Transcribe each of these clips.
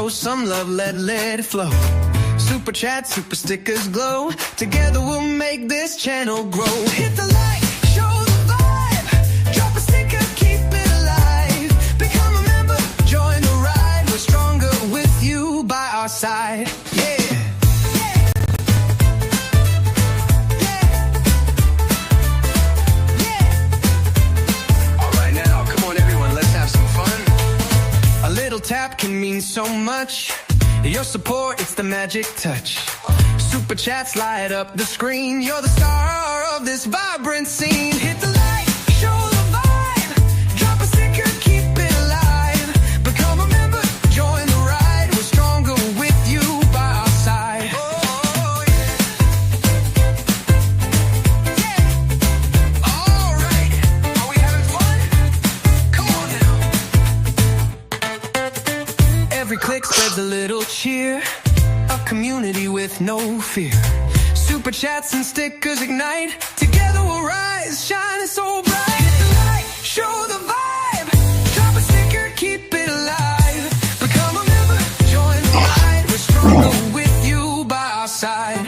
show some love, let it flow. Super chat, super stickers glow. Together we'll make this channel grow. Hit the like, show the vibe. Drop a sticker, keep it alive. Become a member, join the ride. We're stronger with you by our side. Yeah. Tap can mean so much. Your support, it's the magic touch. Super chats light up the screen. You're the star of this vibrant scene. Hit the like, show the vibe. Drop a sticker, keep it alive. Become a member, join the ride. We're stronger with you by our side. Oh, yeah. Yeah. All right. Are we having fun? Come on now. Every click spreads a little cheer. A community with no fear. Super chats and stickers ignite. Together we'll rise, shining so bright. Hit the like, show the vibe. Drop a sticker, keep it alive. Become a member, join the ride. We're stronger with you by our side.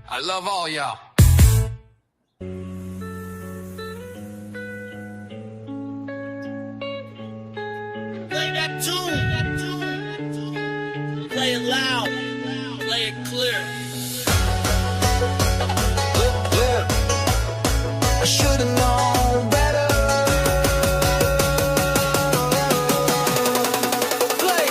I love all y'all. Play that tune. Play it loud. Play it clear. I should've known better. Play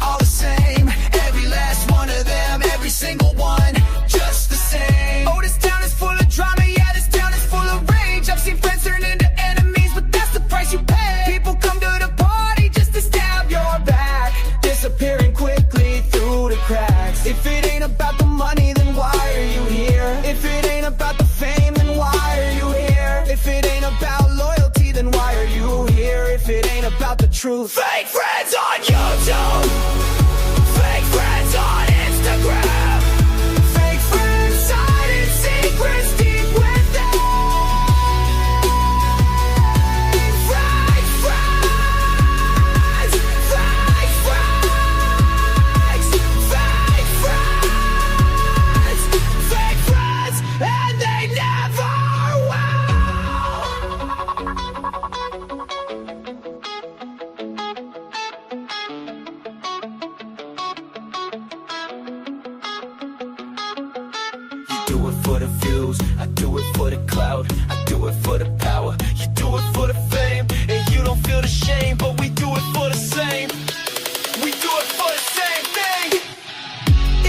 all the same. Every last one of them. Every single one, just the same. Oh, this town is full of drama, yeah, this town is full of rage. I've seen friends turn into enemies, but that's the price you pay. People come to the party just to stab your back, disappearing quickly through the cracks. If it ain't about the money, then why are you here? If it ain't about the fame, then why are you here? If it ain't about loyalty, then why are you here? If it ain't about the truth. Fake friends on YouTube, fake friends on Instagram, fake friends hiding secrets deep within. Fake friends, fake friends, fake friends, fake friends, and they never do it for the views, I do it for the clout, I do it for the power, you do it for the fame, and you don't feel the shame, but we do it for the same, we do it for the same thing.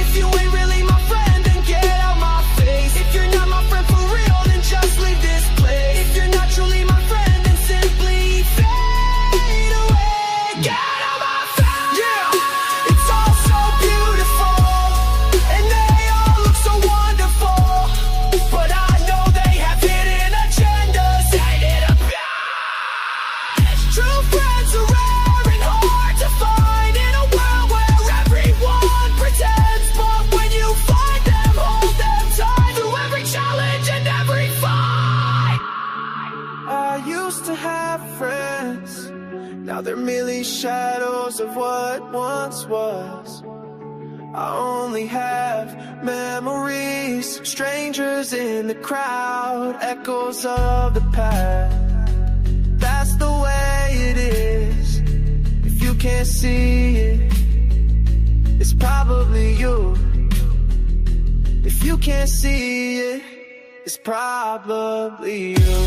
If you ain't really my friend, then get out my face. If you're not my friend for real, then just leave this place. If you're not truly my friend, then simply fade away. Get out my face. Yeah, it's all so beautiful, and they all look so wonderful, but I know they have hidden agendas. Hidden agendas. True friends are rare and hard to find in a world where everyone pretends. But when you find them, hold them tight through every challenge and every fight. I used to have friends, now they're merely shadows of what once was. I only have memories, strangers in the crowd, echoes of the past. That's the way it is. If you can't see it, it's probably you. If you can't see it, it's probably you.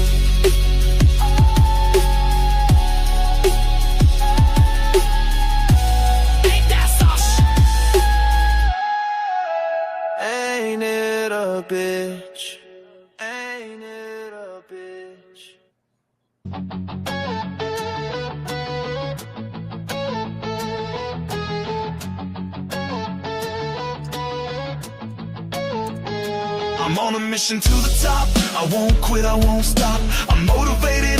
Ain't it a bitch? Ain't it a bitch? I'm on a mission to the top. I won't quit, I won't stop. I'm motivated,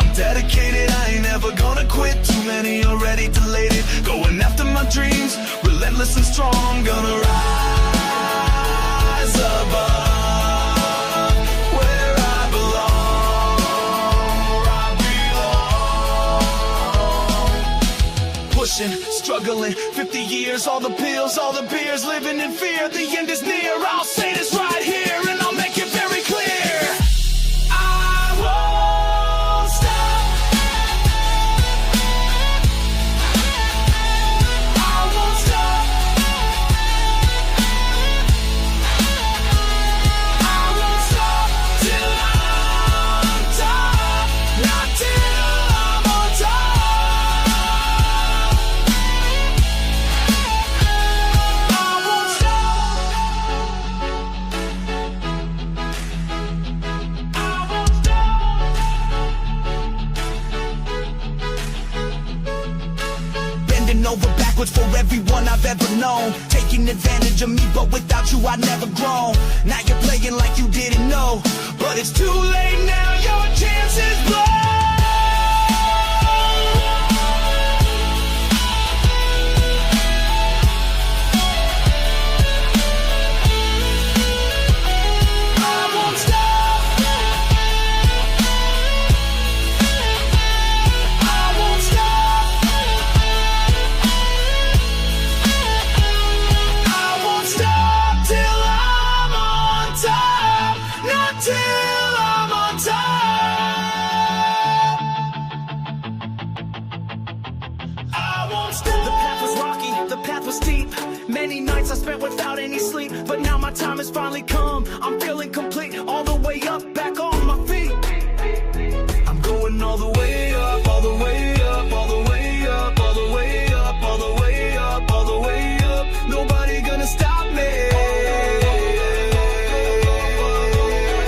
I'm dedicated. I ain't ever gonna quit. Too many already delayed it. Going after my dreams, relentless and strong. Gonna rise above where I belong. Pushing, struggling, 50 years, all the pills, all the beers, living in fear. The end is near. I'll say this right here, and I'll make it very clear. I won't stop. I won't stop. I won't stop till I'm on top. Not till I'm on top. I won't stop. I won't stop. Bending over backwards for everyone I've ever known. Taking advantage of me, but without you I'd never grown. Now you're playing like you didn't know, but it's too late now, your chance is blown. I won't stop. I won't stop. I won't stop till I'm on top. Not till I'm on top. I won't stop. The path was rocky, the path was steep. Many nights I spent without any sleep, but now my time has finally come. I'm feeling complete, all the way up, back on my feet. I'm going all the way up, all the way up, all the way up, all the way up, all the way up, all the way up. Nobody gonna stop me.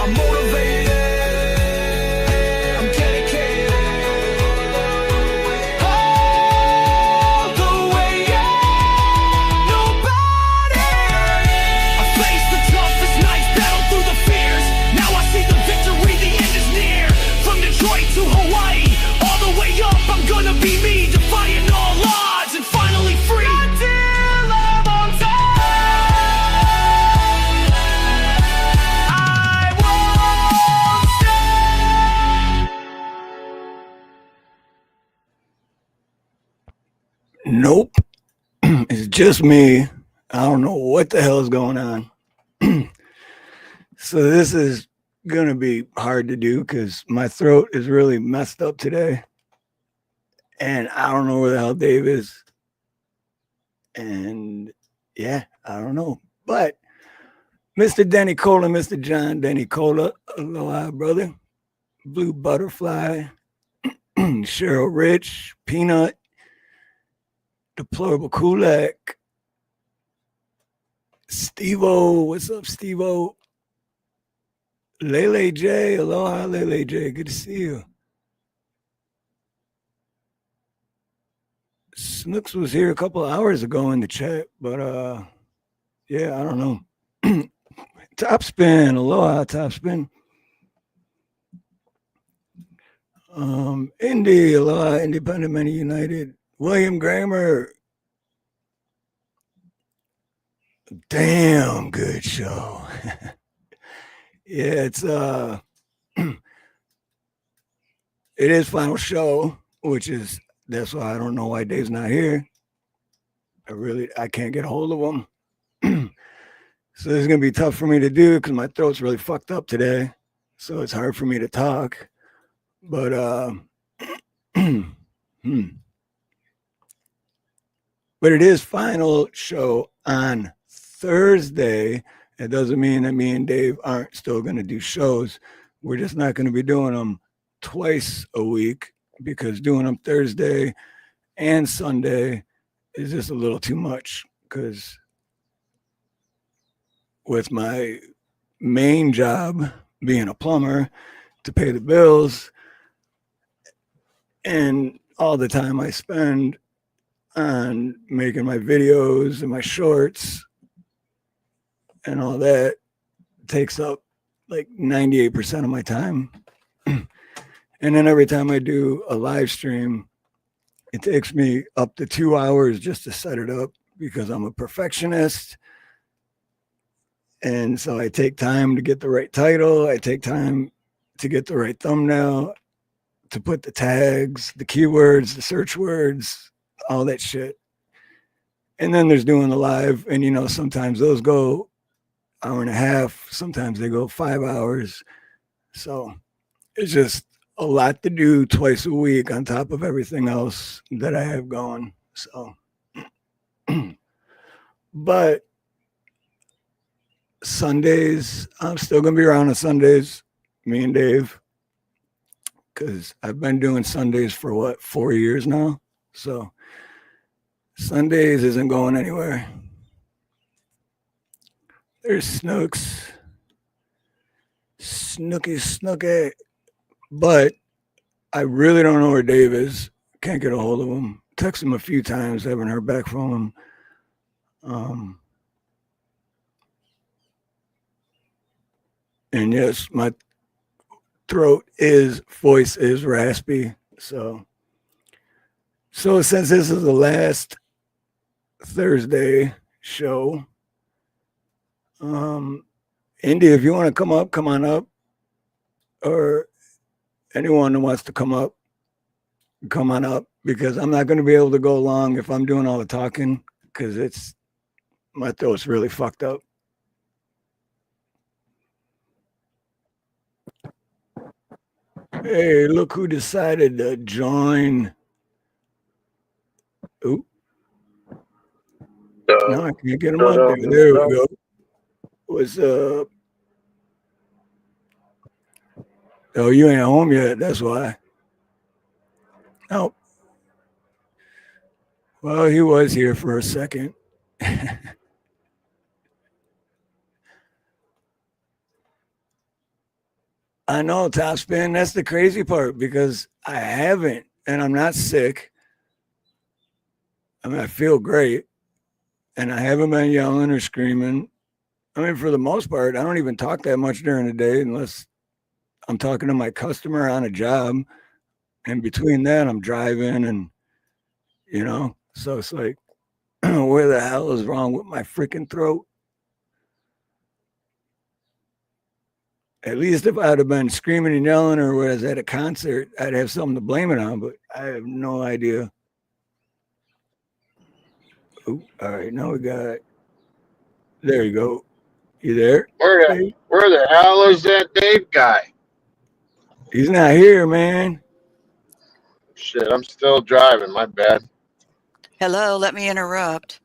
I'm motivated, I'm dedicated. All the way up, nobody. I faced the toughest nights, battled through the fears. Now I see the victory, the end is near. From Detroit to Hawaii, all the way up, I'm gonna be me, defying all odds and finally free. Until I'm on top. I won't stop. Nope. It's just me. I don't know what the hell is going on. So this is going to be hard to do because my throat is really messed up today. And I don't know where the hell Dave is. And yeah, I don't know. But Mr. Denny Cola, Mr. John Denny Cola, aloha, brother. Blue Butterfly, Cheryl Rich, Peanut, Deplorable Kulak, Steve-O, what's up, Steve-O? Lele J, aloha, Lele J, good to see you. Snooks was here a couple of hours ago in the chat, but yeah, I don't know. Top Spin, aloha, Top Spin. Indy, aloha, Independent Men United. William Grammer. Damn good show. Yeah, it's it is final show, which is that's why I don't know why Dave's not here. I can't get a hold of him. So this is gonna be tough for me to do because my throat's really fucked up today. So it's hard for me to talk. But but it is final show on Thursday. It doesn't mean that me and Dave aren't still going to do shows. We're just not going to be doing them twice a week because doing them Thursday and Sunday is just a little too much because with my main job being a plumber to pay the bills and all the time I spend on making my videos and my shorts and all that, takes up like 98% of my time. And then every time I do a live stream, it takes me up to 2 hours just to set it up because I'm a perfectionist. And so I take time to get the right title. I take time to get the right thumbnail, to put the tags, the keywords, the search words, all that shit. And then there's doing the live. And, sometimes those go hour and a half. Sometimes they go 5 hours. So it's just a lot to do twice a week on top of everything else that I have going. So, but Sundays, I'm still going to be around on Sundays, me and Dave, because I've been doing Sundays for 4 years now. So Sundays isn't going anywhere. There's Snooks, Snooky. But I really don't know where Dave is. Can't get a hold of him. Text him a few times, haven't heard back from him. And yes, my voice is raspy. So since this is the last Thursday show, Indy, if you want to come on up, or anyone who wants to come on up, because I'm not going to be able to go long if I'm doing all the talking, because my throat's really fucked up. Hey, look who decided to join. Oop. No, I can't get him up there. There we go. What's up? Oh, you ain't home yet. That's why. Oh. Well, he was here for a second. I know, Topspin. That's the crazy part, because I haven't, and I'm not sick. I mean, I feel great, and I haven't been yelling or screaming. I mean, for the most part, I don't even talk that much during the day unless I'm talking to my customer on a job. And between that, I'm driving, and, so it's like, where the hell is wrong with my freaking throat? At least if I'd have been screaming and yelling or was at a concert, I'd have something to blame it on, but I have no idea. Oh, all right, now we got, there you go. You there? Where the hell is that Dave guy? He's not here, man. Shit, I'm still driving. My bad. Hello, let me interrupt.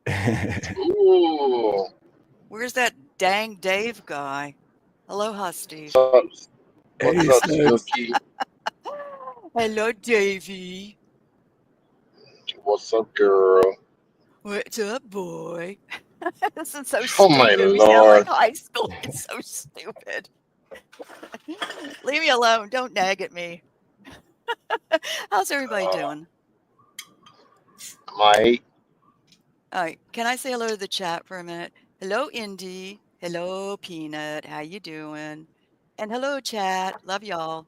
Ooh. Where's that dang Dave guy? Aloha, Steve. What's Hey, up, Snooks. Snooky? Hello, Davey. What's up, girl? What's up, boy? This is so Oh, my stupid. We sound like Lord. high school. It's so stupid. Leave me alone. Don't nag at me. How's everybody doing? Mate. All right. Can I say hello to the chat for a minute? Hello, Indy. Hello, Peanut. How you doing? And hello, chat. Love y'all.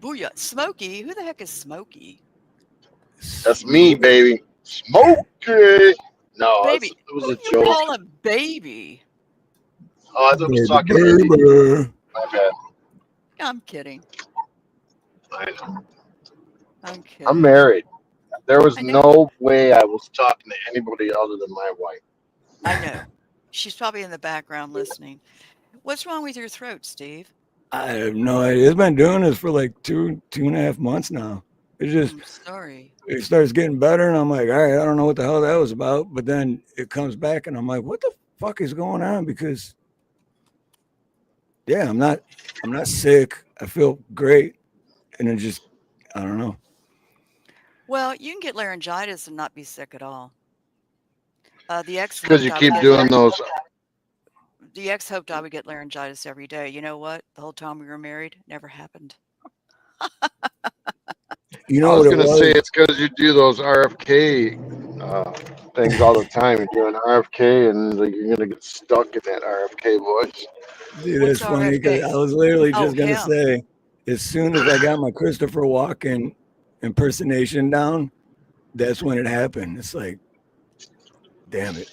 Booyah. Smokey. Who the heck is Smokey? That's me, baby. Smokey. No, Baby. it was Who a you joke. call a baby? Oh, I thought I was talking to Indy. Baby. My bad. I'm kidding. I know. I'm kidding. I'm married. There was I know. no way I was talking to anybody other than my wife. I know. She's probably in the background listening. What's wrong with your throat, Steve? I have no idea. It's been doing this for like 2.5 months now. It just, I'm sorry. it starts getting better, and I'm like, all right, I don't know what the hell that was about. But then it comes back, and I'm like, what the fuck is going on? Because, yeah, I'm not sick. I feel great, and it just, I don't know. Well, you can get laryngitis and not be sick at all. The ex Because you hoped I would keep get doing those. the ex hoped I would get laryngitis every day. You know what? The whole time we were married, never happened. You I know was what it going to say was? it's because you do those RFK things all the time. You're doing RFK, and like, you're gonna get stuck in that RFK voice. Dude, What's that's funny because RFK? I was literally Oh, just gonna him. say, as soon as I got my Christopher Walken impersonation down, that's when it happened. It's like, damn it.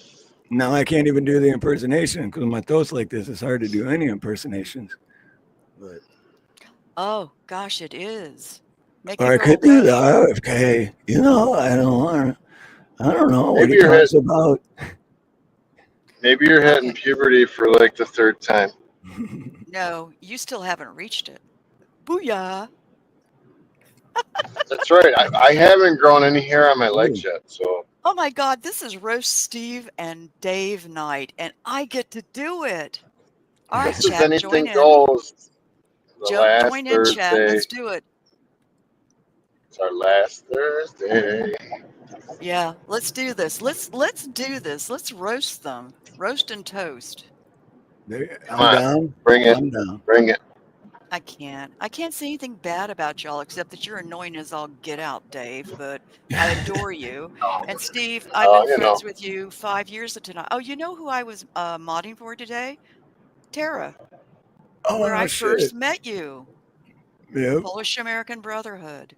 Now I can't even do the impersonation because my throat's like this. It's hard to do any impersonations. But Oh, gosh, it is. Make or the I girl could do the ready. RFK. I don't want. I don't know what Maybe he you're talks hit. about. Maybe you're hitting Okay. puberty for like the third time. No, you still haven't reached it. Booyah. That's right. I haven't grown any hair on my Oh, legs yet, so Oh my God, this is Roast Steve and Dave night, and I get to do it. All right, this is chat, join anything in. goes. The last Join in, chat. Thursday. Let's do it. It's our last Thursday. Yeah, let's do this. Let's do this. Let's roast them. Roast and toast. Come I'm on, down. bring it, I'm down. bring it. I can't. I can't say anything bad about y'all except that you're annoying as all get out, Dave, but I adore you. And Steve, I've been You know, friends with you 5 years tonight. Oh, you know who I was modding for today? Tara, Oh where no I shit. first met you. Yep. Polish American Brotherhood.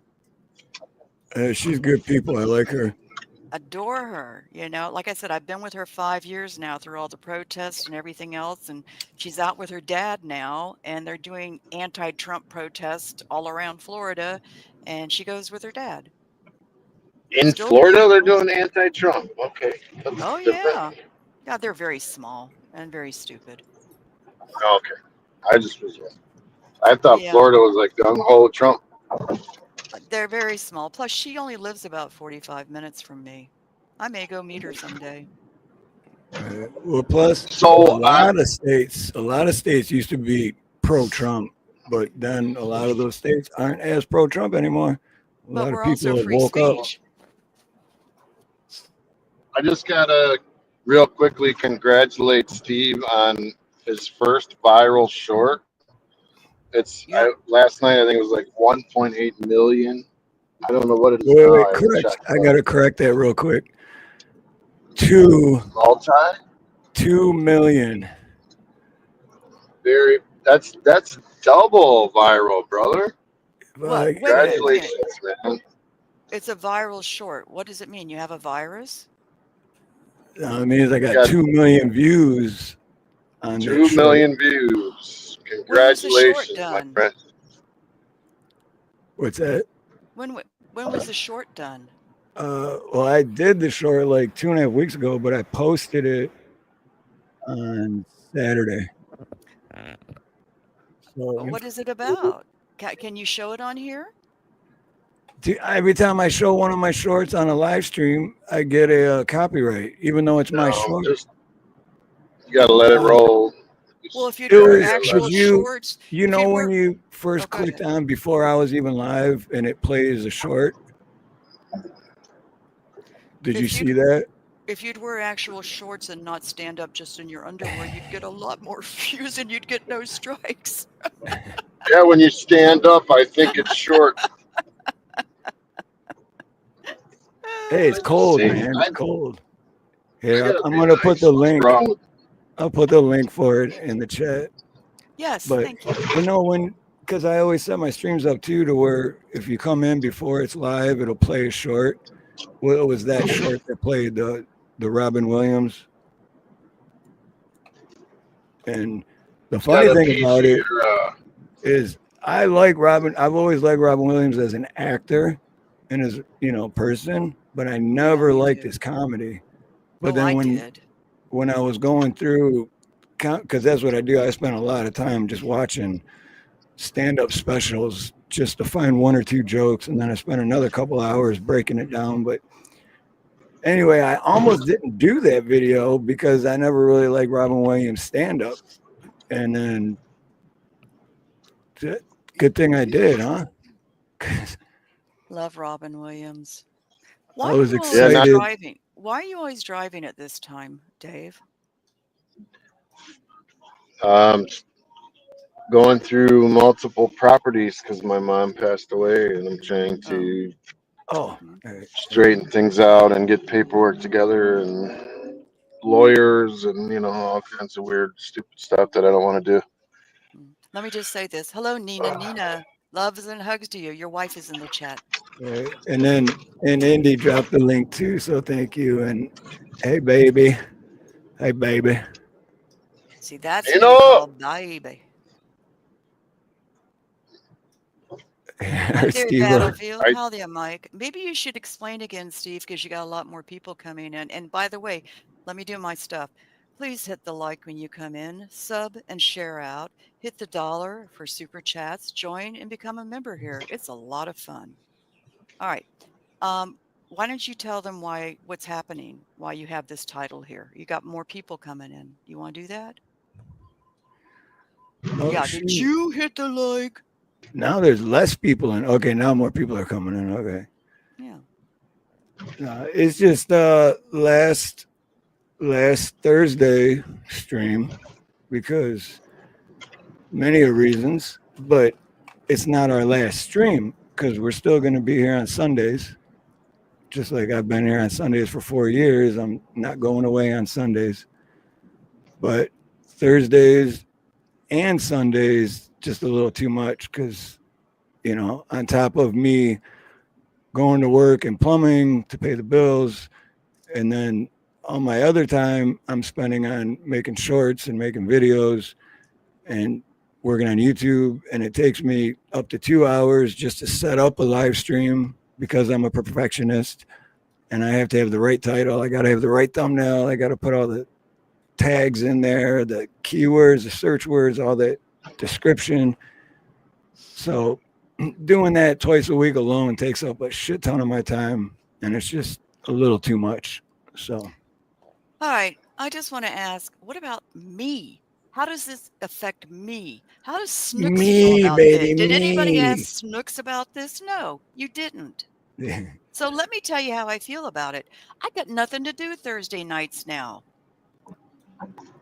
She's good people. I like her. Adore her. Like I said, I've been with her 5 years now through all the protests and everything else. And she's out with her dad now, and they're doing anti-Trump protests all around Florida. And she goes with her dad. in Still Florida they're beautiful. doing anti-Trump. Okay, that's Oh, different. yeah. Yeah, they're very small and very stupid. Okay, I just was. I thought Yeah, Florida was like gung ho Trump. they're very small. Plus, she only lives about 45 minutes from me. I may go meet her someday. Well, plus So I'm a lot of states used to be pro-Trump, but then a lot of those states aren't as pro-Trump anymore. A But lot of we're also people have free woke up. speech. I just gotta real quickly congratulate Steve on his first viral short. Yep. Last night I think it was like 1.8 million. I don't know what it is Wait, now. wait, I haven't correct. checked, I but gotta correct that real quick. Two, multi 2 million. very that's double viral, brother. What? Like, Wait a minute. Wait a minute. Congratulations, man. It's a viral short. What does it mean? You have a virus? I mean, I You got got 2 million views on that 2 short. million views. When was the short Congratulations, my done? friend. What's that? When was the short done? Well, I did the short like 2.5 weeks ago, but I posted it on Saturday. So What is it about? Can you show it on here? every time I show one of my shorts on a live stream, I get a copyright, even though it's my No, short. just you gotta let it Uh, roll. Well, if you'd it wear was, actual but shorts, you if know, you'd when wear, you oh, first go clicked ahead. on before I was even live and it plays a short, did you If see you'd that? if you'd wear actual shorts and not stand up just in your underwear, you'd get a lot more views and you'd get no strikes. Yeah, when you stand up, I think it's short. Hey, it's Let's just cold, see. man. It's cold. I Here, gotta I'm be gonna put nice. the What's link. wrong with I'll put the link for it in the chat. Yes, But thank you. because I always set my streams up too to where if you come in before it's live, it'll play a short. Well, it was that short that played the Robin Williams. And the you funny gotta thing pee for about it your is I like Robin. I've always liked Robin Williams as an actor and as person, but I Yeah, never me liked too. his comedy. But Oh, I then did. when I was going through, because that's what I do, I spent a lot of time just watching stand-up specials just to find one or two jokes, and then I spent another couple hours breaking it down. But anyway, I almost didn't do that video because I never really liked Robin Williams stand-up, and then good thing I did, huh? 'Cause Love Robin Williams. I Why are was you yeah, always not excited. driving? Why are you always driving at this time, Dave? um going through multiple properties because my mom passed away, and I'm trying Oh, to Oh, Mhm. all right. straighten things out and get paperwork together and lawyers and all kinds of weird, stupid stuff that I don't want to do. Let me just say this. Hello, Nina. Nina, loves and hugs to you. Your wife is in the chat. Right. And Indy dropped the link too, so thank you. And hey baby. Hey baby. See, that's You who you know, call baby. Hi there, Steve. Battlefield. I How there, Mike? Maybe you should explain again, Steve, because you got a lot more people coming in. And by the way, let me do my stuff. Please hit the like when you come in, sub and share out. Hit the dollar for super chats. Join and become a member here. It's a lot of fun. All right. Um, why don't you tell them what's happening, why you have this title here? You got more people coming in. You want to do that? Oh Yeah. Did shoot. you hit the like? Now there's less people in. Okay, now more people are coming in. Okay. Yeah. No, it's just last Thursday stream because many reasons, but it's not our last stream because we're still going to be here on Sundays. Just like I've been here on Sundays for 4 years, I'm not going away on Sundays. But Thursdays and Sundays, just a little too much because, on top of me going to work and plumbing to pay the bills, and then all my other time I'm spending on making shorts and making videos and working on YouTube. And it takes me up to 2 hours just to set up a live stream because I'm a perfectionist and I have to have the right title. I got to have the right thumbnail. I got to put all the tags in there, the keywords, the search words, all that description. So doing that twice a week alone takes up a shit ton of my time and it's just a little too much. So All right. I just want to ask, what about me? How does this affect me? How does Snooks feel me, about this? baby, Did anybody ask me. Snooks about this? No, you didn't. So let me tell you how I feel about it. I got nothing to do Thursday nights now.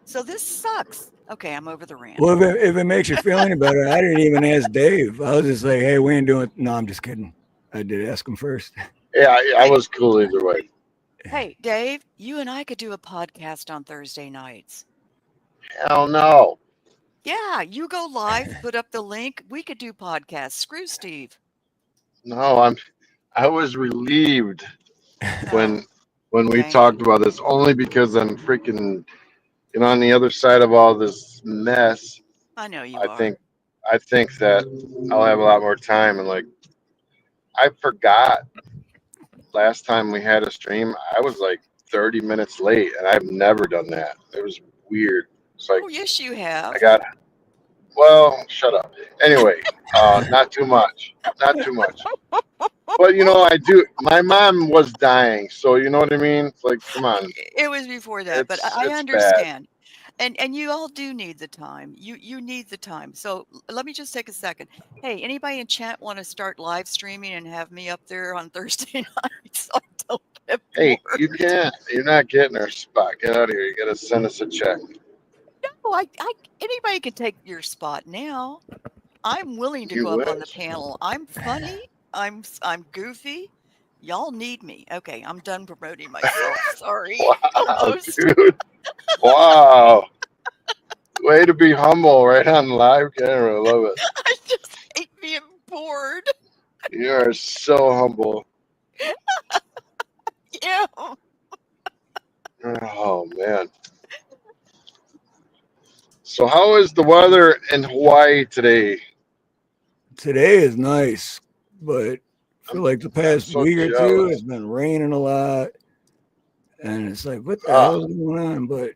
So this sucks. Okay, I'm over the rant. Well, if it makes you feel any better, I didn't even ask Dave. I was just like, hey, we ain't doing. No, I'm just kidding. I did ask him first. yeah, I Hey, was cool either way. hey, Dave, you and I could do a podcast on Thursday nights. Hell no, Yeah, you go live, put up the link. We could do podcasts. Screw Steve. no. I was relieved Oh, when we dang it. talked about this only because I'm freaking on the other side of all this mess. I know you I are. think I think that I'll have a lot more time and like I forgot last time we had a stream, I was like 30 minutes late, and I've never done that. It was weird. It's like Oh, yes, you I have. got, well, shut up. Anyway, not too much, not too much. But I do. My mom was dying, so you know what I mean. It's like, come on, It was before that, but it's I it's bad. understand. And you all do need the time. You need the time. So let me just take a second. Hey, anybody in chat want to start live streaming and have me up there on Thursday night so I don't get Hey, bored? you can't. You're not getting our spot. Get out of here. You gotta send us a check. No, anybody can take your spot now. I'm willing to You go up on the wish. panel. I'm funny. I'm goofy. Y'all need me. Okay, I'm done promoting myself. Sorry, Wow, co-host. dude. Wow. Way to be humble right on live camera. I love it. I just hate being bored. You are so humble. Yeah. Oh man. So how is the weather in Hawaii today? Today is nice, but I feel I'm like the I'm past so week or two it's jealous. been raining a lot, and it's like, what the Ah, hell is going on? But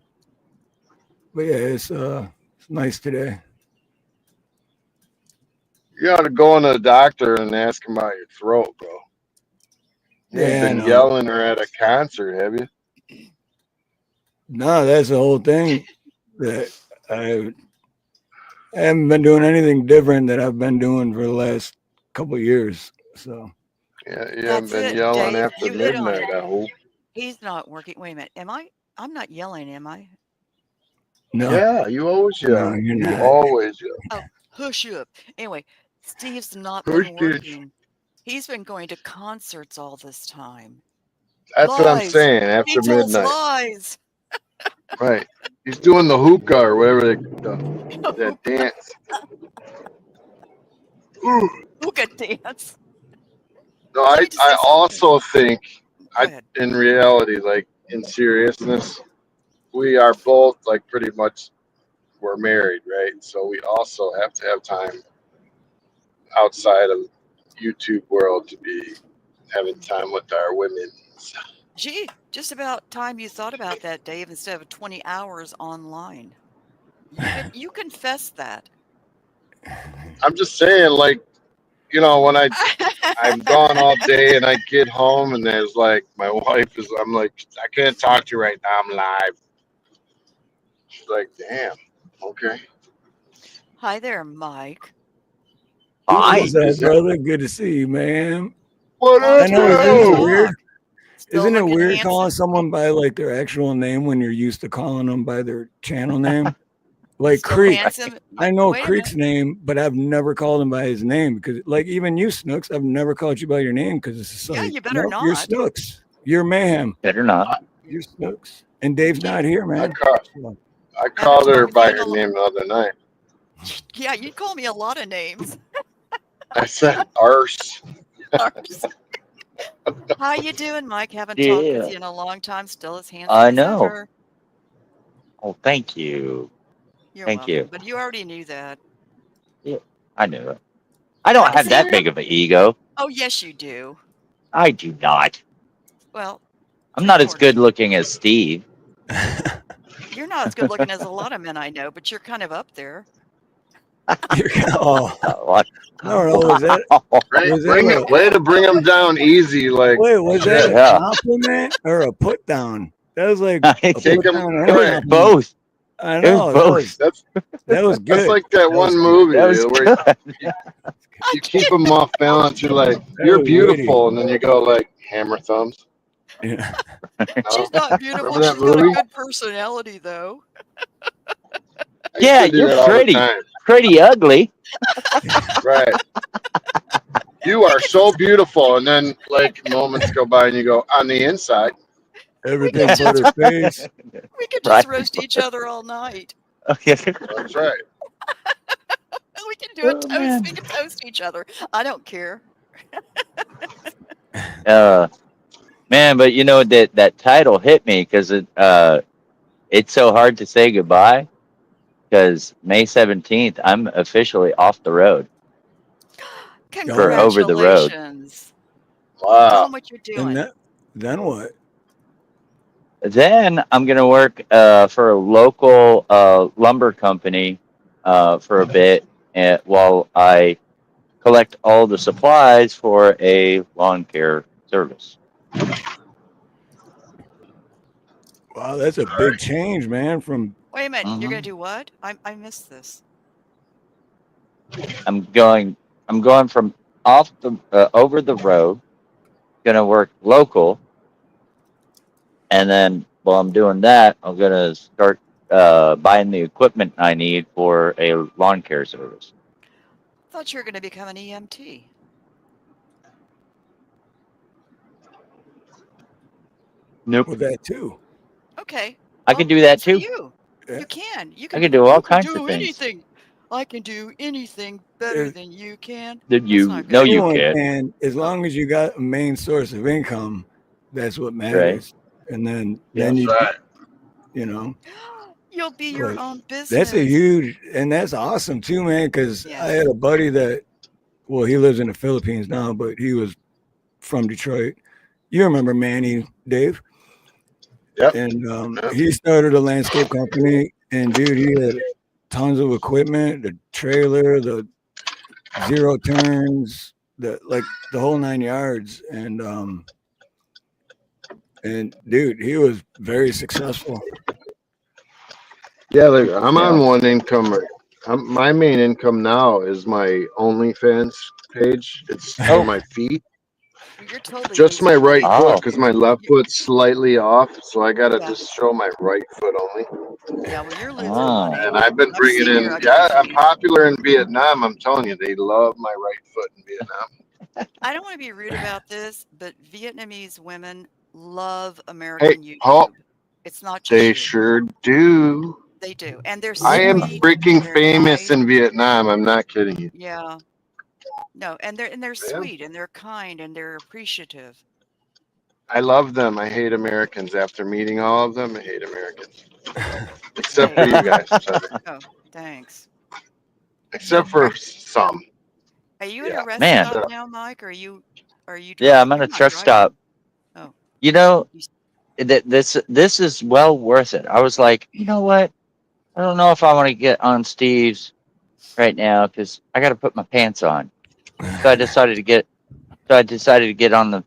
yeah, it's nice today. you got to go into the doctor and ask him about your throat, bro. You ain't Yeah, I been know. yelling or at a concert, have you? No, that's the whole thing. That I haven't been doing anything different that I've been doing for the last couple of years. So Yeah, you haven't That's been it, yelling Dave. after You hit on midnight, it. I hope. He's not working. Wait a minute. Am I? I'm not yelling, am I? no, Yeah, you always no, yell. you're You not. always yell. Oh, hush up. Anyway, Steve's not Push been this. working. He's been going to concerts all this time. That's what I'm Lies. saying. He After tells midnight, lies. right? He's doing the hookah or whatever that dance. Ooh. Hookah dance. No, You need to I say something. also think Go ahead. in reality, like in seriousness, we are both like pretty much we're married, right? So we also have to have time outside of YouTube world to be having time with our women. Gee, just about time you thought about that, Dave, instead of 20 hours online. You confess that. I'm just saying, like, when I'm gone all day and I get home and there's like my wife is, I'm like, I can't talk to you right now. I'm live. She's like, damn, okay. Hi there, Mike. Who Hi. is that, Who's that? brother? Good to see you, man. What Long I up, know, time isn't no it bro? weird? talk. Still Isn't it looking weird calling handsome? someone by like their actual name when you're used to calling them by their channel name? Like Still Creek. handsome? I know Wait a minute. Creek's name, but I've never called him by his name because, like, even you, Snooks, I've never called you by your name because it's just Yeah, like, you better nope, you're not. Snooks. You're Mayhem. Better not. You're Snooks. And Dave's Gee, not here, I man. call, So, I haven't called talked her with you by in her a long. name the other night. Yeah, you call me a lot of names. I said arse. How you doing, Mike? Haven't talked with Yeah. you in a long time. Still as handsome I as know. ever. Oh, thank you. You're Thank you. welcome. But you already knew that. Yeah, I knew it. I I don't can have see a that couple. big of an ego. Oh, yes, you do. I do not. Well, I'm not as 3/4. good looking as Steve. You're not as good looking as a lot of men I know, but you're kind of up there. you're, oh, What? I don't know. Wow. Was that Bring it, way to bring them down easy. Like, wait, was that shit. a Yeah. compliment or a put down? That was like a Take put It them, down and a right. was compliment. both. I It was know both. that was That's good. like that That was one good. movie That was where good. I you keep can't. them off balance. You're like, That you're was witty. beautiful. And then you go like, hammer thumbs. Yeah. No? She's not beautiful. Remember that She's got a movie? good personality, though. I used Yeah, to do you're that all the pretty. time. Pretty ugly. Right. You We are could so just beautiful. And then like moments go by and you go, on the inside. we could Everything but just her face. Right. roast each other all night. That's right. We can do a Oh toast. man. We can toast each other. I don't care. Uh Man, but you know that title hit me because it's so hard to say goodbye because May 17th I'm officially off the road Oh for yeah. over the road. Congratulations. Tell Wow. them what you're And doing. that then what? Then I'm gonna work for a local lumber company for a bit while I collect all the supplies for a lawn care service. Wow, that's a All right. big change, man. From Wait a minute. You're hmm gonna do what? I missed this. I'm going from off the over the road. Gonna work local, and then while I'm doing that, I'm gonna start buying the equipment I need for a lawn care service. Thought you were gonna become an EMT. Nope. with that too. Okay. I Well, can do good that for too. you. Yeah. You can. I can do all You can kinds of do things anything. I can do anything better If than you can. that That's you not know good. you anyone can't. can, as Oh, long as you got a main source of income, that's what Right? matters. And then Yeah. then That's right. you know, you'll be your but own that's a business. huge and that's awesome too, man. Because I Yes. had a buddy that, well, he lives in the Philippines now, but he was from Detroit. You remember Manny, Dave? Yep. And Yep. he started a landscape company. And dude, he had tons of equipment, the trailer, the zero turns, the whole 9 yards. And dude, he was very successful. Yeah, like I'm Yeah. on one income. My main income now is my OnlyFans page. It's for Oh. my feet. Well, you're totally Just my losing right money. foot Oh. because my left foot's slightly off. So I got to Yeah. just show my right foot only. Yeah. Well, you're losing Oh. money. And I've been I've bringing seen your in, ugly yeah, I'm feet. popular in Vietnam. I'm telling you, they love my right foot in Vietnam. I don't want to be rude about this, but Vietnamese women love Hey, American oh, YouTube. It's not just they you. sure do. They do. And they're I am Yeah. sweet and freaking they're famous nice. in Vietnam. I'm not kidding you. Yeah. No, and they're Yeah. sweet and they're kind and they're appreciative. I love them. I hate Americans. After meeting all of them, I hate Americans. Except Hey, for you guys. Sorry. oh, thanks. Except for Are some. are you at a Yeah. rest Man. stop Shut up. now, Mike? Are you Yeah, driving? I'm at You're a not truck driving. stop. Oh, You know, you, this is well worth it. I was like, you know what? I don't know if I want to get on Steve's right now because I got to put my pants on. So I decided to get. So I decided to get on the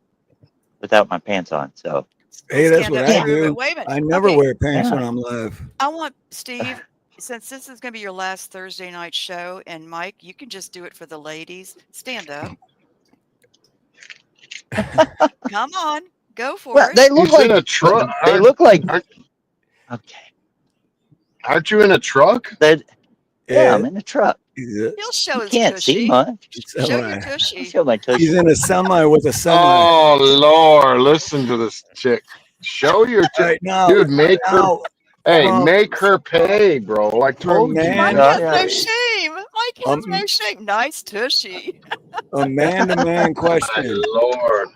without my pants on. So well, Hey, that's stand what up I and yeah, prove it. do. Wait a minute. I never Okay, wear pants when yeah, I'm live. I want Steve, since this is going to be your last Thursday night show, and Mike, you can just do it for the ladies. Stand up. Come on, go well, for it. they look He's in like a truck. they look like okay. Aren't you in a truck? That yeah, Yeah, I'm in the truck. he's a He'll show You his can't see tushy. much. Show your semi. I'll tushy. show my He's tushy. in a semi with a semi. Oh Lord, listen to this chick. Show your All right, dude. Make her. now Hey, from make her pay, bro. I from told you, Mike man man. has no Yeah. shame. Mike has um, no shame. Nice tushy. a man to man My question. Lord.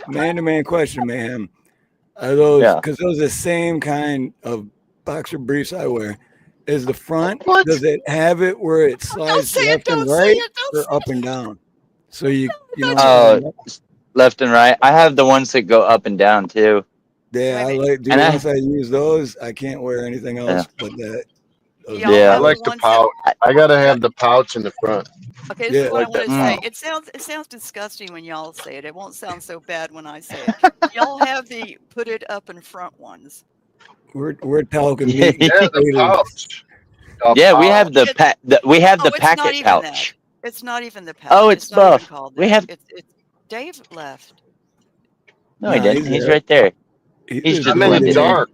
Man to man question, man. Are those Yeah. because those are the same kind of boxer briefs I wear? Is the front, What? does it have it where it Oh, don't slides say it. left and Don't say right it. Don't or say up it. and down? So you know I thought what you. I'm Uh, talking about? left and right. I have the ones that go up and down too. Yeah, Wait a I minute. like, And dude. I Once I use those, I can't wear anything yeah else but that. Do Those y'all I yeah. have briefs. the like the ones that? pouch. I, I gotta No. have the pouch in the front. Okay, this is Yeah, what I Like want that to say. mm, pouch. It sounds disgusting when y'all say it. It won't sound so bad when I say it. Do y'all have the put it up in front ones? we're talking yeah, meat and Yeah, the potatoes. pouch. A yeah. We have pouch. the It, we have oh, the it's not packet even that. pouch. It's not even the Oh, pouch. it's It's not even both. called We that. have It's Dave left. no, he Nah, didn't. he's He's there. right there. He He's just just I'm in the blended blended in. in. dark.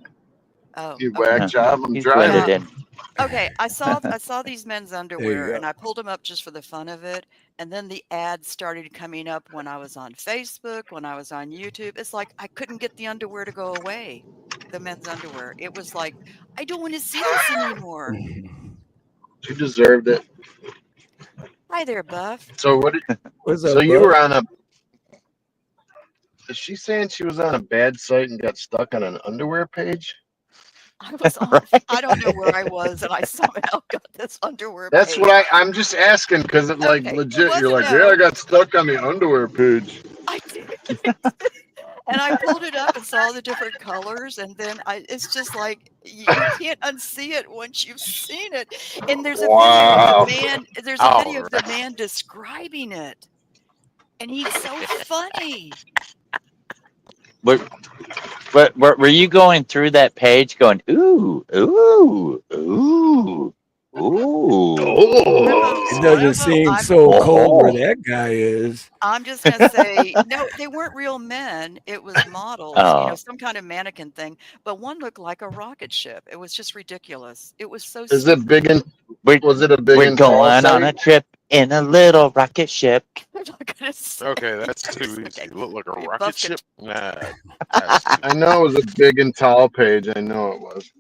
Oh, You whack okay. Yeah, job. I'm he's driving. blended Uh, in. okay. I saw these men's There you underwear go. and I pulled them up just for the fun of it. And then the ads started coming up when I was on Facebook, when I was on YouTube. It's like I couldn't get the underwear to go away. The men's underwear. It was like, I don't want to see this anymore. You deserved it. Hi there, Buff. So what? Did, What's so up, you bud? were on a. Is she saying she was on a bad site and got stuck on an underwear page? I was on, I don't know where I was, and I somehow got this underwear That's what page. I'm just asking because it like Okay, it legit. You're wasn't like, yeah, I no. got stuck on the underwear page. I did. And I pulled it up and saw the different colors, and then it's just like you can't unsee it once you've seen it. And there's a video of the Wow. man. There's a All video of the right. man describing it, and he's so funny. Were, were you going through that page going ooh ooh ooh ooh No, It Oh. I doesn't don't know. seem I'm so cold where oh that guy is. I'm just gonna say no. They weren't real men. It was models. oh Some kind of mannequin thing. But one looked like a rocket ship. It was just ridiculous. It was so Is it stupid. big and we're was it a big we're and tall going on site? a trip in a little rocket ship. I'm not gonna say. Okay, that's too Okay, easy. Look like a rocket Buff can. ship? Nah, that's too I easy. know it was a big and tall page. I know it was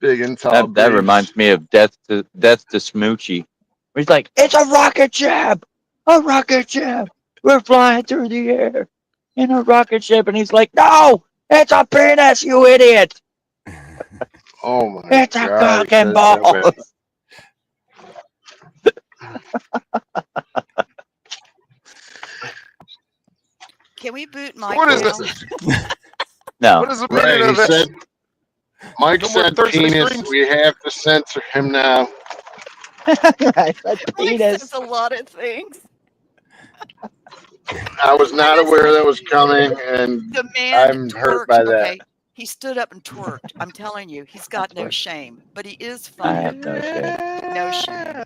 big and tall That briefs. reminds me of Death to Smoochie. Where he's like, it's a rocket ship. We're flying through the air in a rocket ship, and he's like, no, it's a penis, you idiot. Oh my It's a God, he cock and says that way. balls. Can we boot So Mike what is now? this? What No, is the meaning Right, he of this? said. Mike No more said Thursday penis. streams? We have to censor him now. I said Mike says penis. a lot of things. I was I not gotta aware that say, was coming, and the man I'm hurt twerked. by that. Okay, he stood up and twerked. I'm telling you, he's got no shame, but he is I funny. have no shame. No shame.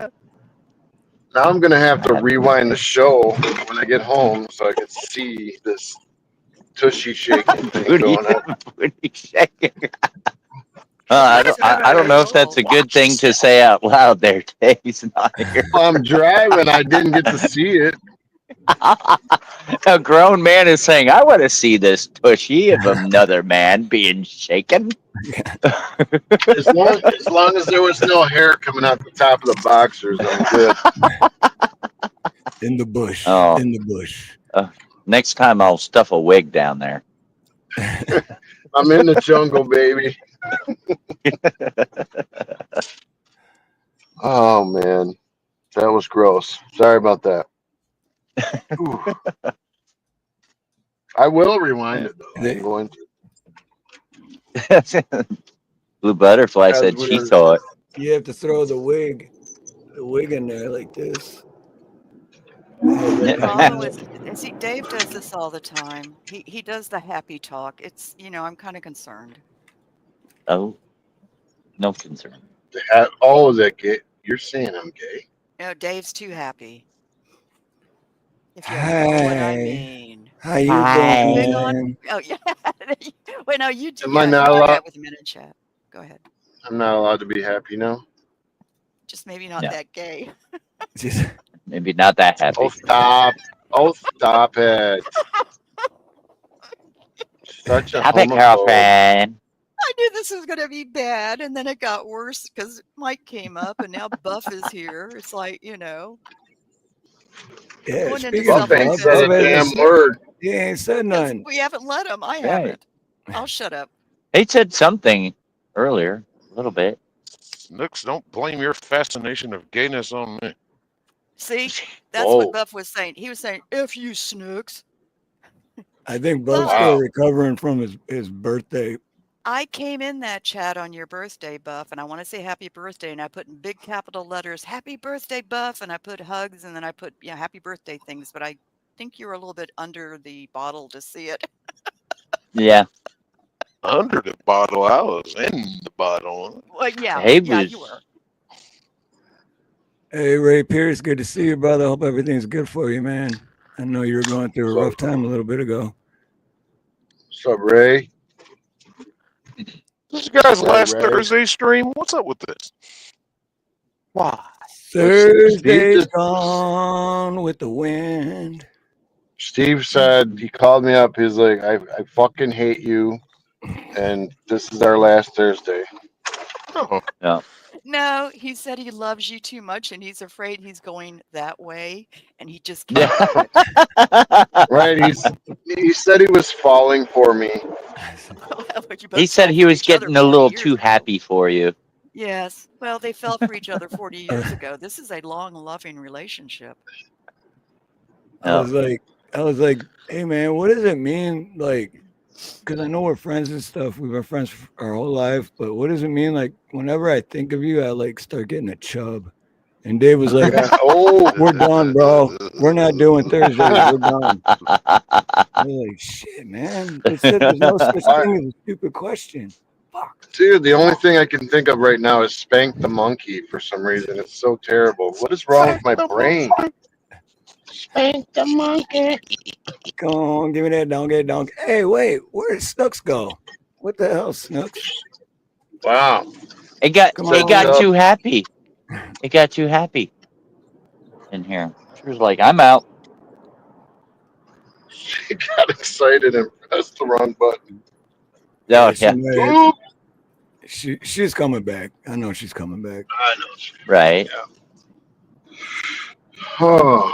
Now I'm gonna have I to have no rewind the shame. show when I get home so I can see this tushy shaking thing Booty, going on. booty shaking. Mike's gonna I don't know if that's Google. a good thing to say out loud there, Dave. He's not here. While I'm driving, I didn't get to see it. A grown man is saying, "I want to see this tushy of another man being shaken." As long as there was no hair coming out the top of the boxers, I'm good. In the bush. Oh. In the bush. Next time I'll stuff a wig down there. I'm in the jungle, baby. Oh man, that was gross. Sorry about that. Ooh. I will rewind it though. I'm going to. Blue Butterfly As said she we're saw it. You have to throw the wig in there like this. Have The it hanging problem out. is, see, Dave does this all the time. He does the happy talk. It's, I'm kind of concerned. Oh, no concern. Oh, is that gay? You're saying I'm gay? Dave's too happy. If you know what I Hi. mean. How you Big on. Hi. doing? Oh yeah. Wait, no, Am I you not do allowed? that with men in chat. Go ahead. I'm not allowed to be happy now. Just maybe not No, that gay. Just, maybe not that Oh happy. stop! Oh stop it! Such a Stop it, homophobe. girlfriend. I knew this was going to be bad, and then it got worse because Mike came up, and now Buff is here. It's like, yeah, going into speaking Buff of stuff like ain't Bob, said this a Bob hasn't damn said, word. he ain't said because nothing. we haven't let him. I Right. haven't. I'll shut up. He said something earlier, a little bit. Snooks, don't blame your fascination of gayness on me. See, that's what Whoa! Buff was saying. He was saying, "F you, Snooks." I think Bob's But still Wow! recovering from his birthday. I came in that chat on your birthday, Buff, and I want to say happy birthday, and I put in big capital letters, "Happy birthday, Buff," and I put hugs, and then I put happy birthday things. But I think you were a little bit under the bottle to see it. Yeah, Under the bottle, I was in the bottle. Well, he yeah, you were. was. Hey, Ray Pierce, good to see you, brother. Hope everything's good for you, man. I know you were going through a rough time a little bit ago. What's up, Ray? This guy's Ray, last Ray. Thursday stream. What's up with this? Why? Steve Thursday's just gone with the wind. Steve said he called me up. He's like, I fucking hate you, and this is our last Thursday. Oh, No. No, he said he loves you too much, and he's afraid he's going that way, and he just Yeah. can't do it. Right? He said he was falling for me. But you He both said fell he for was each other getting a 40 little years too ago. happy for you. Yes. Well, they fell for each other 40 years ago. This is a long, loving relationship. I was like, hey man, what does it mean? Like, because I know we're friends and stuff. We've been friends our whole life, but what does it mean? Like, whenever I think of you, I like start getting a chub. And Dave was like, Yeah. Oh, we're done, bro. We're not doing Thursdays. We're done. We're like, shit, man. They said there's no such thing as a stupid question. Fuck. dude, the only thing I can think of right now is Spank the Monkey for some reason. It's so terrible. What is wrong with my brain? Spank the monkey. Come on, give me that donkey. Hey, wait, where did Snooks go? What the hell, Snooks? Wow. It got Come it got on. too happy. It got too happy in here. She was like, "I'm out." She got excited and pressed the wrong button. Oh She yeah, may have, Oop. she's coming back. I know she's coming back. I know. right. Oh,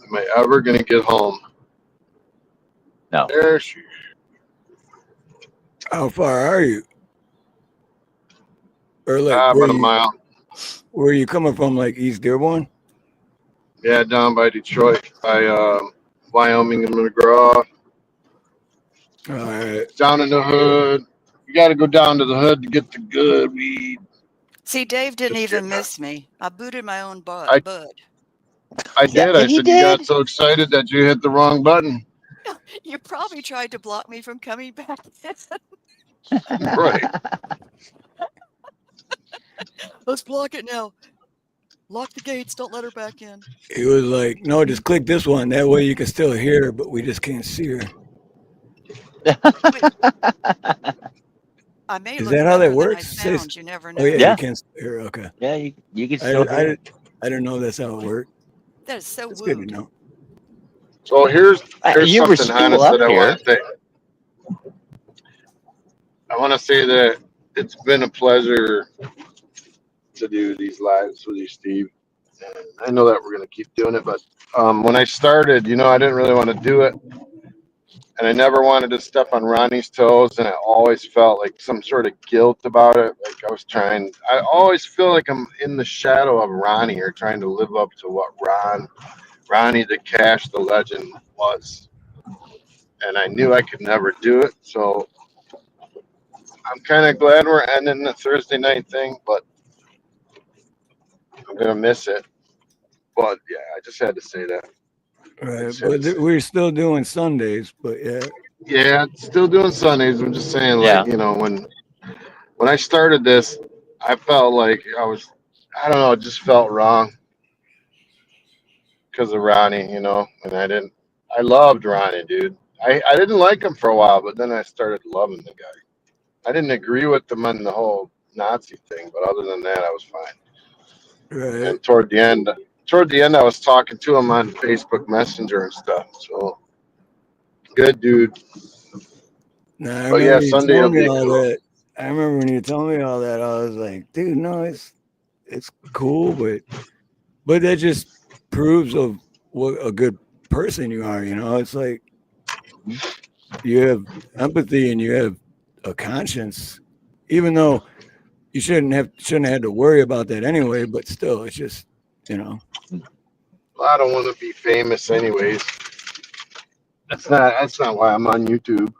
am I ever gonna get home? No, There she. How far are you? Or like About a mile. where are you coming from? Like East Dearborn? Yeah, down by Detroit, by Wyoming and McGraw. All right. Down in the hood. You got to go down to the hood to get the good weed. See, Dave didn't Just even kidding. miss me. I booted my own bud. I did. I he said you got did. so excited that you hit the wrong button. You probably tried to block me from coming back. Right. Let's block it now. Lock the gates. Don't let her back in. He was like, no, just click this one. That way you can still hear her, but we just can't see her. I may Is look that how that better than I works? sound. You never know. Oh yeah, Yeah. you can't hear her. Okay. Yeah, you can I still hear. I didn't know that's how it worked. That is so It's good to wooed. know. So here's You were something still honest up that I here. want to say. I want to say that it's been a pleasure to do these lives with you, Steve. And I know that we're gonna keep doing it, but when I started, I didn't really want to do it, and I never wanted to step on Ronnie's toes, and I always felt like some sort of guilt about it. Like I was trying. I always feel like I'm in the shadow of Ronnie, or trying to live up to what Ronnie the Cash, the legend, was, and I knew I could never do it. So I'm kind of glad we're ending the Thursday night thing, but I'm gonna miss it. But yeah, I just had to say that. I Right, just had but to say we're still doing Sundays. But yeah, yeah, still doing Sundays. I'm just saying, like, Yeah. when I started this, I felt like I don't know, it just felt wrong because of Ronnie, and I loved Ronnie, dude. I didn't like him for a while, but then I started loving the guy. I didn't agree with him on the whole Nazi thing, but other than that, I was fine. right. And toward the end, I was talking to him on Facebook Messenger and stuff. So good, dude. Now I But remember yeah, when you Sunday told will me be all cool. that. I remember when you told me all that. I was like, dude, no, it's cool, but that just proves of what a good person you are. It's like you have empathy and you have a conscience, even though you shouldn't have to worry about that anyway. But still, it's just you know. Well, I don't want to be famous, anyways. That's not why I'm on YouTube.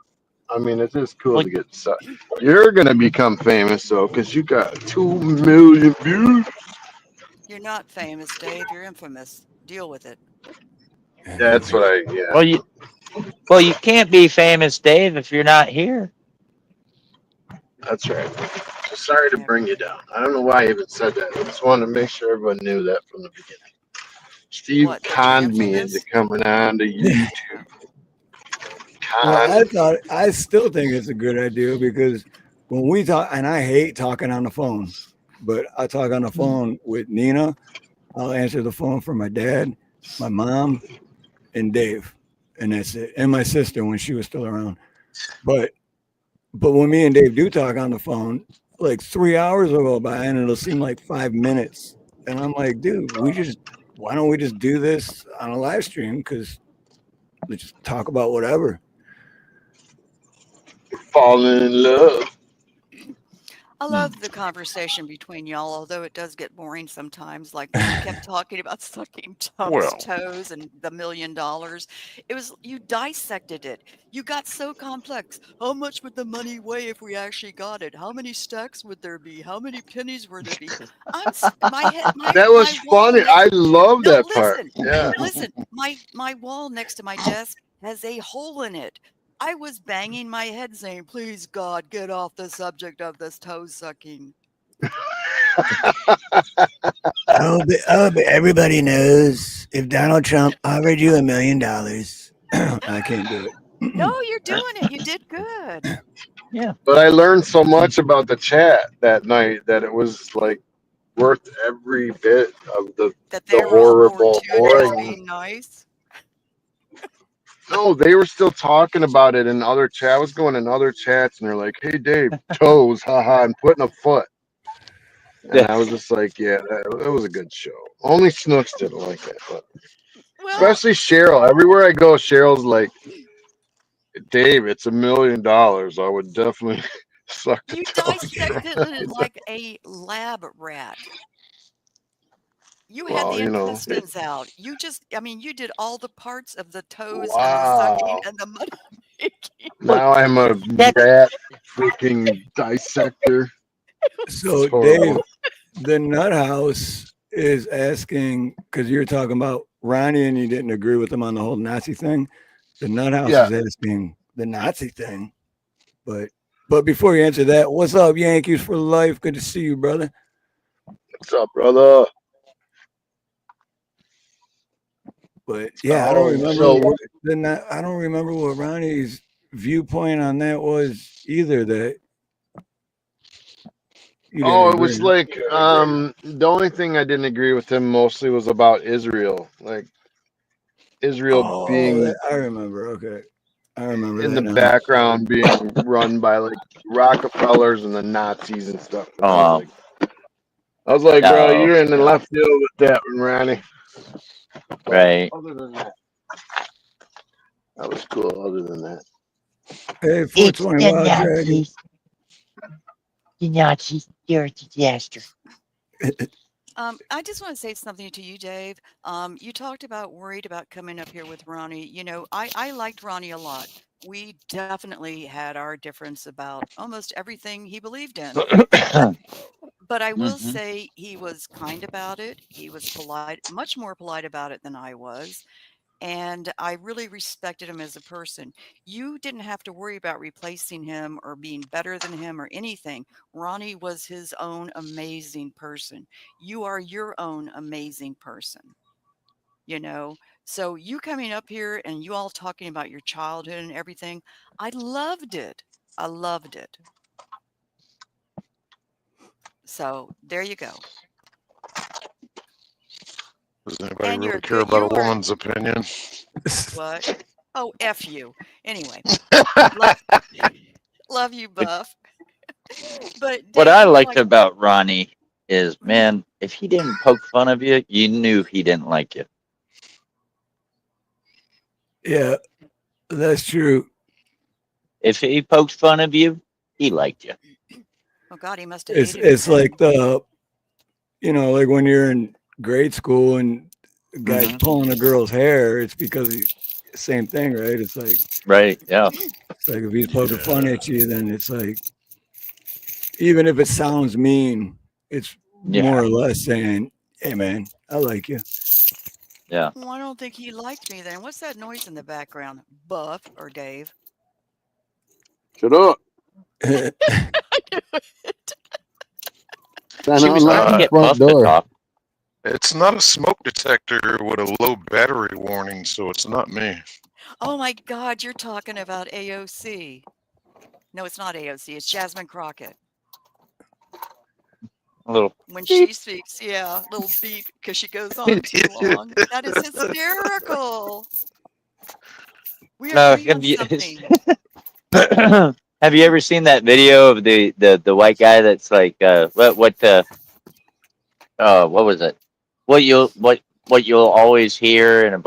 I mean, it is cool Well, to get set. You're gonna become famous though, because you got 2 million views. You're not famous, Dave. You're infamous. Deal with it. That's what yeah. well, you can't be famous, Dave, if you're not here. That's right. So sorry to There bring we you go. down. I don't know why I even said that. I just wanted to make sure everyone knew that from the beginning. Steve What? That you're conned me into infamous? coming on to YouTube. Oh, Well, Con. I still think it's a good idea because when we talk, and I hate talking on the phone, but I talk on the phone with Nina. I'll answer the phone for my dad, my mom, and Dave, and that's it. And my sister when she was still around. But when me and Dave do talk on the phone, like 3 hours will go by and it'll seem like 5 minutes. And I'm like, dude, why don't we just do this on a live stream? Because let's just talk about whatever. Falling in love. I love the conversation between y'all, although it does get boring sometimes. Like when you kept talking about sucking Tom's Well, toes and the $1 million, it was you dissected it. You got so complex. How much would the money weigh if we actually got it? How many stacks would there be? How many pennies would there be? My head, That was my wall funny. I next. love No, that part. listen, Yeah. listen. My wall next to my desk has a hole in it. I was banging my head saying, "Please, God, get off the subject of this toe sucking." I hope everybody knows if Donald Trump offered you $1 million, I can't do No, it. you're doing it. You did good. Yeah. But I learned so much about the chat that night that it was like worth every bit of That the they were all bored horrible, too and just boring. being nice. No, they were still talking about it in other chat. I was going in other chats and they're like, "Hey, Dave, toes, haha," and putting a foot. And Yeah. I was just like, "Yeah, that was a good show." Only Snooks didn't like it, but Well, especially Cheryl. Everywhere I go, Cheryl's like, "Dave, it's $1 million. I would definitely suck the you toes." dissected it like a lab rat. You had Well, the intestines out. I mean, you did all the parts of the toes and the sucking wow. and the money making. Well, Now I'm a that's rat freaking dissector. It's So, Dave, horrible. the Nut House is asking because you're talking about Ronnie and you didn't agree with him on the whole Nazi thing. The Nut House Yeah. is asking the Nazi thing, but before you answer that, what's up, Yankees for life? Good to see you, brother. What's up, brother? But yeah, I don't remember So what I don't remember what Ronnie's viewpoint on that was either. That You didn't Oh, it agree. was like the only thing I didn't agree with him mostly was about Israel. Like Israel Oh, being I remember. Okay, I remember in that the now. background being run by like Rockefellers and the Nazis and stuff. And Oh, I was like, bro, no. you're in the left field with that one, Ronnie. But Right. other than that, that was cool. Other than that, Hey, It's 420 the Wild Dragon. Nazis. The Nazis. They're a disaster. I just want to say something to you, Dave. You talked about worried about coming up here with Ronnie. You know, I liked Ronnie a lot. We definitely had our difference about almost everything he believed in. But I will Hmm. say he was kind about it. He was polite, much more polite about it than I was. And I really respected him as a person. You didn't have to worry about replacing him or being better than him or anything. Ronnie was his own amazing person. You are your own amazing person, you know? So you coming up here and you all talking about your childhood and everything, I loved it. I loved it. So there you go. Does anybody And really you're care good. about a You are woman's opinion? what? Oh, F you. Anyway, love, love you, Buff. But What Dave, I you were liked like, about Ronnie is, mhm. man, if he didn't poke fun of you, you knew he didn't like you. Yeah, that's true. If he poked fun of you, he liked you. Oh God, he must have It's hated me it's like then. like when you're in grade school and a guy's Hmm. pulling a girl's hair, it's because same thing, right? Right? Yeah. It's like if he's poking fun Yeah. at you, then it's like even if it sounds mean, it's more Yeah. or less saying, "Hey, man, I like you." Yeah. Well, I don't think he liked me then. What's that noise in the background? Buff or Dave? shut up. Trying She to was unlock trying to the Uh, get front Buff to door. talk. it's not a smoke detector with a low battery warning, so it's not me. Oh my God, you're talking about AOC. No, it's not AOC. It's Jasmine Crockett. A little When she beep. speaks, yeah, little beep because she goes on too long. That is hysterical. We No, agree on something. have you ever seen that video of the white guy that's like what was it? What you'll always hear in a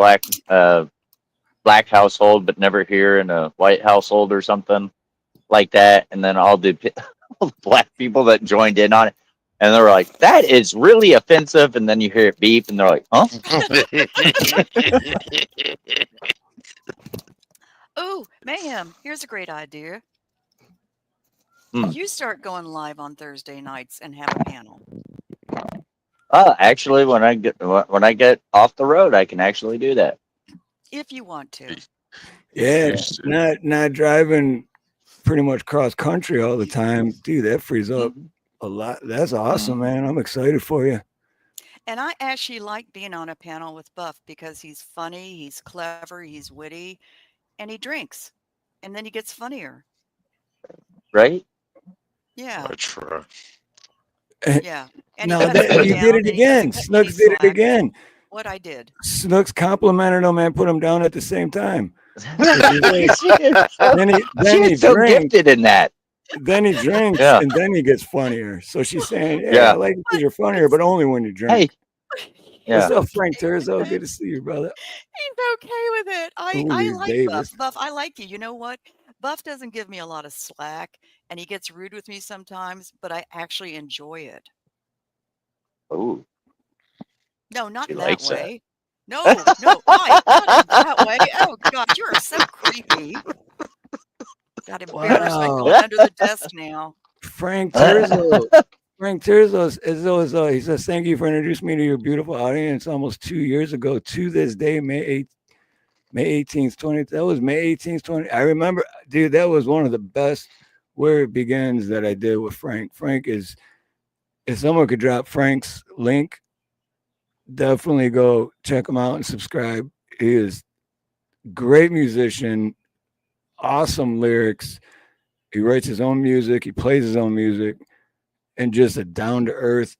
black household, but never hear in a white household or something like that. And then all the black people that joined in on it, and they were like, "That is really offensive." And then you hear it beep, and they're like, "Huh?" Oh, mayhem. Here's a great idea. Hmm. You start going live on Thursday nights and have a panel Actually, when I get off the road, I can actually do that. if you want to. He Yeah, Yeah. used to. not driving pretty much cross country all the time, dude. That frees up Mhm. a lot. That's Hmm. awesome, man. I'm excited for you. And I actually like being on a panel with Buff because he's funny, he's clever, he's witty, and he drinks. And then he gets funnier. Right? I Yeah, try. yeah. And he No, cuts that me you did down it and he doesn't again. cut me any Snooks did it slack. again. What I did. Snooks complimented him and put him down at the same time. So she's like, she is so then he she then he is so drinks, gifted in that. Yeah. and then he gets funnier. So she's saying, "Hey, I Yeah. like it because But you're funnier, it's but only when you drink." Hey. What's Yeah. up, Frank okay with Turzo? Good it. to see you, brother. He's okay with it. I Julio like Buff. Davis. Buff, I like you. You know what? Buff doesn't give me a lot of slack and he gets rude with me sometimes, but I actually enjoy it. Oh, No, not she in that likes that. way. No, no, Mike, not in that way. Oh God, you are so creepy. Got embarrassment going Wow, under the desk now. Frank Turzo. Frank Turzo he says, "Thank you for introducing me to your beautiful audience almost 2 years ago. To this day, May 18th, 20. That was May 18th, 20. I remember, dude. That was one of the best Where It Begins that I did with Frank. Frank is if someone could drop Frank's link, definitely go check him out and subscribe. He is great musician, awesome lyrics. He writes his own music. He plays his own music. and just a down to earth,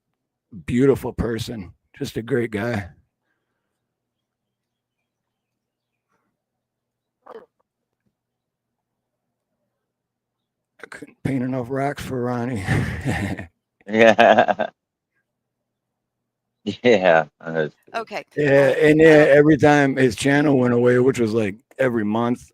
beautiful person. Just a great guy. I couldn't paint enough rocks for Ronnie. Yeah. Yeah. Okay. Yeah, and every time his channel went away, which was like every month,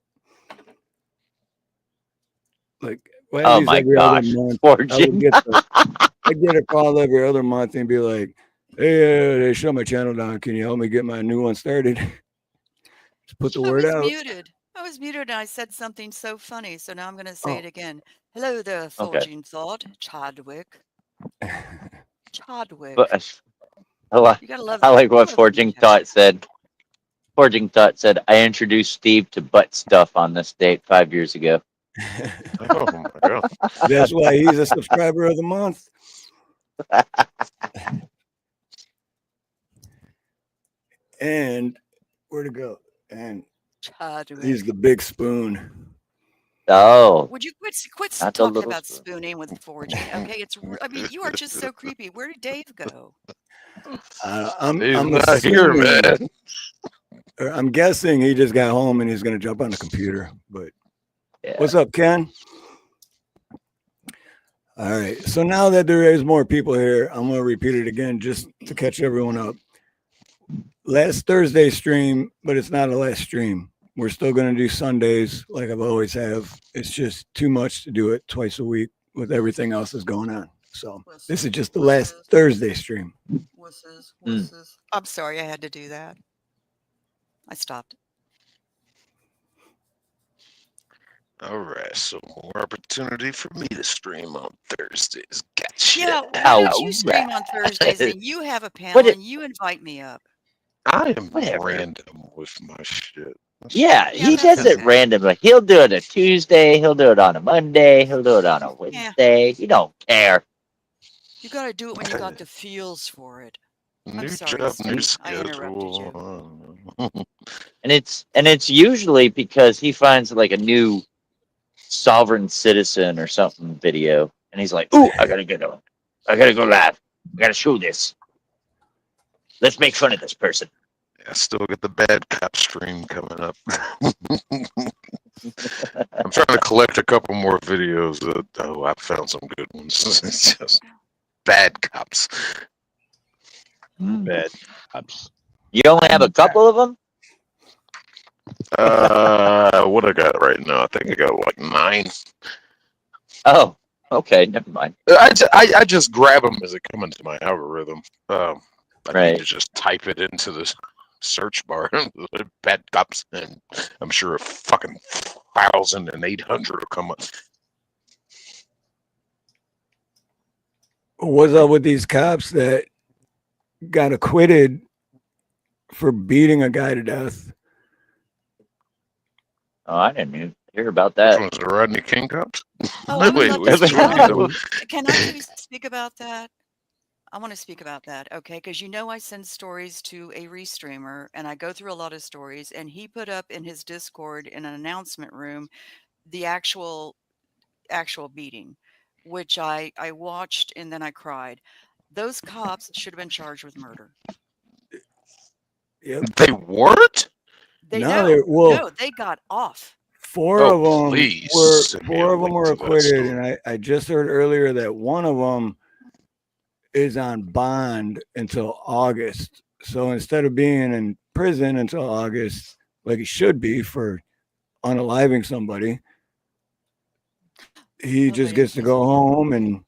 like well, at Oh least my every other gosh. month, I would Forging. get a call every other month and be like, "Hey, they shut my channel down. Can you help me get my new one started?" Just put the I word was out. muted. I was muted and I said something so funny. So now I'm going to say it Oh, again. Hello there, Okay. Forging Thought. Chadwick. Chadwick. But I like, You got to love I the, like what gotta love the Forging chat. Thought said. Forging Thought said, I introduced Steve to butt stuff on this date 5 years ago. Oh my god. that's why he's a subscriber of the month. And where to go? And he's Chadwick. the big spoon. Oh, Would you quit not the talking little about spoon. spooning with Forging? Okay, I mean, you are just so creepy. Where did Dave go? He's I'm not here, assuming, man. or I'm guessing he just got home and he's going to jump on the computer. But Yeah. what's up, Ken? All right. So now that there is more people here, I'm going to repeat it again just to catch everyone up. Last Thursday stream, but it's not a last stream. We're still going to do Sundays like I've always have. It's just too much to do it twice a week with everything else that's going on. So this is just the last Thursday stream. Mm. I'm sorry, I had to do that. I stopped. All right, so more opportunity for me to stream on Thursdays. Gotcha. Yeah, why All don't you stream on Thursdays right. and you have a panel What it, and you invite me up? I am whatever. random with my shit. That's Yeah, Yeah, he that's does it okay. randomly. He'll do it a Tuesday. He'll do it on a Monday. He'll do it on a Yeah, Wednesday. He don't care. you got to do it when you got the feels for it. I'm new sorry, job, new Steve. I interrupted you. schedule. And it's usually because he finds like a new sovereign citizen or something video, and he's like, "Ooh, I gotta get on. I gotta go live. I gotta show this. Let's make fun of this person." I still got the bad cop stream coming up. I'm trying to collect a couple more videos. I found some good ones. It's just bad cops. Bad cops. You only have a couple of them? What I got right now? I think I got like 9. Oh, okay, never mind. I just grab them as they come into my algorithm. I need Right. to just type it into the search bar. Bad cops, and I'm sure a fucking 1,800 will come up. What's up with these cops that got acquitted for beating a guy to death? Oh, I didn't even hear about Which that. one's the Rodney King cops? Oh, I would Wait, love to which speak one? about No. that. Can I please speak about that? I want to speak about that, okay? Because you know I send stories to a restreamer and I go through a lot of stories, and he put up in his Discord in an announcement room the actual beating, which I watched and then I cried. Those cops should have been charged with murder. Yep. They weren't? Well, They got off. four Oh, of them please send me a link were to that acquitted, story. and I just heard earlier that one of them is on bond until August. So instead of being in prison until August, like he should be for unaliving somebody, he just Nobody gets to needs go it. home and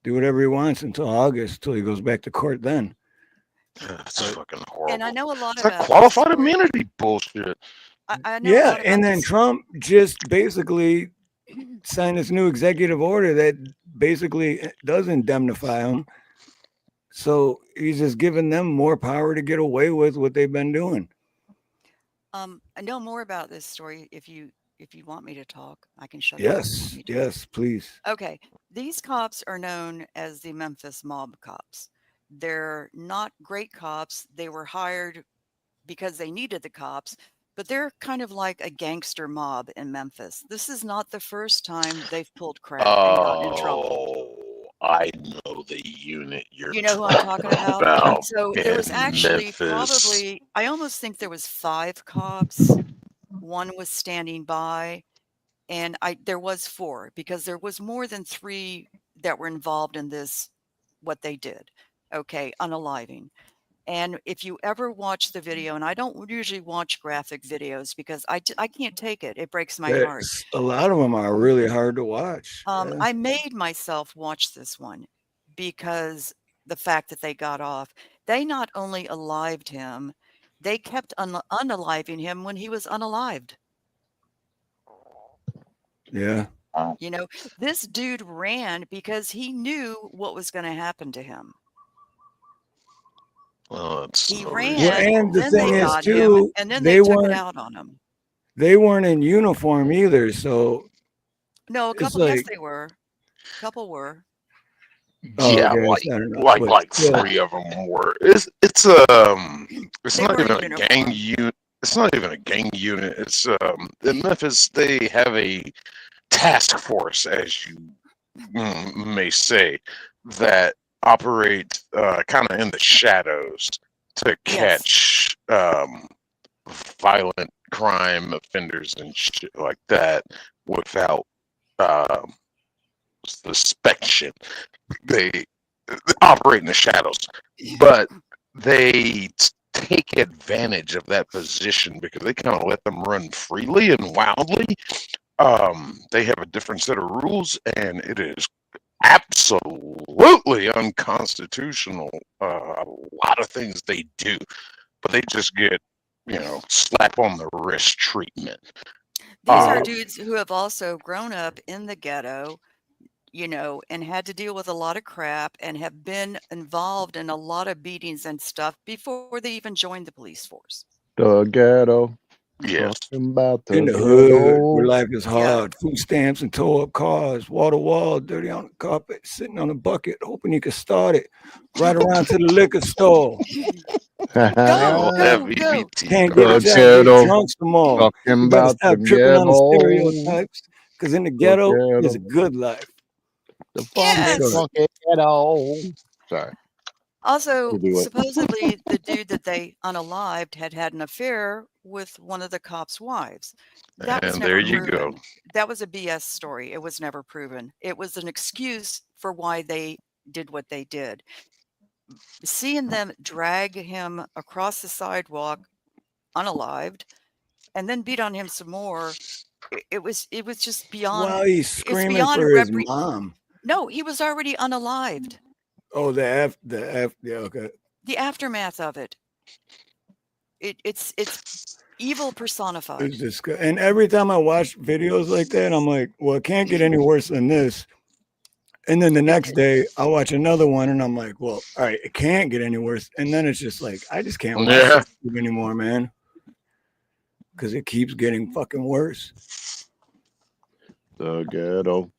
do whatever he wants until August, till he goes back to court then. That's But fucking And I horrible. know a lot It's that about this qualified story. immunity bullshit. I know a yeah, lot and about then this. Trump just basically signed this new executive order that basically does indemnify him. So he's just giving them more power to get away with what they've been doing. I know more about this story. If you want me to talk, I can shut up if you want Yes, me to. yes, please. Okay, these cops are known as the Memphis mob cops. They're not great cops. They were hired because they needed the cops, but they're kind of like a gangster mob in Memphis. This is not the first time they've pulled crap and gotten in trouble. Oh, I know the unit you're You know who I'm talking about? about So there was in actually Memphis. probably, I almost think there was 5 cops. One was standing by, and there was 4 because there was more than 3 that were involved in this, what they did. Okay, unaliving. And if you ever watch the video, and I don't usually watch graphic videos because I can't take it. It breaks my heart. A lot of them are really hard to watch. Yeah. I made myself watch this one because the fact that they got off. They not only alived him, they kept unaliving him when he was unalived. Yeah. You know, this dude ran because he knew what was going to happen to him. Well, it's He no ran, reason. Well, and the then thing they is got him, too, and then they they took it weren't out on him. they weren't in uniform either. So No, a it's couple, yes, like, they were. A couple were. oh, Yeah, okay, so I don't know, but still, 3 of them were. It's They not were in even a gang uniform. unit. It's not even a gang unit. It's in Memphis they have a task force, as you may say, that operate kind of in the shadows to Yes. catch violent crime offenders and shit like that without um suspicion. They operate in the shadows, but they take advantage of that position because they kind of let them run freely and wildly. They have a different set of rules, and it is absolutely unconstitutional. A lot of things they do, but they just get, slap on the wrist treatment. These are Um, dudes who have also grown up in the ghetto, and had to deal with a lot of crap and have been involved in a lot of beatings and stuff before they even joined the police force. The ghetto. yes. Talking about in the the hood where ghetto. life is Yeah. hard, food stamps and tow up cars, wall to wall, dirty on the carpet, sitting on a bucket, hoping you could start it. Right around to the liquor store. Go, Real go, heavy go. BT Can't get a The cars. job, get ghetto. drunk some more. Talking You better about the stop tripping on the ghetto. stereotypes, because in the The ghetto is a ghetto. good life. The In funky, Yes. short, funky ghetto. Sorry. Also, You do it. supposedly the dude that they unalived had an affair with one of the cops' wives. That was And never there you go. proven. That was a BS story. It was never proven. It was an excuse for why they did what they did. Seeing them drag him across the sidewalk unalived and then beat on him some more, it was just beyond. while he's It's screaming beyond for his mom. No, he was already unalived. Oh, yeah, okay. The aftermath of it. It's evil personified. It's and every time I watch videos like that, I'm like, well, it can't get any worse than this. And then the next day, I'll watch another one, and I'm like, well, all right, it can't get any worse. And then it's just like, I just can't watch Yeah. this anymore, man, because it keeps getting fucking worse. The ghetto.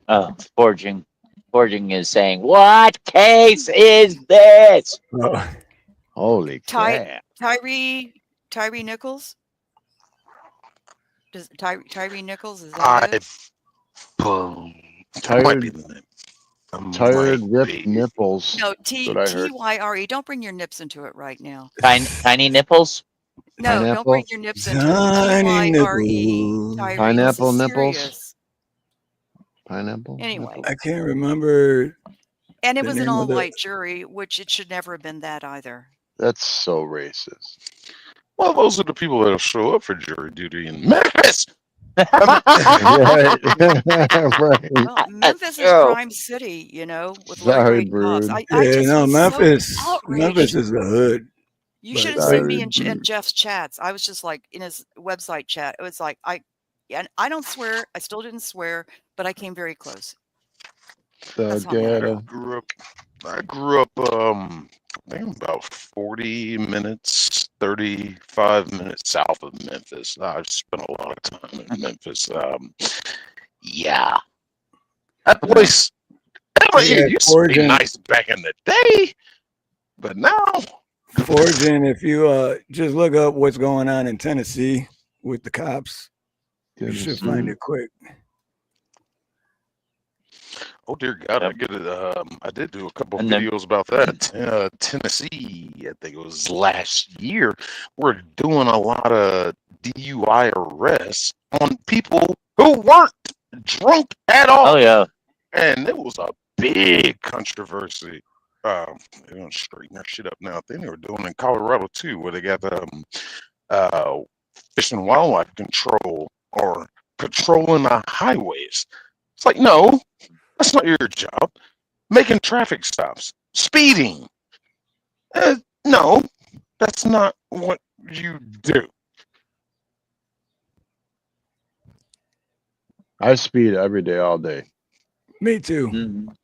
Oh, Forging is saying, "What case is this?" Oh, Holy crap. Tyree Nichols? Tyree Nichols, is that I it? that might be Tired, the name. tired, Might ripped be. nipples. No, That's what I heard. TYRE. Don't bring your nips into it right now. Tiny nipples. No, don't Pineapple. bring your nips into it. tiny TYRE. nipple. Tyree, this Pineapple is nipples? serious. Pineapple. Anyway. Nipple. I can't remember. And it The was an name of the- all-white jury, which it should never have been that either. That's so racist. Well, those are the people that'll show up for jury duty in Memphis. Right. Right. Well, Memphis is true. crime city, with Sorry, low-grade cops. Brood. I Yeah, just no, was Memphis. so outraged. Memphis is the hood. You but should have seen me Sorry, in Brood. Jeff's chats. I was just like in his website chat. It was like and I don't swear. I still didn't swear, but I came very close. The That's how mad I ghetto. got. I grew up I think about 40 minutes, 35 minutes south of Memphis. I've spent a lot of time in Memphis. Yeah. That place, Yeah, used to be Forging. nice back in the day, but now Forging, if you just look up what's going on in Tennessee with the cops, you should find it quick. Oh dear God, Yep. I did do a couple And then videos about that. Tennessee, I think it was last year. We're doing a lot of DUI arrests on people who weren't drunk at oh all, yeah, and it was a big controversy. They're gonna straighten their shit up now. I think they were doing it in Colorado too, where they got uh, Fish and Wildlife Control or patrolling the highways. It's like, no, that's not your job. Making traffic stops, speeding. No, that's not what you do. I speed every day, all day. Me too. mhm.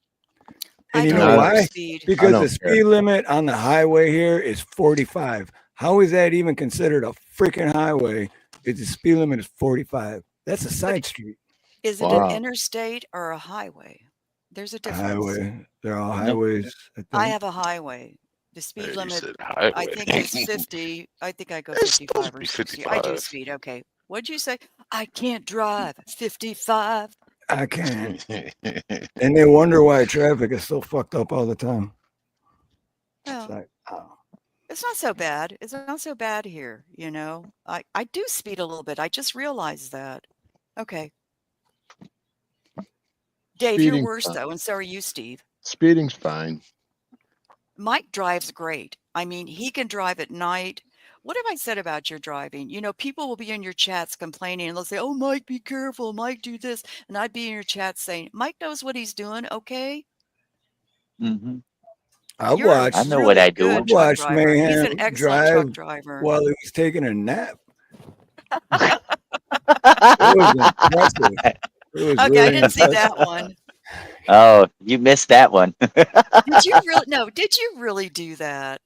And I you don't know I- ever why? speed. I Because the don't care. speed limit on the highway here is 45. How is that even considered a freaking highway? If the speed limit is 45. That's a side street. Is it an Wow. interstate or a highway? There's a A difference. highway. They're all Yep. highways, I I think. have a highway. The speed You limit, said I highway. think, is 50. I think I go It's supposed 55 to or be 60. I do 55. speed. Okay. What'd you say? I can't drive 55. I can't. And they wonder why traffic is so fucked up all the time. It's Well, like, oh. it's not so bad. It's not so bad here, you know. I do speed a little bit. I just realized that. Okay. Dave, you're Speeding's worse fine. though, and so are you, Steve. Speeding's fine. Mike drives great. I mean, he can drive at night. What have I said about your driving? You know, people will be in your chats complaining and they'll say, "Oh, Mike, be careful. Mike, do this." And I'd be in your chat saying, "Mike knows what he's doing, okay? Mhm. I've You're a I watched know what I really do. good I've truck watched driver. He's an Mayhem excellent truck drive driver." while he was taking a nap. It was impressive. It was Okay, I really didn't see impressive. that one. Oh, you missed that one. Did you really? No, did you really do that?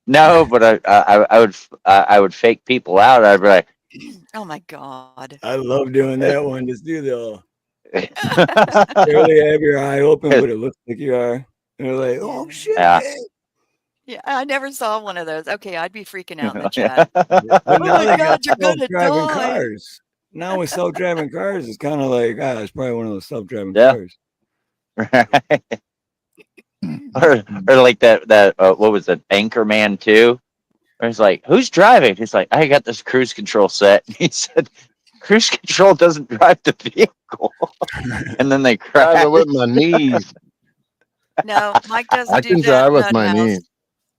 No, but I would fake people out. I'd be like, Oh my God. I love doing that one. Just do the barely have your eye open, but it looks like you are. And they're like, oh Yeah. shit, yeah. Dave. Yeah, I never saw one of those. Okay, I'd be freaking out in the chat. But Oh now my they got God, you're gonna self-driving die. cars. Now with self-driving cars, it's kind of like, it's probably one of those self-driving Yeah. cars. or like that what was it, Anchorman 2? Where he's like, who's driving? He's like, I got this cruise control set. He said, cruise control doesn't drive the vehicle. And then they crash. Driving with my knees. No, Mike doesn't I do can that drive in with that my house. knees.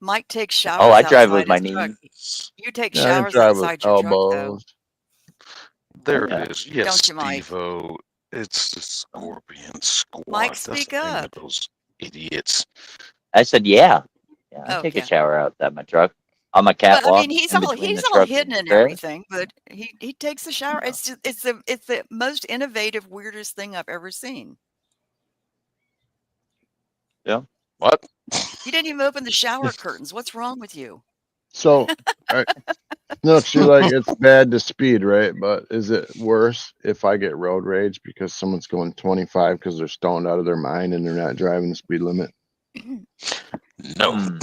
Mike takes Oh, showers I drive with outside my his truck. knees. You take Yeah, I can showers drive with outside your truck, though. elbows. There Yeah. it is. Yes, Don't you, Mike? Steve-O. It's the Scorpion Squad. Mike, That's speak the name of up. those idiots. I said, yeah. Yeah, I Oh, take a yeah. shower outside my truck. On my Well, I catwalk mean, he's in all between the he's all truck and hidden the and trailer. everything, but he takes the shower. It's just it's the most innovative, weirdest thing I've ever seen. Yeah. What? You didn't even open the shower curtains. What's wrong with you? So, no, you're like, it's bad to speed, right? But is it worse if I get road rage because someone's going 25 because they're stoned out of their mind and they're not driving the speed limit? No.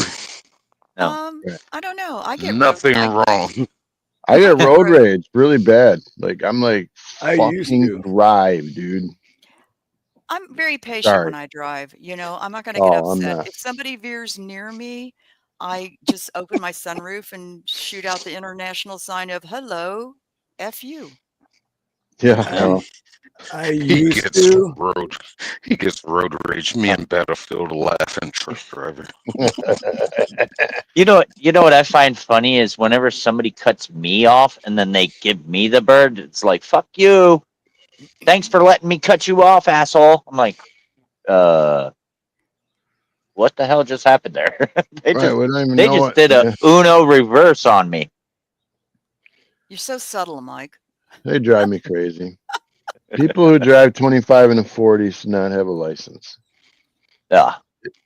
No. Right. I don't know. I get Nothing road. wrong. I get get road road- rage really bad. Like, I'm like, I used fucking to. drive, dude. I'm very patient Sorry. when I drive. You know, I'm not going to get Oh, I'm upset. not. If somebody veers near me, I just open my sunroof and shoot out the international sign of "Hello, F you." Yeah. I, No. I He used gets to. road rage. Me and Battlefield laughing truck driver. You know what I find funny is whenever somebody cuts me off and then they give me the bird, it's like, fuck you. Thanks for letting me cut you off, asshole. I'm like, what the hell just happened there? Right. We don't even they know just what. did a Uno reverse on me. You're so subtle, Mike. They drive me crazy. People who drive 25 and a 40 should not have a license. Yeah.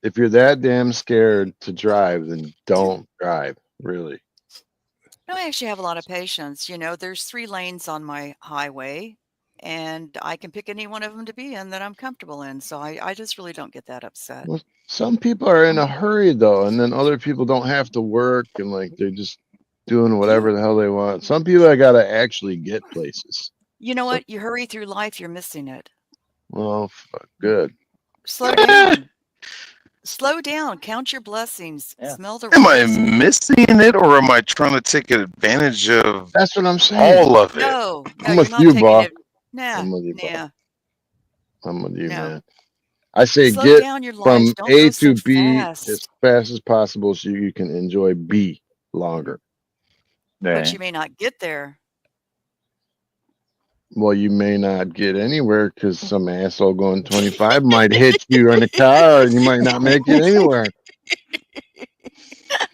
If you're that damn scared to drive, then don't drive. Really. No, I actually have a lot of patience. You know, there's 3 lanes on my highway, and I can pick any one of them to be in that I'm comfortable in. So I just really don't get that upset. Well, some people are in a hurry though, and then other people don't have to work and like they're just doing whatever the hell they want. Some people I gotta actually get places. You know what? You hurry through life, you're missing it. Well, good. Slow down. Slow down. Count your blessings. Yeah. Smell the Am I roses. missing it, or am I trying to take advantage of That's what I'm saying. all of it? No, I'm you're with not you, taking Buck. it. Nah, I'm with you, Buck. nah, I'm with you, no. man. I say Slow get down your life. from Don't A go so to B as fast. fast as possible so you can enjoy B longer. But Right. you may not get there. Well, you may not get anywhere because some asshole going 25 might hit you in a car and you might not make it anywhere.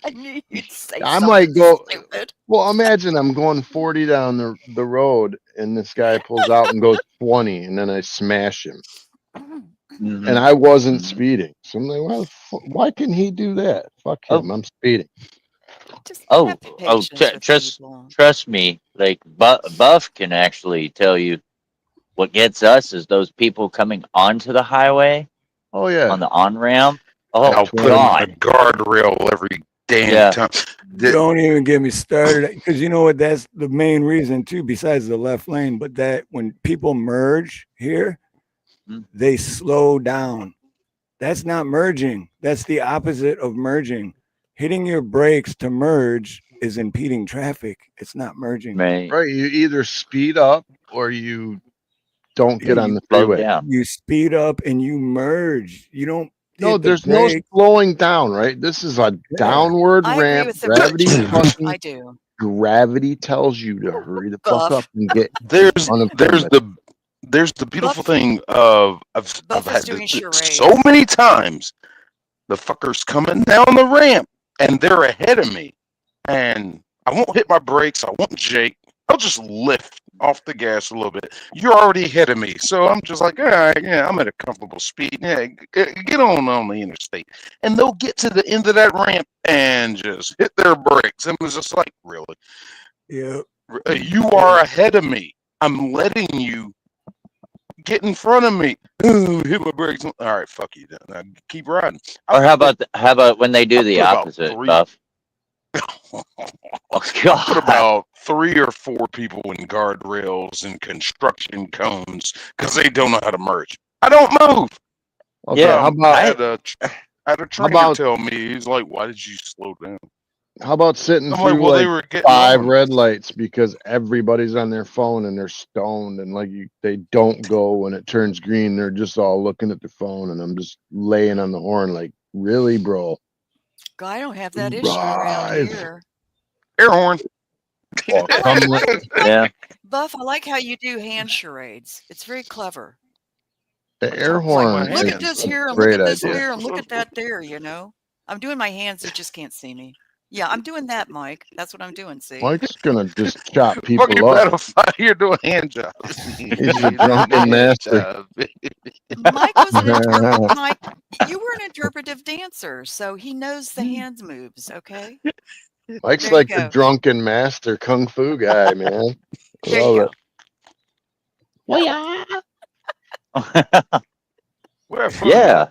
I knew you'd say I something might go. stupid. Well, imagine I'm going 40 down the road and this guy pulls out and goes 20 and then I smash him. Mhm. And I wasn't Mhm. speeding. So I'm like, why can he do that? Fuck Oh, him. I'm speeding. Just have oh, patience with people. trust me. Like Buff can actually tell you what gets us is those people coming onto the highway Oh, yeah. on the on ramp. And Oh I'll put them in a God, guardrail every damn yeah. time. Don't even get me started because you know what? That's the main reason too, besides the left lane. But that when people merge here, Mm. they slow down. That's not merging. That's the opposite of merging. Hitting your brakes to merge is impeding traffic. It's not merging. Right. Right. You either speed up or you don't Yeah, get on you the Slow freeway. down. you speed up and you merge. You don't No, hit the there's no brake. slowing down, right? This is a Yeah. downward I agree ramp. with the Gravity fucking I do. gravity tells you to hurry the fuck up Buff. and get in there's front of there's somebody. the beautiful Buff thing of I've Buff is had doing so charades. many times the fuckers coming down the ramp and they're ahead of me, and I won't hit my brakes. I won't jake. I'll just lift off the gas a little bit. You're already ahead of me, so I'm just like, all right, yeah, I'm at a comfortable speed. Yeah, get on the interstate, and they'll get to the end of that ramp and just hit their brakes. And it's just like, really, Yeah. you are ahead of me. I'm letting you get in front of me. Ooh, hit my brakes. All right, fuck you. Then I keep riding. Or how about when they do I the put about opposite, three. Buff? Oh I put God. about 3 or 4 people in guardrails and construction cones because they don't know how to merge. I don't move. Okay, Yeah. how about I had a trainer about tell me, he's like, "Why did you slow down?" sitting I'm like, through "Well, they like were getting 5 on." red lights because everybody's on their phone and they're stoned and like they don't go when it turns green. They're just all looking at their phone and I'm just laying on the horn like, really, bro? God, I don't have that issue around Drive. here. Air horn. Well, I come like Yeah. Buff, I like how you do hand charades. It's very clever. the I air talk with my horn Look at is hands. this a here and look great at this idea. there and look at that there, you know? I'm doing my hands, you just can't see me. Yeah, I'm doing that, Mike. That's what I'm doing, see? Mike's gonna just chop Fucking people up. battlefield, you're doing hand jobs. He's a You're doing drunken hand master. job. Mike was an Mike, you were an interpretive dancer, so he knows the hands moves, okay? Mike's There you like the go. drunken master kung fu guy, man. There you Love go. it. We have fun. Yeah.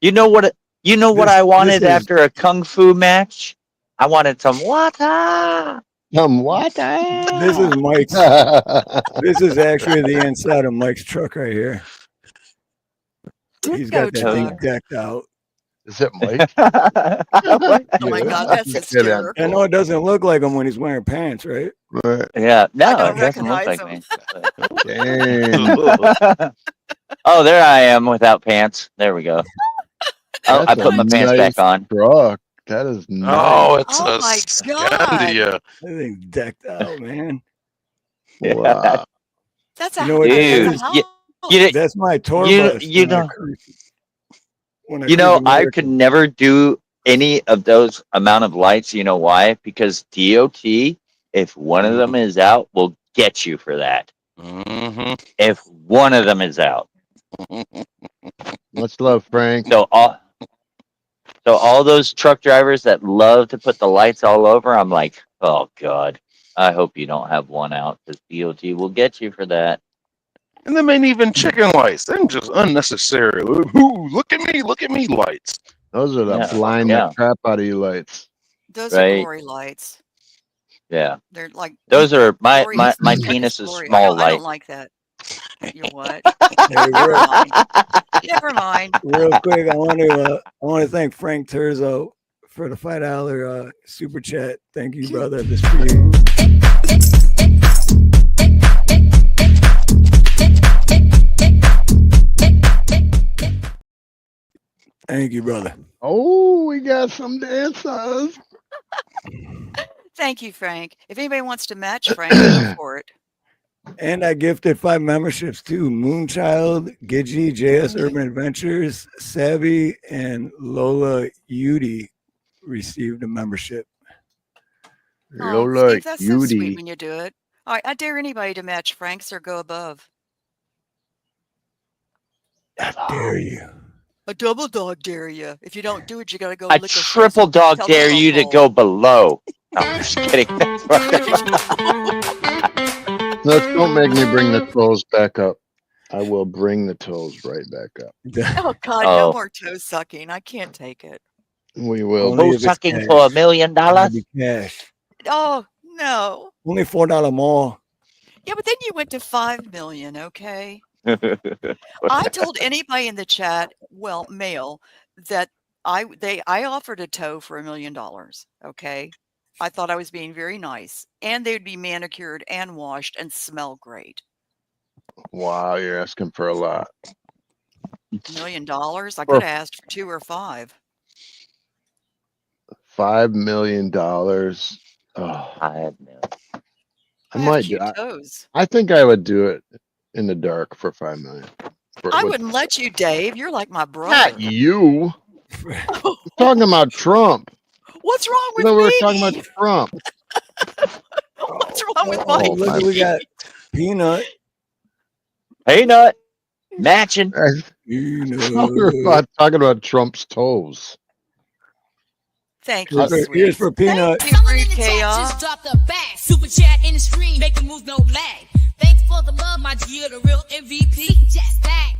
You know what? You know what This I this wanted is after a kung fu match? I wanted some water. What? this is Mike's. This is actually the inside of Mike's truck right here. He's Go got that thing truck. decked out. Is it Mike? What? Oh my Yeah. God, that's Just kidding. I know hysterical. it doesn't look like him when he's wearing pants, right? Right. Yeah. I No, don't it doesn't look recognize like him. me. Dang. Oh, there I am without pants. There we go. Oh, I That's a put my pants back nice on. truck. That is nice. Oh, it's Oh a my God. Scandia. That thing's decked out, man. Wow. That's You know what a that Dude, is? you, house. That's my tour you, bus you when I know, cruise when I you cruise know, I America. could never do any of those amount of lights. You know why? Because DOT, if one of them is out, will get you for that. Mm-hmm. If one of them is out. Much love, Frank. So all those truck drivers that love to put the lights all over, I'm like, oh God, I hope you don't have one out because DOT will get you for that. And them ain't even chicken lights. Them just unnecessary. Ooh, look at me lights. Those are the Yeah, blind the yeah, crap out of you lights. Those are right, glory lights. yeah. They're like Those are my glorious. my The check is penis is glory. small I don't light. like that. You're what? Hey, Never real, mind. Never mind. real quick, I want to thank Frank Terzo for the $5 super chat. Thank you, brother. This for you. Thank you, brother. Oh, we got some dancers. Thank you, Frank. If anybody wants to match Frank, go for it. And I gifted 5 memberships to Moonchild, Gidgy, JS Urban Adventures, Savvy, and Lola Udi received a membership. Oh, Lola Steve, that's so sweet Cutie. when you do it. All right, I dare anybody to match Frank's or go above. I dare you. A double dog dare you. If you don't do it, you got to go I lick a frozen triple dog dare telephone you to pole. go below. No, I'm just kidding. Let's don't make me bring the toes back up. I will bring the toes right back up. Oh, God, no Oh, more toe sucking. I can't take it. We will. Only toe if it's sucking cash. for $1 million. Gotta be cash. Oh, no. Only $4 more. Yeah, but then you went to 5 million, okay? I told anybody in the chat, well, male, that I offered a toe for $1 million, okay? I thought I was being very nice, and they'd be manicured and washed and smell great. Wow, you're asking for a lot. $1 million? I For could have asked for 2 or 5. $5 million. Oh, I know. I I have might do. cute toes. I think I would do it in the dark for $5 million. I wouldn't let you, Dave. You're like my Not brother. you. I'm talking about Trump. What's wrong with No, we were me? talking about Trump. What's wrong with my Oh, look, my- we got Peanut. Peanut matching. We were talking about Trump's toes. Thank you, Here's sweet. for Peanut. Thank you, Someone in Rude the chat Chaos. just dropped a bag. Super chat in the stream, making moves no lag. Thanks for the love, my G, you're the real MVP. Just bang.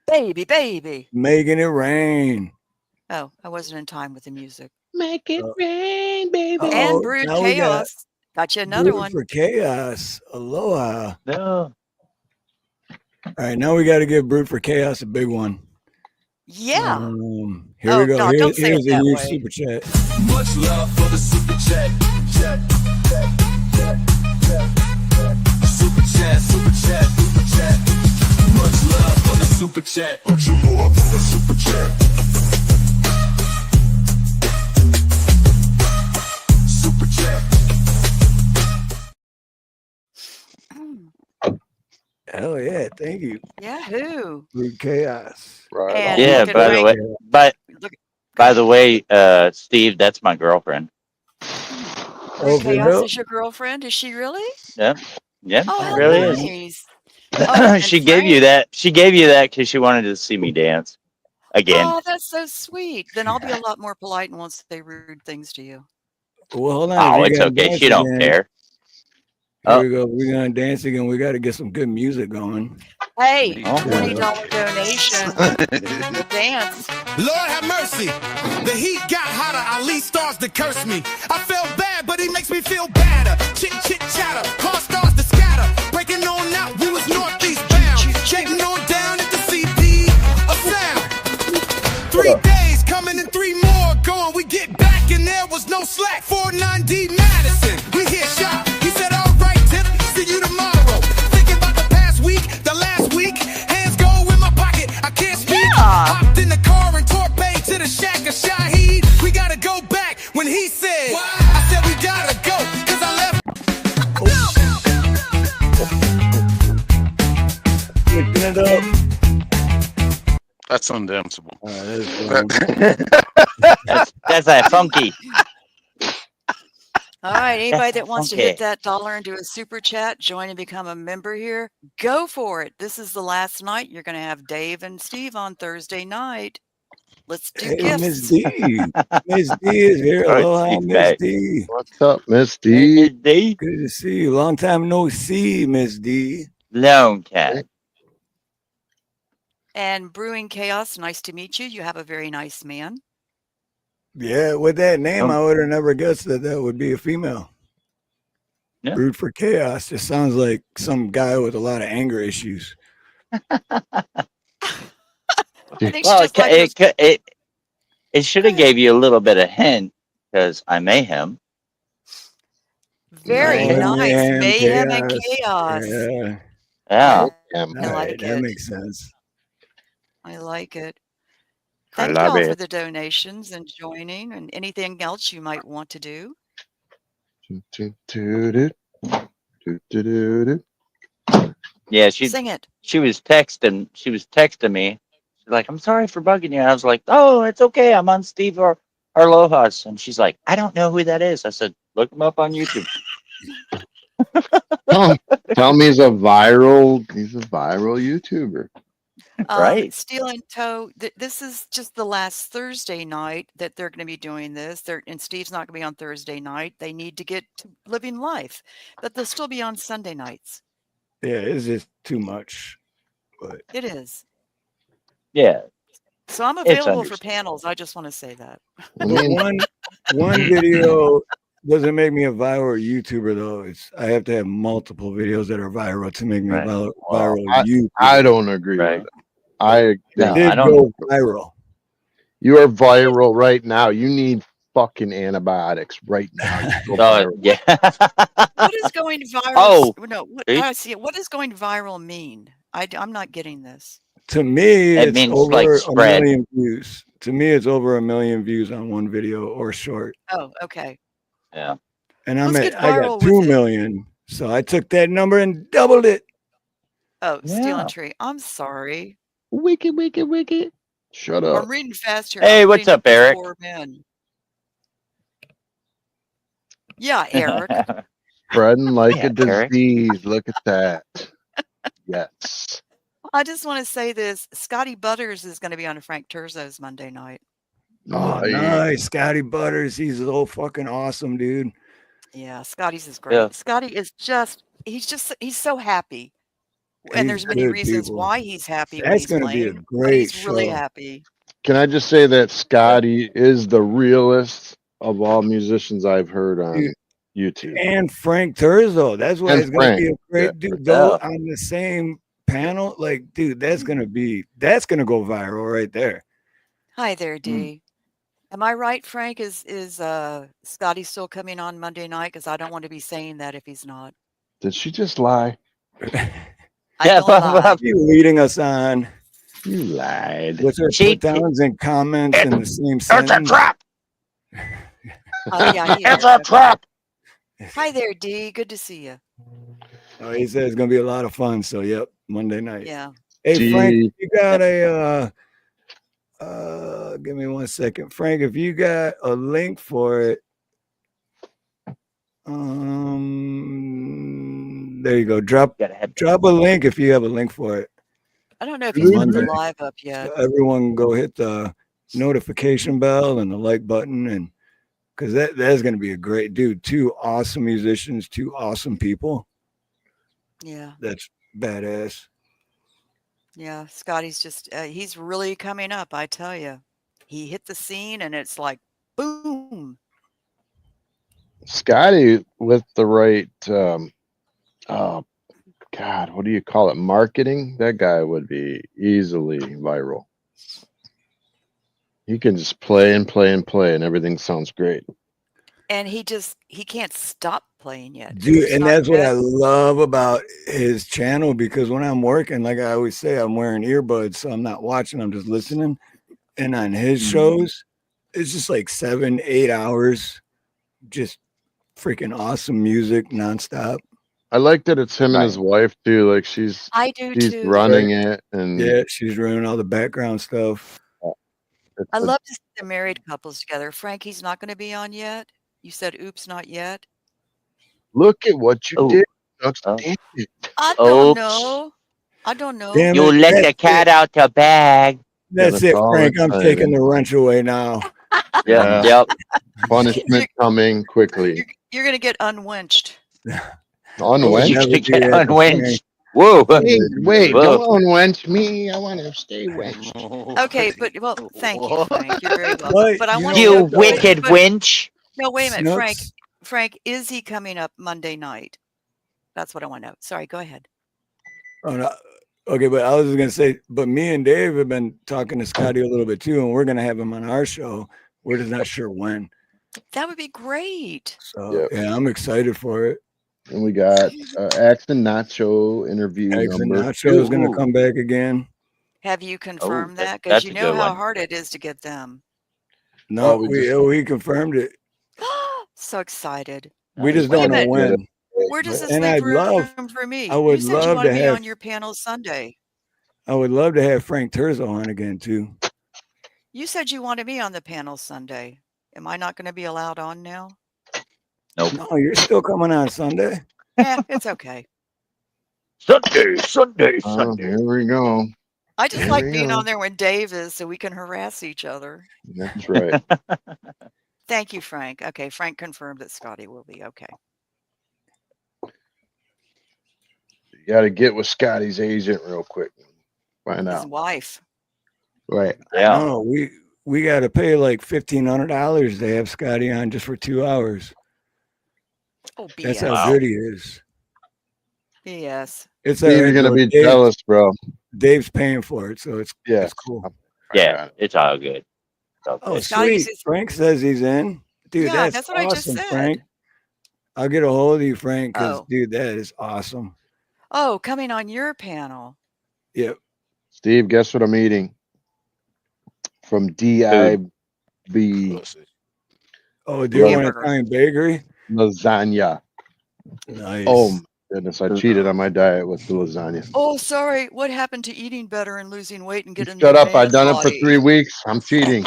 Baby, baby. Making it rain. Oh, I wasn't in time with the music. Make it Oh. rain, baby. And Oh, Brood now we got Chaos. Got you another Brood one. for Chaos. Aloha. No. All right, now we got to give Brood for Chaos a big one. Yeah. Here Oh, we go. no, don't say Here's it a that huge way. super chat. Much love for the super chat. Super chat, super chat, super chat. Much love for the super chat. Much love for the super chat. Super chat. Hell yeah, thank you. Yahoo. Brood Chaos. Right. And Yeah, look at by the Frank. way, by the way, Steve, that's my girlfriend. Oh, Brood for Chaos real? is your girlfriend? Is she really? Yeah, yeah, Oh, it how really is. nice. Oh, and She gave you Frank. that. She gave you that because she wanted to see me dance again. Oh, that's so sweet. Then I'll be a lot more polite and won't say rude things to you. Well, hold on. Oh, if you're it's gonna okay. dance She don't again, care. Here Oh. we go. We're gonna dance again. We got to get some good music going. Hey, Oh. $20 donation. We'll dance. Lord have mercy. The heat got hotter. Ali starts to curse me. I felt bad, but he makes me feel badder. Chit chit chatter. Car starts to scatter. Breaking on out. We was northeast bound. Getting on down at the CP of sound. 3 days coming and 3 more going. We get back and there was no slack. 49D Madison. We hit shot. He said, all right, Tip. See you tomorrow. Thinking about the past week, the last week. Hands go in my pocket. I can't speak. Hopped in the car and torpedoed to the shack of Shaheed. We gotta go back when he said, I said we gotta go. Cause I left. Mixing it up. That's undanceable. All right, That's that funky. All right, anybody That's that wants to funky. hit that dollar and do a super chat, join and become a member here, go for it. This is the last night. You're going to have Dave and Steve on Thursday night. Let's do Hey, Miss gifts. D. Miss D is here. Oh, Aloha, she's Miss back. D. What's up, Miss Hey, D? D. Good to see you. Long time no see, Miss D. Long time. And Brewing Chaos, nice to meet you. You have a very nice man. Yeah, with that name, Um, I would have never guessed that would be a female. Yeah. Brute for Chaos just sounds like some guy with a lot of anger issues. I think she Well, just likes those. it should Go have gave ahead. you a little bit of hint because I mayhem. Very Oh, Mayhem. nice. mayhem, Mayhem and chaos. chaos. Yeah. Yeah. Damn. I All right, like that it. makes sense. I like it. I Thank love y'all for it. the donations and joining and anything else you might want to do. Yeah, Sing it. she was texting me. She's like, I'm sorry for bugging you. I was like, oh, it's okay. I'm on Steve Harloha's. And she's like, I don't know who that is. I said, look him up on YouTube. Tell me he's a viral YouTuber. Right. Steel and Toe, this is just the last Thursday night that they're going to be doing this. And Steve's not going to be on Thursday night. They need to get to living life, but they'll still be on Sunday nights. Yeah, it's just too much. But It is. Yeah. So I'm It's available for understandable. panels. I just want to say that. I but mean, one video doesn't make me a viral YouTuber though. I have to have multiple videos that are viral to make me a Right. viral well, YouTuber. I don't agree Right. with it. I No, think I Did don't. go viral. you are viral right now. You need fucking antibiotics right now. You go Oh, viral. yeah. What is going viral? Oh, No, see? I see it. What does going viral mean? I'm not getting this. To me, It it's means like over a spread. million views. To me, it's over 1 million views on one video or short. Oh, okay. Yeah. And Let's get I got viral 2 with it. million. So I took that number and doubled it. Oh, Steel Yeah. and Tree. I'm sorry. Wicked. Shut up. I'm reading fast here. Hey, I'm what's putting up, these Eric? poor men. Yeah, Eric. Spreading like Yeah, a Eric. disease. Look at that. Yes. I just want to say this. Scotty Butters is going to be on Frank Turzo's Monday night. Oh, nice. Scotty Butters. He's so fucking awesome, dude. Yeah, Scotty's is great. Yeah. Scotty is he's so happy. And He's there's many good, reasons people. why he's happy when That's he's going to be a playing, but great he's really show. happy. Can I just say that Scotty is the realest of all musicians I've heard on Dude, YouTube? and Frank Turzo. That's why And it's going to be a Frank, great yeah. dude. Go Yeah. on the same panel. Like, dude, that's going to go viral right there. Hi there, D. Am I right, Frank? Is Scotty still coming on Monday night? Because I don't want to be saying that if he's not. Did she just lie? I Yeah, don't lie. You leading us on You lied. with her She- put downs and comments in the same It's a sentence. trap. Yeah, he It's is. a trap. Hi there, D. Good to see you. Oh, he said it's going to be a lot of fun. So, yep, Monday night. Yeah. Hey, Frank, Gee. you got a give me 1 second. Frank, if you got a link for it, there you go. Drop a link if you have a link for it. I don't know if he's put the Monday. live up yet. So everyone go hit the notification bell and the like button, and because that's going to be a great dude. 2 awesome musicians, 2 awesome people. Yeah. That's badass. Yeah. Scotty's just, he's really coming up, I tell you. He hit the scene and it's like, boom. Scotty with the right oh God, what do you call it? Marketing? That guy would be easily viral. He can just play and everything sounds great. And he can't stop playing yet. Dude, It's and not that's what I just- love about his channel, because when I'm working, like I always say, I'm wearing earbuds, so I'm not watching, I'm just listening. And on his shows, it's just like 7-8 hours, just freaking awesome music nonstop. I like that it's him and his wife too. Like she's I do she's too. running it, and Yeah, she's running all the background stuff. I love to see the married couples together. Frankie's not going to be on yet. You said, oops, not yet. look at what you did. Oh. Damn it. I don't Oops. know. I don't know. Damn You it, let that's the cat it. out the bag. That's Yeah, it, that's all Frank. I'm I'm taking saying. the wrench away now. Yeah. Yeah. Yep. Punishment coming quickly. You're going to get unwinched. Unwench? Never You do get that to unwinched. Whoa. Hey, wait, Whoa. don't unwench me. I want to stay wenched. Okay, but thank you, Frank. You're very welcome. But But I you want know you to You what, though? wicked but- winch. No, wait a minute, Frank. Snooks, Frank, is he coming up Monday night? That's what I want to know. Sorry, go ahead. Oh, no. Okay, but I was just gonna say, but me and Dave have been talking to Scotty a little bit too, and we're gonna have him on our show. We're just not sure when. That would be great. So Yep. yeah, I'm excited for it. And we got Axe and Nacho interview Eggs and number Nacho is gonna Ooh. come back again. Have you Oh, confirmed that? Because that's you a know good how one. hard it is to get them. No, we we confirmed it. So excited. We just Wait a don't know minute. when. Where does this And leave I'd love, room for me? I You would said you love want to to be have, on your panel Sunday. I would love to have Frank Terzo on again too. You said you wanted me on the panel Sunday. Am I not going to be allowed on now? Nope. No, you're still coming on Sunday. Yeah, it's okay. Sunday. Here we go. I just Here like we being go. on there when Dave is so we can harass each other. That's right. Thank you, Frank. Okay, Frank confirmed that Scotty will be okay. You got to get with Scotty's agent real quick. Find His out. wife. Right. Yeah. No, we got to pay like $1,500 to have Scotty on just for 2 hours. Oh, That's BS. how Wow. good he is. BS. It's Steve, you're gonna be jealous, bro. Dave's paying for it, so it's Yes. cool. I Yeah, got it. it's all good. It's all Oh, good. Scotty's sweet. is- Frank says he's in. Dude, Yeah, that's that's what I just awesome, said. Frank. I'll get a hold of you, Frank, because Oh. dude, that is awesome. Oh, coming on your panel. Yep. Steve, guess what I'm eating? From DIB Pussy. Oh, do you want Hamburger. Italian bakery? lasagna. Nice. Oh my goodness, I cheated on my diet with the lasagna. Oh, sorry. What happened to eating better and losing weight and getting Shut the up! I've man done it for body? 3 weeks. I'm cheating.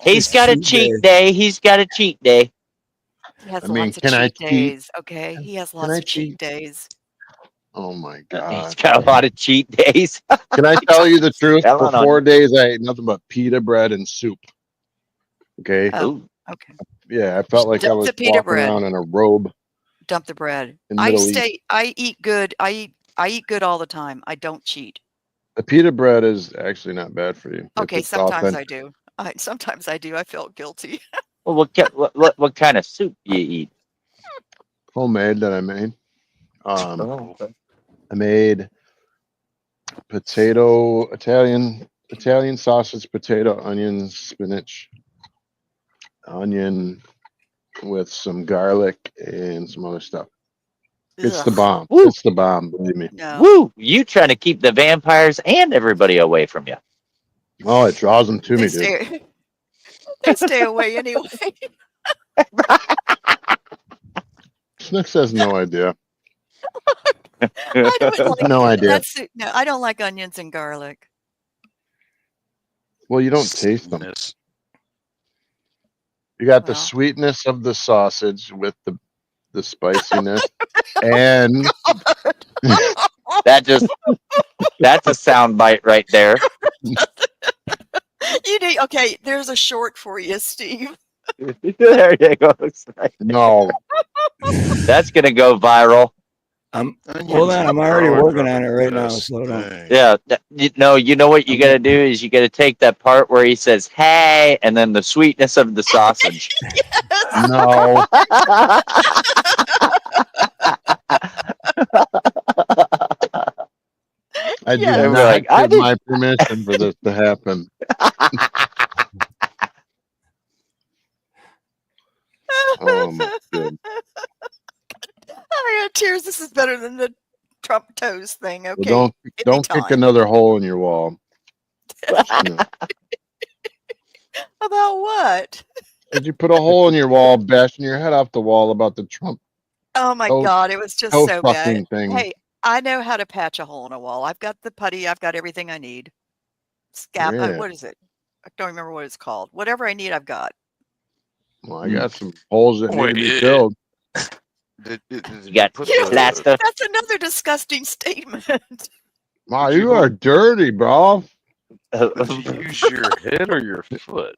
He's It's got a cheat cheat day. He's got a cheat day. He has I mean, lots of can I cheat cheat? days. Okay, he has Can lots I of cheat cheat? days. Oh my He's god! got a lot of cheat days. Can I tell you the truth? For Telling on 4 you. days, I ate nothing but pita bread and soup. Okay. Oh, Ooh. okay. Yeah, I felt like I Dump was the pita walking bread. around in a robe Dump the bread. in the Middle East. I eat good. I eat good all the time. I don't cheat. The pita bread is actually not bad for you. If Okay, it's sometimes authentic. I do. Sometimes I do. I feel guilty. Well, what kind of soup do you eat? Homemade that I made. Oh, okay. I made potato, Italian sausage, potato, onions, spinach, onion with some garlic and some other stuff. It's the Ugh, bomb. Woo. It's the bomb, believe me. no. Woo! You trying to keep the vampires and everybody away from you? Oh, it draws them to They me, dude. stay. They stay away anyway. Snooks has no idea. I don't like No idea. no. I don't like onions and garlic. Well, you don't taste them. Miss. You got the Well. sweetness of the sausage with the spiciness, and That's a sound bite right there. You need okay. There's a short for you, Steve. There you go. no, That's gonna go viral. Hold on, I'm already working on it right now. Slow down. Yeah. You know what you got to do is you got to take that part where he says "Hey," and then the sweetness of the sausage. no. I do Yeah. not Like, I give did- my permission for this to happen. Oh my god! I got tears. This is better than the Trump toast thing. Okay. Well, don't kick Anytime. another hole in your wall. No. About what? Did you put a hole in your wall, bashing your head off the wall about the Trump Oh my toast- God. It was just toast so bad. fucking thing? Hey, I know how to patch a hole in a wall. I've got the putty. I've got everything I need. Scap. Yeah. What is it? I don't remember what it's called. Whatever I need, I've got. Well, I got some holes that need to be Wait, filled. Did You got put You- the- plaster. That's another disgusting statement. Wow, Did you you are hold- dirty, bro. Did you use your head or your foot?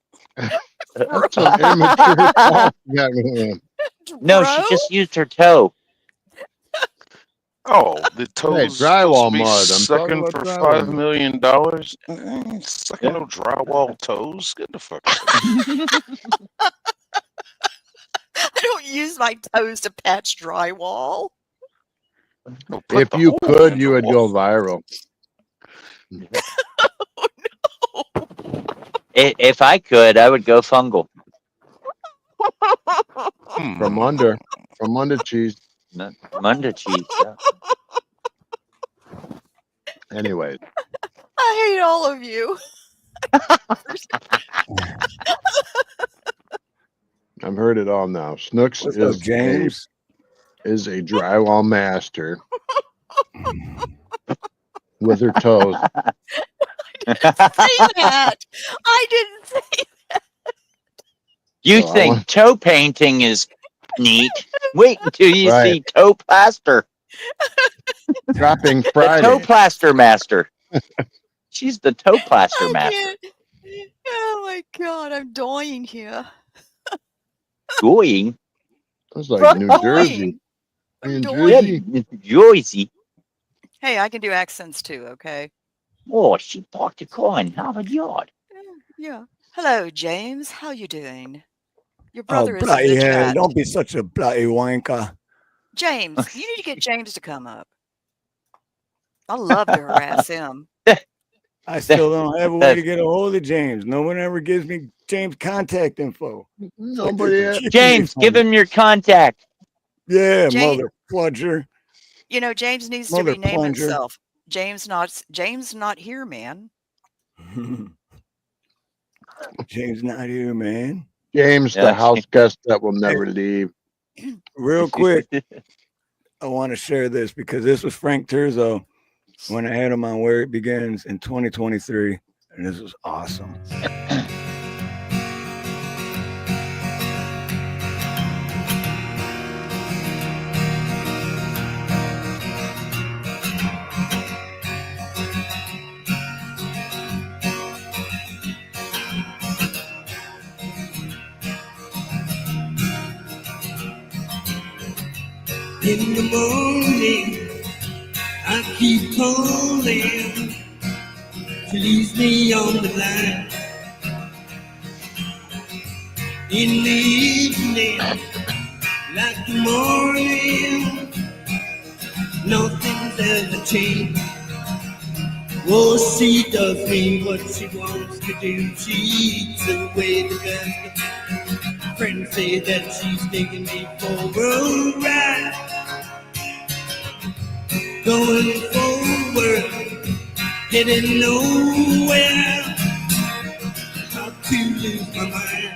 That's some immature talk you got going on. No, she Bro? just used her toe. Oh, the toes drywall supposed to be mud. I'm sucking talking for about drywall $5 mud. million. Sucking Yeah. no drywall toes. Get the fuck out of here. don't use my toes to patch drywall. Well, put If the you hole could, in you the would wall. go viral. Oh no. If I could, I would go fungal. From Hmm. under cheese. Munda cheese. Yeah. Anyways, I hate all of you. I've heard it all now. Snooks What's up, James? is a drywall master with her toes. Say that. I didn't say You So I think want toe painting is neat? Wait until you right see toe plaster. dropping The toe Friday. plaster master. She's the toe plaster I master. can't. Oh my god, I'm dying here. Going. It's like New Jersey. Dying. I'm New dying. Jersey. Joycey. Hey, I can do accents too, okay? Oh, she parked a car in Harvard Yard. Yeah. Hello, James. How you doing? Your Oh, brother is in bloody the hell. chat. Don't be such a bloody wanker. James, you need to get James to come up. I love to harass him. I still don't have a way to get a hold of James. No one ever gives me James' contact info. Nobody. James, give him your contact. Yeah, James, mother fludger. you know, James needs to Mother rename plunger. himself. James not here, man. James not here, man. James, Yeah, the house guest that will never leave. Real quick, I want to share this because this was Frank Turzo when I had him on Where It Begins in 2023, and this was awesome. In the morning, I keep calling. She leaves me on the line. In the evening, like the morning, nothing's ever changed. Oh, she does me what she wants to do. She eats away the best. Friends say that she's taking me for a ride. Going forward, getting nowhere. How to lose my mind.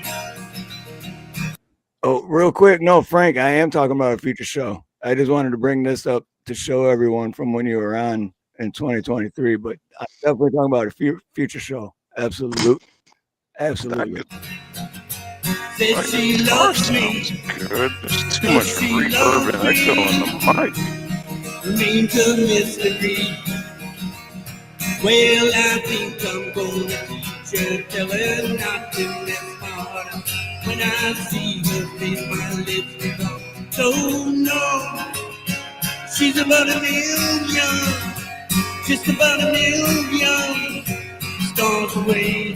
Oh, real quick, no, Frank, I am talking about a future show. I just wanted to bring this up to show everyone from when you were on in 2023, but I'm definitely talking about a future show. Absolutely. Absolutely. Says she Guitar loves me. sounds good. There's too much reverb and echo in the mic. Remains a mystery. Well, I think I'm gonna teach her, tell her not to mess my heart up. When I see her face, my lips become so numb. She's about a million, just about a million stars away.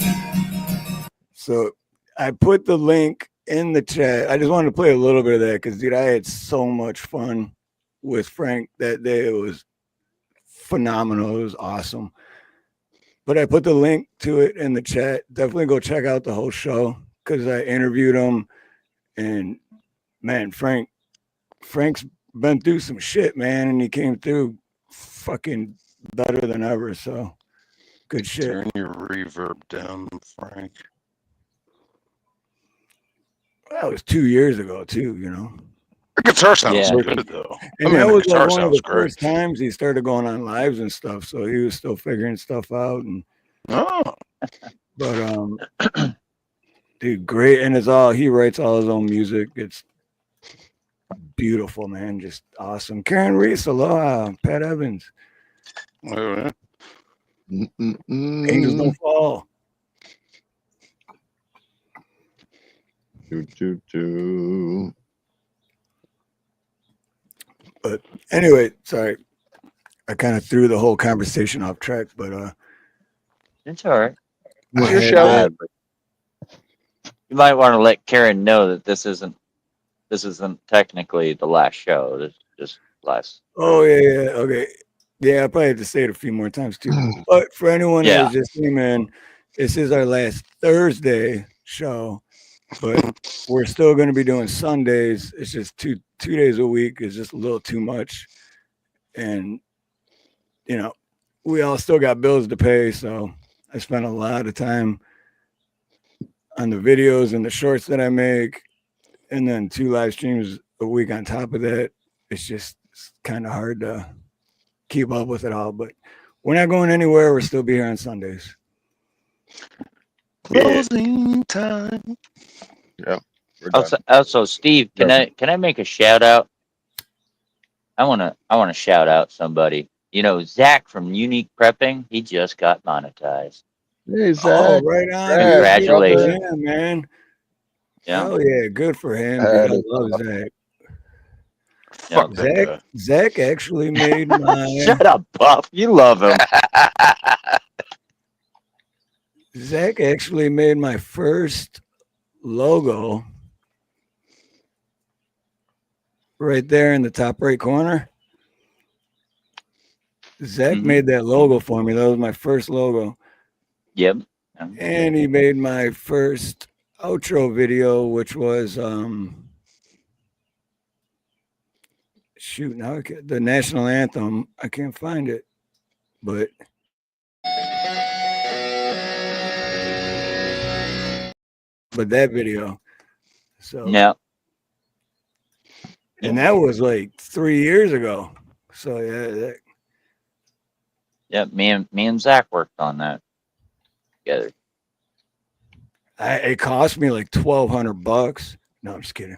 So I put the link in the chat. I just wanted to play a little bit of that because, dude, I had so much fun with Frank that day. It was phenomenal. It was awesome. But I put the link to it in the chat. Definitely go check out the whole show because I interviewed him. And man, Frank's been through some shit, man, and he came through fucking better than ever. So good shit. Turn your reverb down, Frank. That was 2 years ago, too, you know. The guitar sounds Yeah. good though. And I mean, that the was guitar like one of sounds the great. first times he started going on lives and stuff. So he was still figuring stuff out. And Oh, but dude, great. And it's all he writes all his own music. It's beautiful, man. Just awesome. Karen Reese, aloha. Pat Evans. yeah. Angels Don't Fall. Do. But anyway, sorry. I kind of threw the whole conversation off track, but It's all right. Your show. You might want to let Karen know that this isn't This isn't technically the last show. This is just last. Oh yeah, okay. Yeah, I probably have to say it a few more times too. But for anyone Yeah. that just came in, this is our last Thursday show, but we're still going to be doing Sundays. It's just two days a week is just a little too much, and you know, we all still got bills to pay, so I spent a lot of time on the videos and the shorts that I make, and then 2 live streams a week on top of that. It's kind of hard to keep up with it all, but we're not going anywhere. We'll still be here on Sundays. Closing time. Yeah. We're done. Also, Steve, can I make a shout out? I wanna shout out somebody. You know, Zach from Unique Prepping. He just got monetized. Hey, Oh, Zach. right on. Zach, Dude. Good for Congratulations. him, man. Yeah. Hell yeah, good for him, That dude. I is love Zach. Fuck that Zach actually made my Shut up, Buff. You love him. guy. Zach actually made my first logo right there in the top right corner. Zach Mhm. made that logo for me. That was my first logo. Yep. And he made my first outro video, which was shoot, now the national anthem. I can't find it, but that video. So Yeah. and that was like 3 years ago. So yeah, Yeah. Me and Zach worked on that together. it cost me like $1,200. No, I'm just kidding.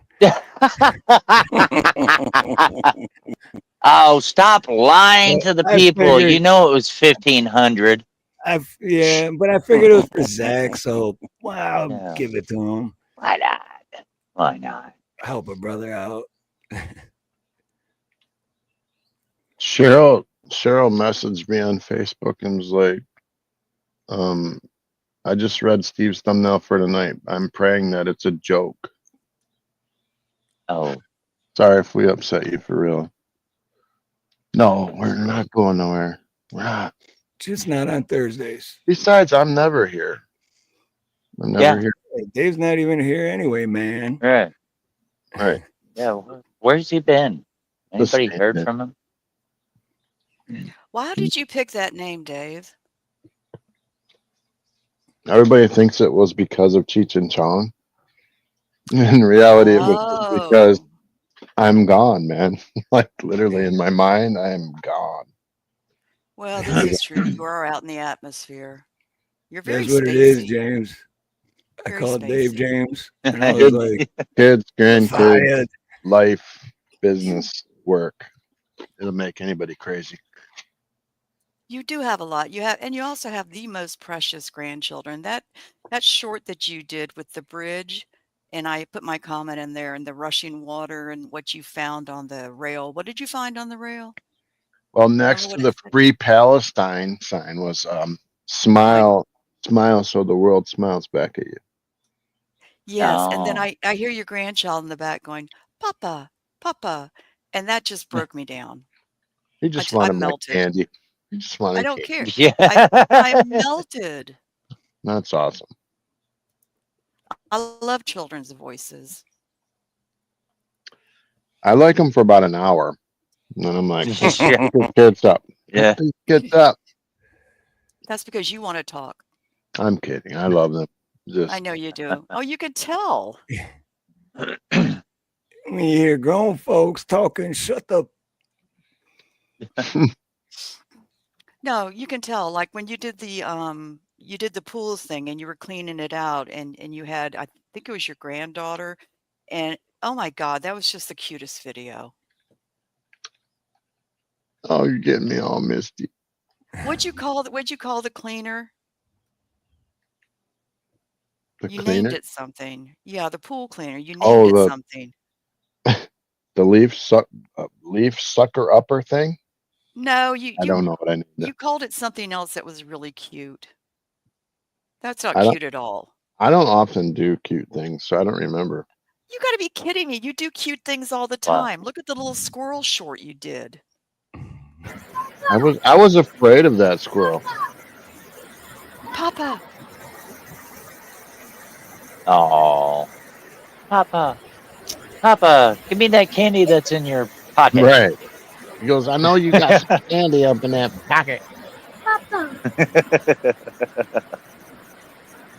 Oh, stop lying to the I people. You figured, know it was 1,500. yeah, but I figured it was for Zach, so I'll Yeah. give it to him. Why not? Why not? Help a brother out. Cheryl messaged me on Facebook and was like, I just read Steve's thumbnail for tonight. I'm praying that it's a joke. Oh, Sorry if we upset you for real. No, we're not going nowhere. We're not. Just not on Thursdays. Besides, I'm never here. I'm never Yeah. here. Hey, Dave's not even here anyway, man. right. Right. Yeah. Where's he been? Anybody same heard thing. from him? Why did you pick that name, Dave? Everybody thinks it was because of Cheech and Chong. In reality, it was just because Oh, I'm gone, man. Like literally in my mind, I am gone. well, this is true. You are out in the atmosphere. You're very That's what it is, spacey. James. I Very call it Dave spacey. James. And I was like, Kids, grandkids, fired. life, business, work. It'll make anybody crazy. You do have a lot. You have, and you also have the most precious grandchildren. That short that you did with the bridge, and I put my comment in there, and the rushing water, and what you found on the rail. What did you find on the rail? Well, Remember next what to it the said? Free Palestine sign was smile, smile so the world smiles back at you. Yes, and then Oh. I hear your grandchild in the back going, "Papa, Papa," and that just broke me down. He just I wanted my melted. candy. He just I wanted don't candy. care. Yeah. I melted. That's awesome. I love children's voices. I like them for about an hour. And then I'm like, Yeah. "Put these kids up. Yeah. Put these kids up." That's because you want to talk. I'm kidding. I love them. I Just know you do. Oh, you could tell. When you hear grown folks talking, shut the. No, you can tell. Like when you did the pools thing and you were cleaning it out and you had, I think it was your granddaughter, and oh my God, that was just the cutest video. oh, you're getting me all misty. What'd you call the cleaner? The You named cleaner. it something. Yeah, the pool cleaner. You named Oh, it something. the leaf sucker upper thing. No, I don't know what I named it. you called it something else that was really cute. That's not I don't. cute at all. I don't often do cute things, so I don't remember. You got to be kidding me. You do cute things all the Wow. time. Look at the little squirrel short you did. I was afraid of that squirrel. Papa. Oh, Papa, Papa, give me that candy that's in your pocket. Right. He goes, I know you got some candy up in that pocket.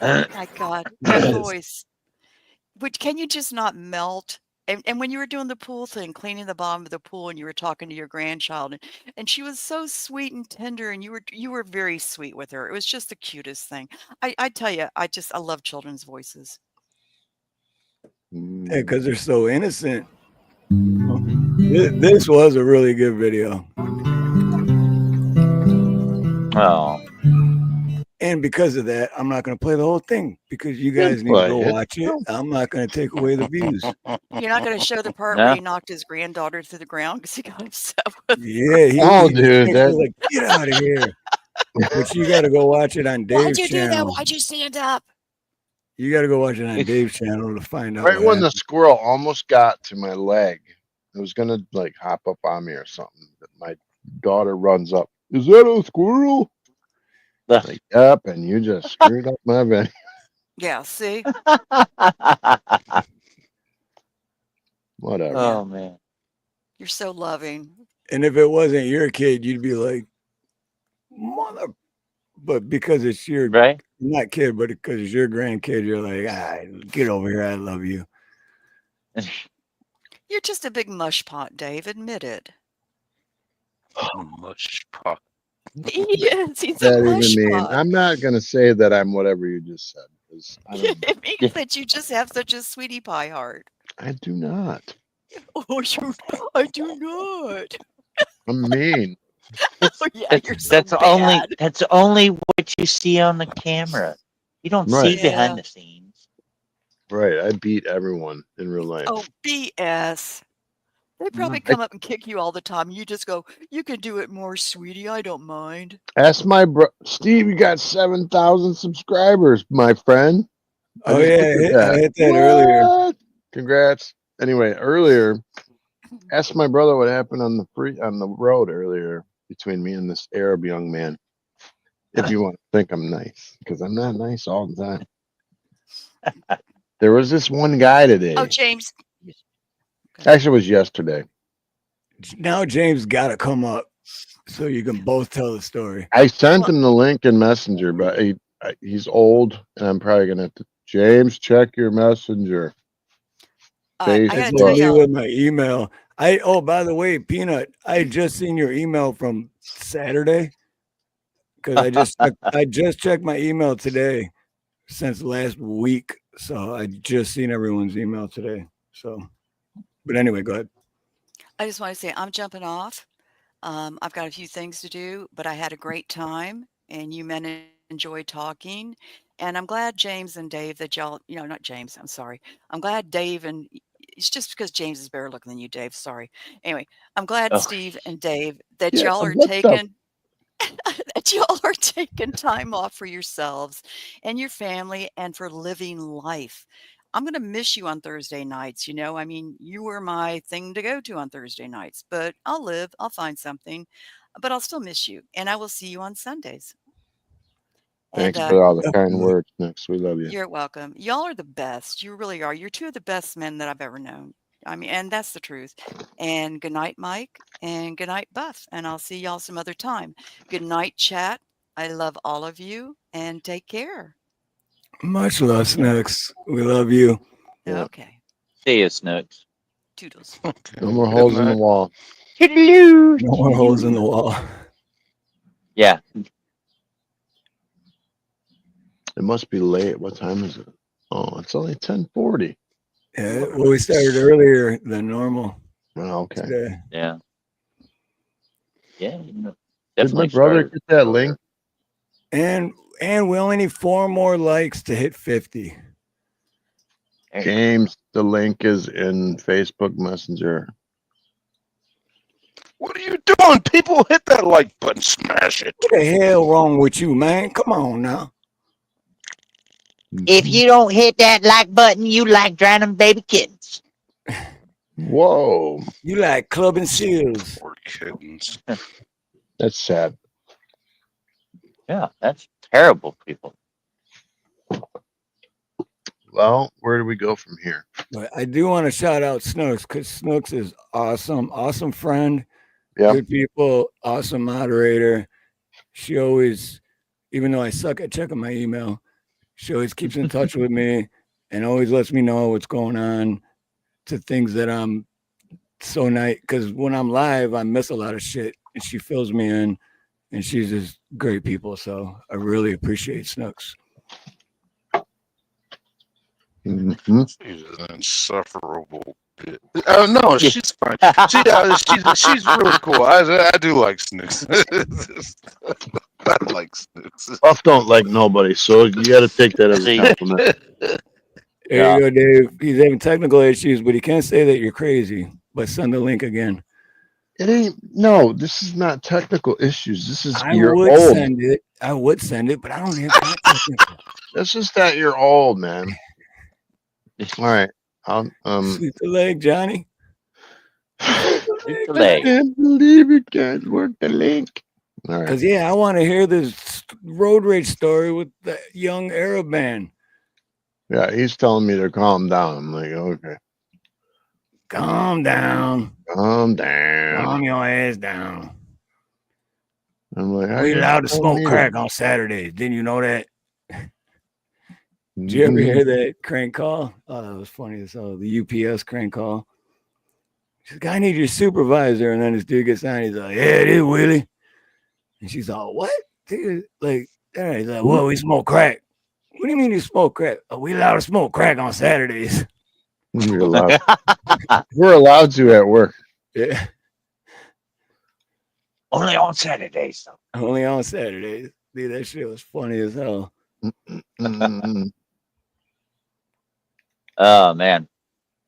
My God, that voice. Which can you just not melt? And when you were doing the pool thing, cleaning the bottom of the pool, and you were talking to your grandchild, and she was so sweet and tender, and you were very sweet with her. It was just the cutest thing. I tell you, I love children's voices. Yeah, because they're so innocent. This was a really good video. Oh, And because of that, I'm not going to play the whole thing because you Then guys need to go play it. watch it. I'm not going to take away the views. You're not going to show the part where no. he knocked his granddaughter to the ground because he got upset with her. Yeah, Oh, he dude, was that like, get out of here. But you got to go watch it on Why'd Dave's you do that? channel. Why'd you stand up? You got to go watch it on Dave's channel to find out right what when the happened. squirrel almost got to my leg, it was gonna like hop up on me or something. But my daughter runs up. Is that a squirrel? Like, yep, and you just screwed up my video. Yeah, see? Whatever. Oh man. You're so loving. And if it wasn't your kid, you'd be like, mother. But because it's your, Right? not kid, but because it's your grandkid, you're like, get over here. I love you. You're just a big mush pot, Dave. Admit it. Mush pot. He is. He's a That even mush mean? pot. I'm not gonna say that I'm whatever you just said because I don't. It means that you just have such a sweetie pie heart. I do not. Oh, I do not. I'm mean. Oh, yeah, you're so bad. That's only what you see on the camera. You don't Right. see behind the scenes. Right. I beat everyone in real life. Oh, BS. They probably I come up and kick you all the time. You just go, you can do it more, sweetie. I don't mind. asked my bro Steve. You got 7,000 subscribers, my friend. Oh, just yeah. looked at I hit that earlier. What? Congrats. Anyway, earlier, asked my brother what happened on the road earlier between me and this Arab young man. If you want to think I'm nice, because I'm not nice all the time. There was this one guy today. Oh, James. Actually, it was yesterday. Now James got to come up so you can both tell the story. I sent him the link in Messenger, but he's old, and I'm probably gonna have to. James, check your Messenger. I gotta It's tell me you, with my email. By the way, Peanut, I just seen your email from Saturday because I just checked my email today since last week. So I just seen everyone's email today. So, but anyway, go ahead. I just want to say I'm jumping off. I've got a few things to do, but I had a great time, and you men enjoyed talking. And I'm glad James and Dave that y'all, not James, I'm sorry. I'm glad Dave and it's just because James is better looking than you, Dave. Sorry. Anyway, I'm glad Oh. Steve and Dave that Yeah, y'all are what the- taking that y'all are taking time off for yourselves and your family and for living life. I'm going to miss you on Thursday nights. I mean, you were my thing to go to on Thursday nights, but I'll find something, but I'll still miss you. And I will see you on Sundays. Thanks And for all the kind Definitely. words, Nix. We love you. you're welcome. Y'all are the best. You really are. You're two of the best men that I've ever known. I mean, and that's the truth. And good night, Mike. And good night, Buff. And I'll see y'all some other time. Good night, chat. I love all of you and take care. Much love, Snooks. We love you. Yeah. Okay. See you, Snooks. Toodles. No more Good holes in the night. wall. Toodaloo. No more holes in the wall. Yeah. It must be late. What time is it? Oh, it's only 10:40. Yeah, well, we started earlier than normal Oh, okay. today. Yeah. Yeah. Did my Definitely brother started get that earlier. link? And we only need 4 more likes to hit 50. There you James, the link is in Facebook Messenger. What are you doing? People hit that like button, smash it. What the hell wrong with you, man? Come on now. If you don't hit that like button, you like drowning baby kittens. Whoa, You like clubbing seals. Poor kittens. that's sad. Yeah, that's terrible, people. Well, where do we go from here? But I do want to shout out Snooks because Snooks is awesome, awesome friend, Yeah. good people, awesome moderator. She always, even though I suck at checking my email, she always keeps in touch with me and always lets me know what's going on to things that I'm so nice. Because when I'm live, I miss a lot of shit and she fills me in and she's just great people. So I really appreciate Snooks. Mhm. She's an insufferable bitch. Oh no, she's fine. She's really cool. I do like Snooks. I like Snooks. Buff don't like nobody, so you got to take that as a compliment. There Yeah. you go, Dave. He's having technical issues, but he can't say that you're crazy. But send the link again. It ain't. No, this is not technical issues. This is I you're would old. send it. I would send it, but I don't have contact info. This is that you're old, man. All right. Sweep the leg, Johnny. Shoot the I leg. can't believe it, guys. Work the link. All right. Because yeah, I want to hear this road rage story with the young Arab man. Yeah, he's telling me to calm down. I'm like, okay, Calm down. calm down. Calm your ass down. I'm like, We allowed to smoke need crack it. on Saturdays. Didn't you know that? Did you ever hear that crank call? Oh, that was funny as hell. The UPS crank call. She's like, I need your supervisor. And then this dude gets on. He's like, yeah, it is, Willie. And she's all, what? Dude, like, all right. He's like, well, we smoke crack. What do you mean you smoke crack? Oh, we allowed to smoke crack on Saturdays. We're allowed. We're allowed to at work. Yeah. Only on Saturdays, though. Only on Saturdays. Dude, that shit was funny as hell. Mm. Oh man.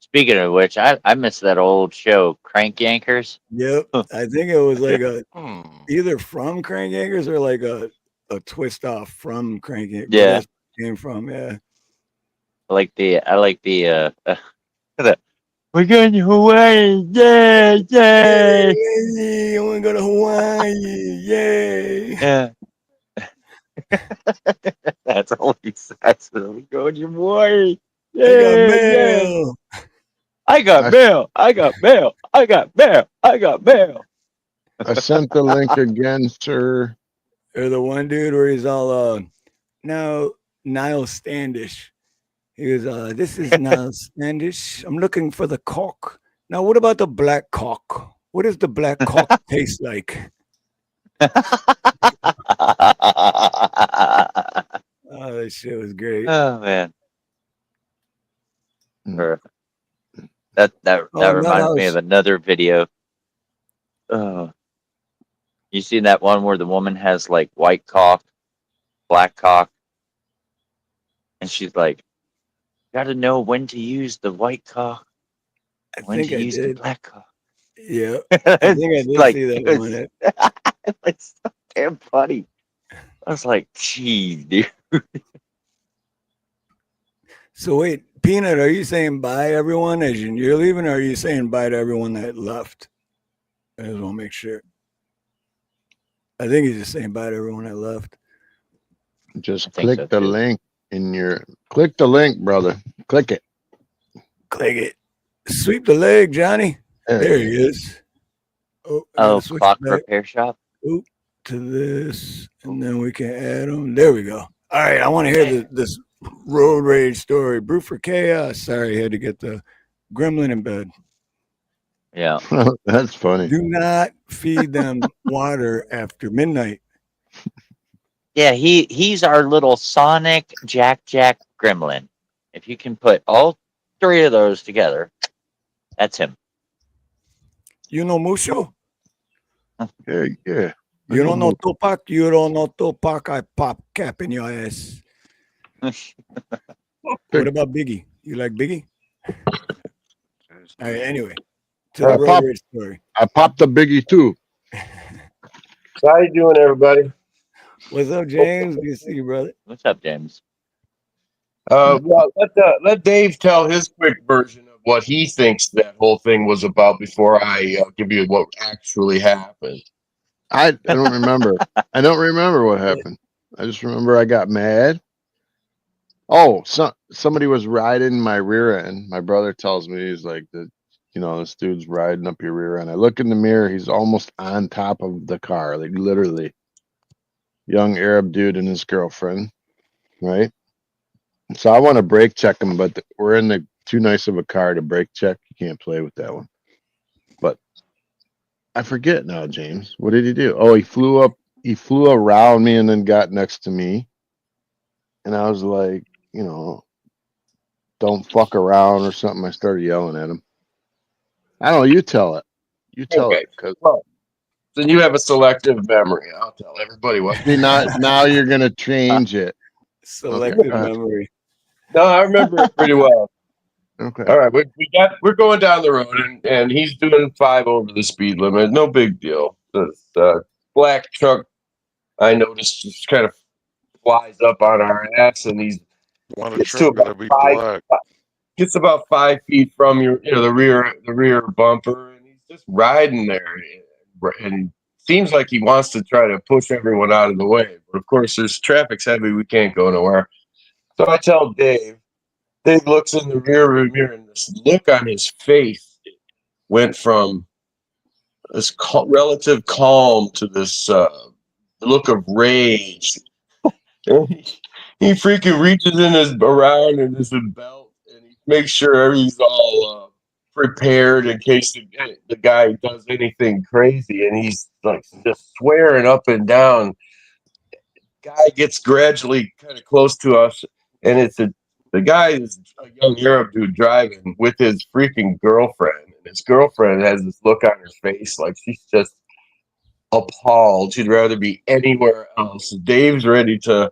Speaking of which, I miss that old show, Crank Yankers. Yep. I think it was like a Hmm. either from Crank Yankers or like a twist off from Crank Yankers. Yeah. That's where it came from. Yeah. I like the we're going to Hawaii. Yay, yay. Yay, I want to go to Hawaii. Yay. Yeah. That's all he says. We're going to Hawaii. I got Yay, yay. mail. I got mail. I got mail. I got mail. I got mail. I sent the link again, sir. Or the one dude where he's all now Niall Standish. He was this is Niall Standish. I'm looking for the cock. Now what about the black cock? What does the black cock taste like? Oh, that shit was great. Oh man. Mm. Or- That Oh, reminds me Nuthouse. of another video. You seen that one where the woman has like white cock, black cock, and she's like, "Got to know when to use the white cock, I when think to I use the did. black cock." Yeah. I think I did Like, see that it one. it's so damn funny. I was like, "Geez, dude." So wait, Peanut, are you saying bye everyone as you're leaving, or are you saying bye to everyone that left? I just want to make sure. I think he's just saying bye to everyone that left. Just I think click so, the too. link in your. Click the link, brother. Click it. Click it. Sweep the leg, Johnny. There he is. Oh, I gotta Oh, switch clock back repair shop. to this, and then we can add them. There we go. All right, I want to hear this road rage story. Brew for chaos. Sorry, I had to get the gremlin in bed. Yeah. That's funny. Do not feed them water after midnight. Yeah, he's our little Sonic Jack Gremlin. If you can put all three of those together, that's him. You know Musho? Yeah, yeah. You don't know Tupac? You don't know Tupac? I pop cap in your ass. What about Biggie? You like Biggie? All right, anyway, to the road rage story. I popped the biggie too. So how you doing, everybody? What's up, James? Good to see you, brother. What's up, James? Well, let Dave tell his quick version of what he thinks that whole thing was about before I give you what actually happened. I don't remember. I don't remember what happened. I just remember I got mad. Oh, somebody was riding my rear end. My brother tells me he's like this dude's riding up your rear end. I look in the mirror, he's almost on top of the car, like literally. Young Arab dude and his girlfriend, right? So I want to brake check him, but we're in the too nice of a car to brake check. You can't play with that one. But I forget now, James. What did he do? Oh, he flew around me and then got next to me. And I was like, don't fuck around or something. I started yelling at him. I don't know. You tell it. You tell Okay. it. Cause Well, then you have a selective memory. I'll tell everybody what. see, now you're gonna change it. Selective go ahead. memory. No, I remember it pretty well. Okay. All right, we're going down the road, and he's doing 5 over the speed limit. No big deal. This black truck, I noticed, just kind of flies up on our ass, and he's Why the gets to truck gotta about be 5 black? gets about 5 feet from the rear bumper, and he's just riding there, and seems like he wants to try to push everyone out of the way. But of course, there's traffic's heavy; we can't go nowhere. So I tell Dave. Dave looks in the rear mirror, and this look on his face went from this relative calm to this look of rage. And he freaking reaches in his around in his belt, and he makes sure he's all prepared in case the guy does anything crazy. And he's like just swearing up and down. Guy gets gradually kind of close to us, and the guy is a young Arab dude driving with his freaking girlfriend, and his girlfriend has this look on her face like she's just appalled. She'd rather be anywhere else. Dave's ready to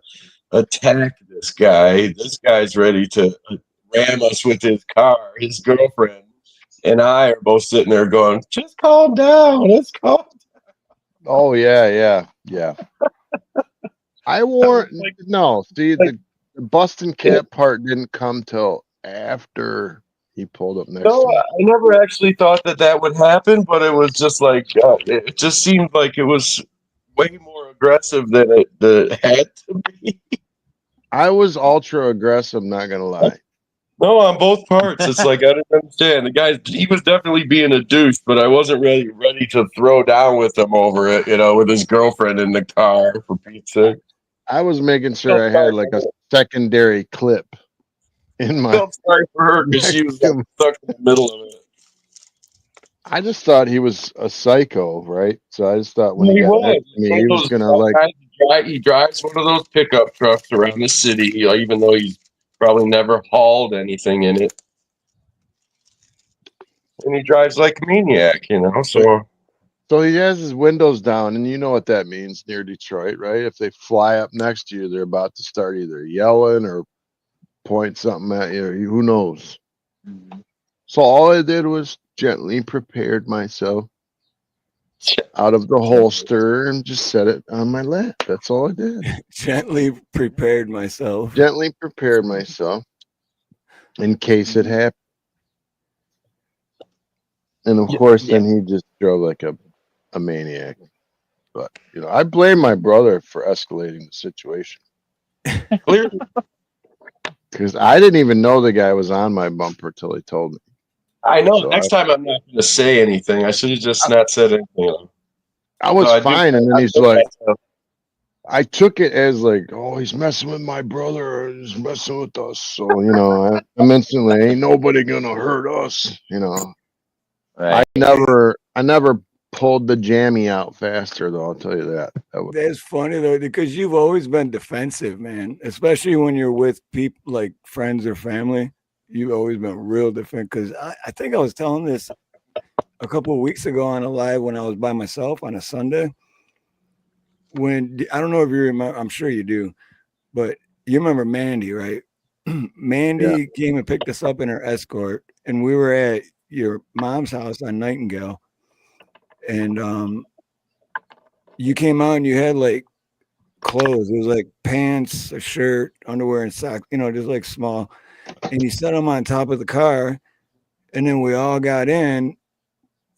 attack this guy. This guy's ready to ram us with his car. His girlfriend and I are both sitting there going, "Just calm down. Let's calm." Oh yeah. I wore no. See, the busting cap part didn't come till after he pulled up next No, to me. I never actually thought that would happen, but it was just like it just seemed like it was way more aggressive than it had to be. I was ultra aggressive. Not gonna lie. No, on both parts. It's like I didn't understand. He was definitely being a douche, but I wasn't really ready to throw down with him over it, with his girlfriend in the car, for Pete's sake. I was making Felt sure I sorry had like for a her. secondary clip in my Felt sorry for her because she was next to him. stuck in the middle of it. I just thought he was a psycho, right? So I just thought when Well, he he got next was. to me, One he of was those gonna like, guys. He drives one of those pickup trucks around the city, even though he's probably never hauled anything in it. And he drives like a maniac. so he has his windows down, and you know what that means near Detroit, right? If they fly up next to you, they're about to start either yelling or point something at you. Who knows? So all I did was gently prepared myself out of the holster and just set it on my lap. That's all I did. Gently prepared myself. Gently prepared myself in case it happened. And of course, then he just drove like a maniac. But I blame my brother for escalating the situation Clearly, because I didn't even know the guy was on my bumper till he told me. I know. So Next time I'm not going to say anything. I should have just not said anything. I was So I do. fine, and then I he's feel like, myself. I took it as like, oh, he's messing with my brother, or he's messing with us. So I'm instantly, ain't nobody gonna hurt us. Right. I never pulled the jammy out faster though. I'll tell you that. That's funny though, because you've always been defensive, man. Especially when you're with people like friends or family. You've always been real defensive. Because I think I was telling this a couple of weeks ago on a live when I was by myself on a Sunday. When I don't know if you remember, I'm sure you do, but you remember Mandy, right? Mandy came and picked us up in her Escort, and we were at your mom's house on Nightingale, and you came out and you had like clothes. It was like pants, a shirt, underwear, and socks. Just like small. And he set them on top of the car, and then we all got in.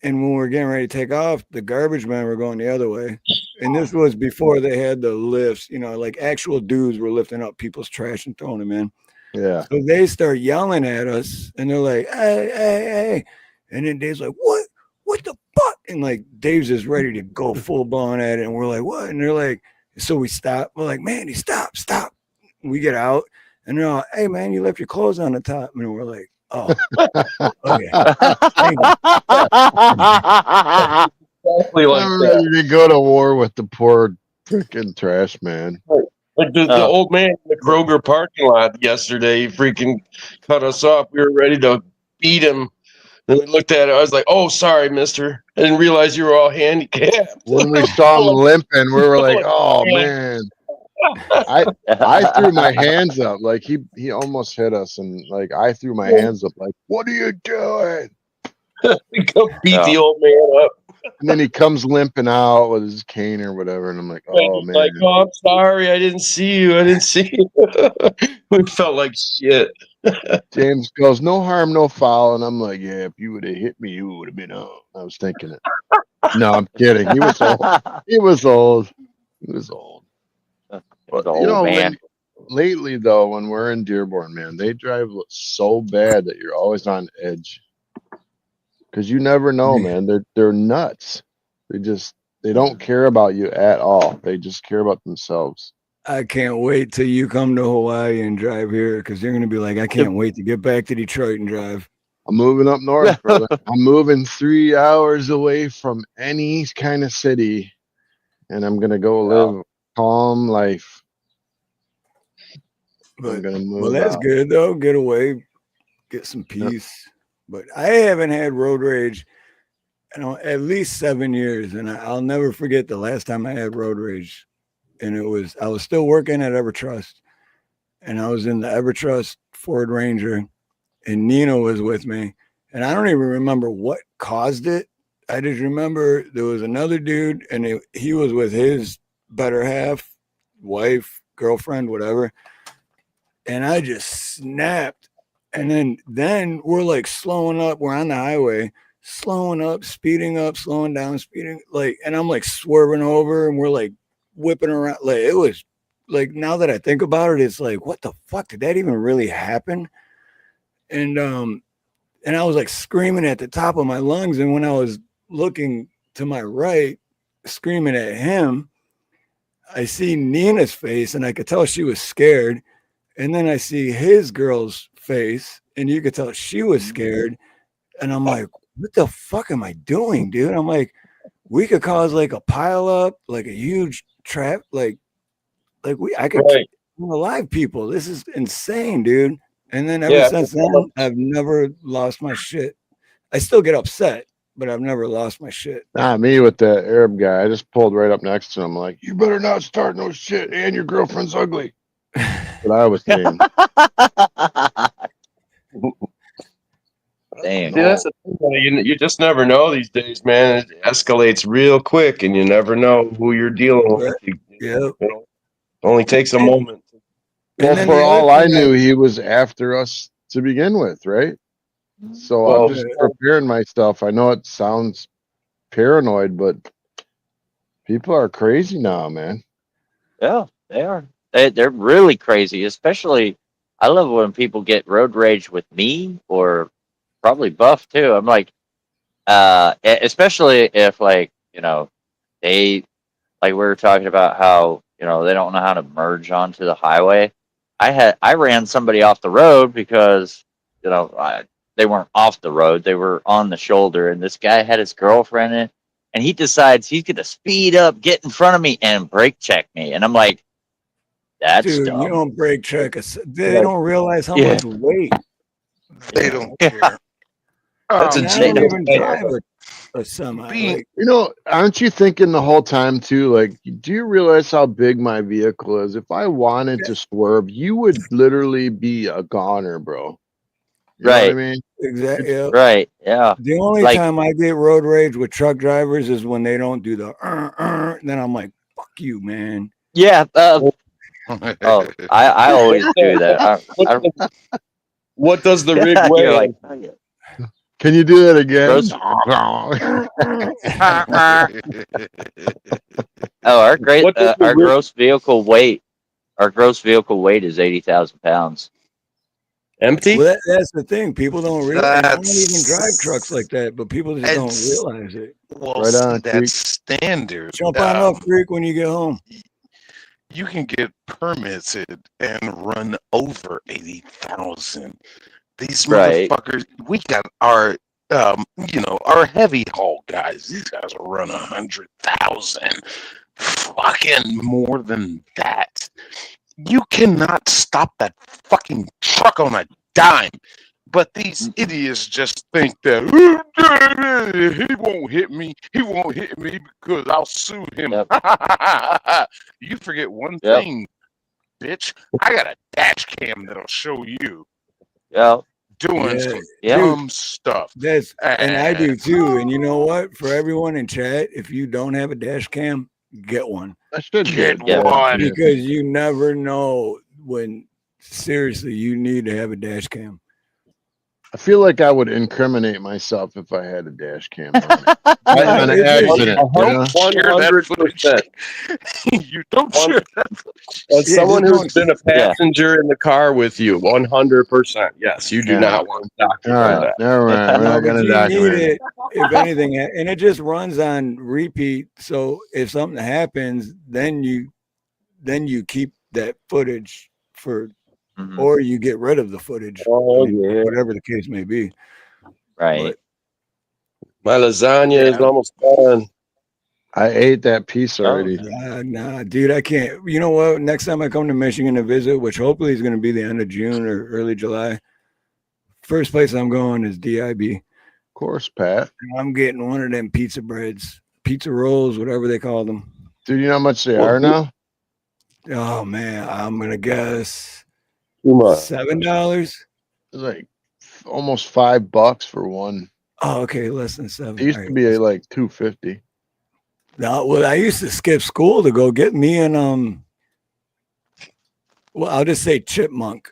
And when we were getting ready to take off, the garbage men were going the other way. And this was before they had the lifts. Like actual dudes were lifting up people's trash and throwing them in. Yeah. So they start yelling at us, and they're like, "Hey, hey, hey!" And then Dave's like, "What the fuck?" And like Dave's just ready to go full blown at it, and we're like, "What?" And they're like, so we stop. We're like, "Mandy, stop, stop!" We get out, and they're like, "Hey, man, you left your clothes on the top," and we're like, "Oh, okay, thank you." Exactly like I'm that. ready to go to war with the poor freaking trash man. Like the old man in the Kroger parking lot yesterday, he freaking cut us off. We were ready to beat him. And we looked at it. I was like, "Oh, sorry, mister. I didn't realize you were all handicapped." When we saw him limping, we were like, "Oh man!" I threw my hands up, like he almost hit us, and like I threw my hands up, like, "What are you doing?" We go beat the old man up. And then he comes limping out with his cane or whatever, and I'm like, And "Oh he's man!" like, "Oh, I'm sorry. I didn't see you. I didn't see you." We felt like shit. James goes, "No harm, no foul," and I'm like, "Yeah, if you would have hit me, you would have been out." I was thinking it. No, I'm kidding. He was old. He was old. He was old. But The old man. lately though, when we're in Dearborn, man, they drive so bad that you're always on edge. Because you never know, man. They're nuts. They don't care about you at all. They just care about themselves. I can't wait till you come to Hawaii and drive here, because you're gonna be like, I can't wait to get back to Detroit and drive. I'm moving up north, brother. I'm moving 3 hours away from any kind of city, and I'm gonna go live a calm life. I'm But gonna well, move that's out. good though. Get away, get some peace. But I haven't had road rage at least 7 years, and I'll never forget the last time I had road rage. And I was still working at EverTrust, and I was in the EverTrust Ford Ranger, and Nina was with me, and I don't even remember what caused it. I just remember there was another dude, and he was with his better half, wife, girlfriend, whatever, and I just snapped. And then we're like slowing up. We're on the highway, slowing up, speeding up, slowing down, speeding like, and I'm like swerving over, and we're like whipping around. Like it was like, now that I think about it, it's like, what the fuck, did that even really happen? And I was like screaming at the top of my lungs. And when I was looking to my right, screaming at him, I see Nina's face, and I could tell she was scared. And then I see his girl's face, and you could tell she was scared. And I'm like, what the fuck am I doing, dude? I'm like, we could cause like a pile up, like a huge trap, I could Right. alive people. This is insane, dude. And then ever Yeah. since then, I've never lost my shit. I still get upset, but I've never lost my shit. Not me with that Arab guy. I just pulled right up next to him, like, "You better not start no shit, and your girlfriend's ugly." What I was saying. Damn. See, that's the thing, though. You just never know these days, man. It escalates real quick, and you never know who you're dealing with. Yeah. It only takes a moment. Well, then for the other all I thing knew, he was after us to begin with, right? So I'm Well, just preparing myself. I know it sounds paranoid, but people are crazy now, man. Yeah, they are. They're really crazy. Especially, I love when people get road rage with me, or probably Buff too. I'm like, especially if like they like we were talking about how they don't know how to merge onto the highway. I ran somebody off the road because they weren't off the road, they were on the shoulder, and this guy had his girlfriend in, and he decides he's gonna speed up, get in front of me, and brake check me, and I'm like, that's dude, you dumb. don't brake check us. They don't realize how much weight. They don't care. That's a And I They don't genius. even don't drive a semi. being Like, Aren't you thinking the whole time too? Like, do you realize how big my vehicle is? If I wanted to swerve, you would literally be a goner, bro. You know what I Right, mean? exactly. Yeah. right, yeah. The only Like, time I get road rage with truck drivers is when they don't do the. Then I'm like, fuck you, man. Yeah. Oh, I always do that. What does the rig You're weigh? like, Can you do that again? gross. Oh, What does the our rig gross vehicle weight. Our gross vehicle weight is 80,000 pounds. empty? Well, that's the thing. People don't realize. And I don't even drive trucks like That's that, but people just don't it's realize it. well, Right on, see, Creek. that's standard. Jump on up, Creek, when you get home. You can get permitted and run over 80,000. These Right. motherfuckers, we got our, our heavy haul guys. These guys will run 100,000. Fucking more than that. You cannot stop that fucking truck on a dime. But these idiots just think that he won't hit me. He won't hit me because I'll sue him. Yep. You forget one Yep. thing, bitch. I got a dash cam that'll show you Yeah. doing Yeah, some Yeah. dumb stuff. and I do too. And you know what? For everyone in chat, if you don't have a dash cam, get one. I should Get get one. Because you never know when seriously you need to have a dash cam. I feel like I would incriminate myself if I had a dash cam on, No, on an it's just- accident. You know? Share that footage. 100%. You don't share that. As Yeah, someone just who's been a passenger in the car with you, 100%. Yes, you do Yeah. not want to All document right, that. never mind. We're No, not but gonna you need document it. it if anything, and it just runs on repeat. So if something happens, then you keep that footage for, Mhm. or you get rid of the footage. Oh, yeah. Whatever the case may be. Right. My lasagna is Yeah. almost done. I ate that piece already. Nah, dude, I can't. You know what? Next time I come to Michigan to visit, which hopefully is going to be the end of June or early July, first place I'm going is DIB. Of course, Pat. And I'm getting one of them pizza breads, pizza rolls, whatever they call them. Dude, you know how much they Well, are now? Oh man, I'm gonna guess Too much. $7. It's like almost $5 for one. Oh, okay, less than 7. It used to be like $2.50. No, well, I used to skip school to go get me and well, I'll just say Chipmunk.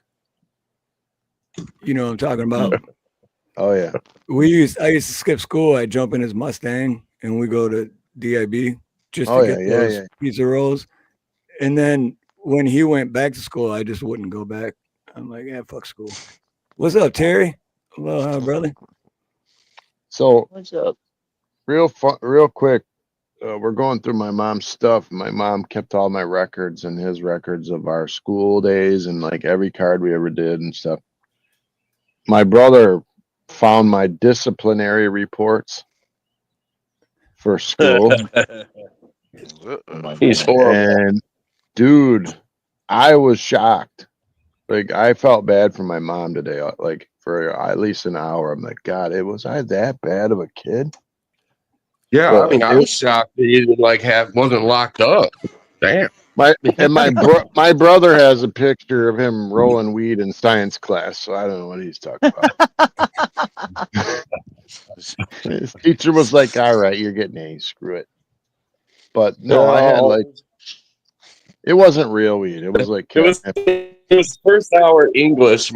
You know what I'm talking about? Oh yeah. I used to skip school. I'd jump in his Mustang and we go to DIB just Oh to yeah, get yeah, those yeah. pizza rolls. And then when he went back to school, I just wouldn't go back. I'm like, yeah, fuck school. What's up, Terry? Hello, brother. So What's up? real quick, we're going through my mom's stuff. My mom kept all my records and his records of our school days and like every card we ever did and stuff. My brother found my disciplinary reports for school. He's horrible. And dude, I was shocked. Like I felt bad for my mom today. Like for at least an hour. I'm like, God, was I that bad of a kid? Yeah, Well, I mean, I was shocked that he didn't wasn't locked up. Damn. My brother has a picture of him rolling weed in science class, so I don't know what he's talking about. His teacher was like, "All right, you're getting A's. Screw it." But no, I had like it wasn't real weed. It was like it was first hour English.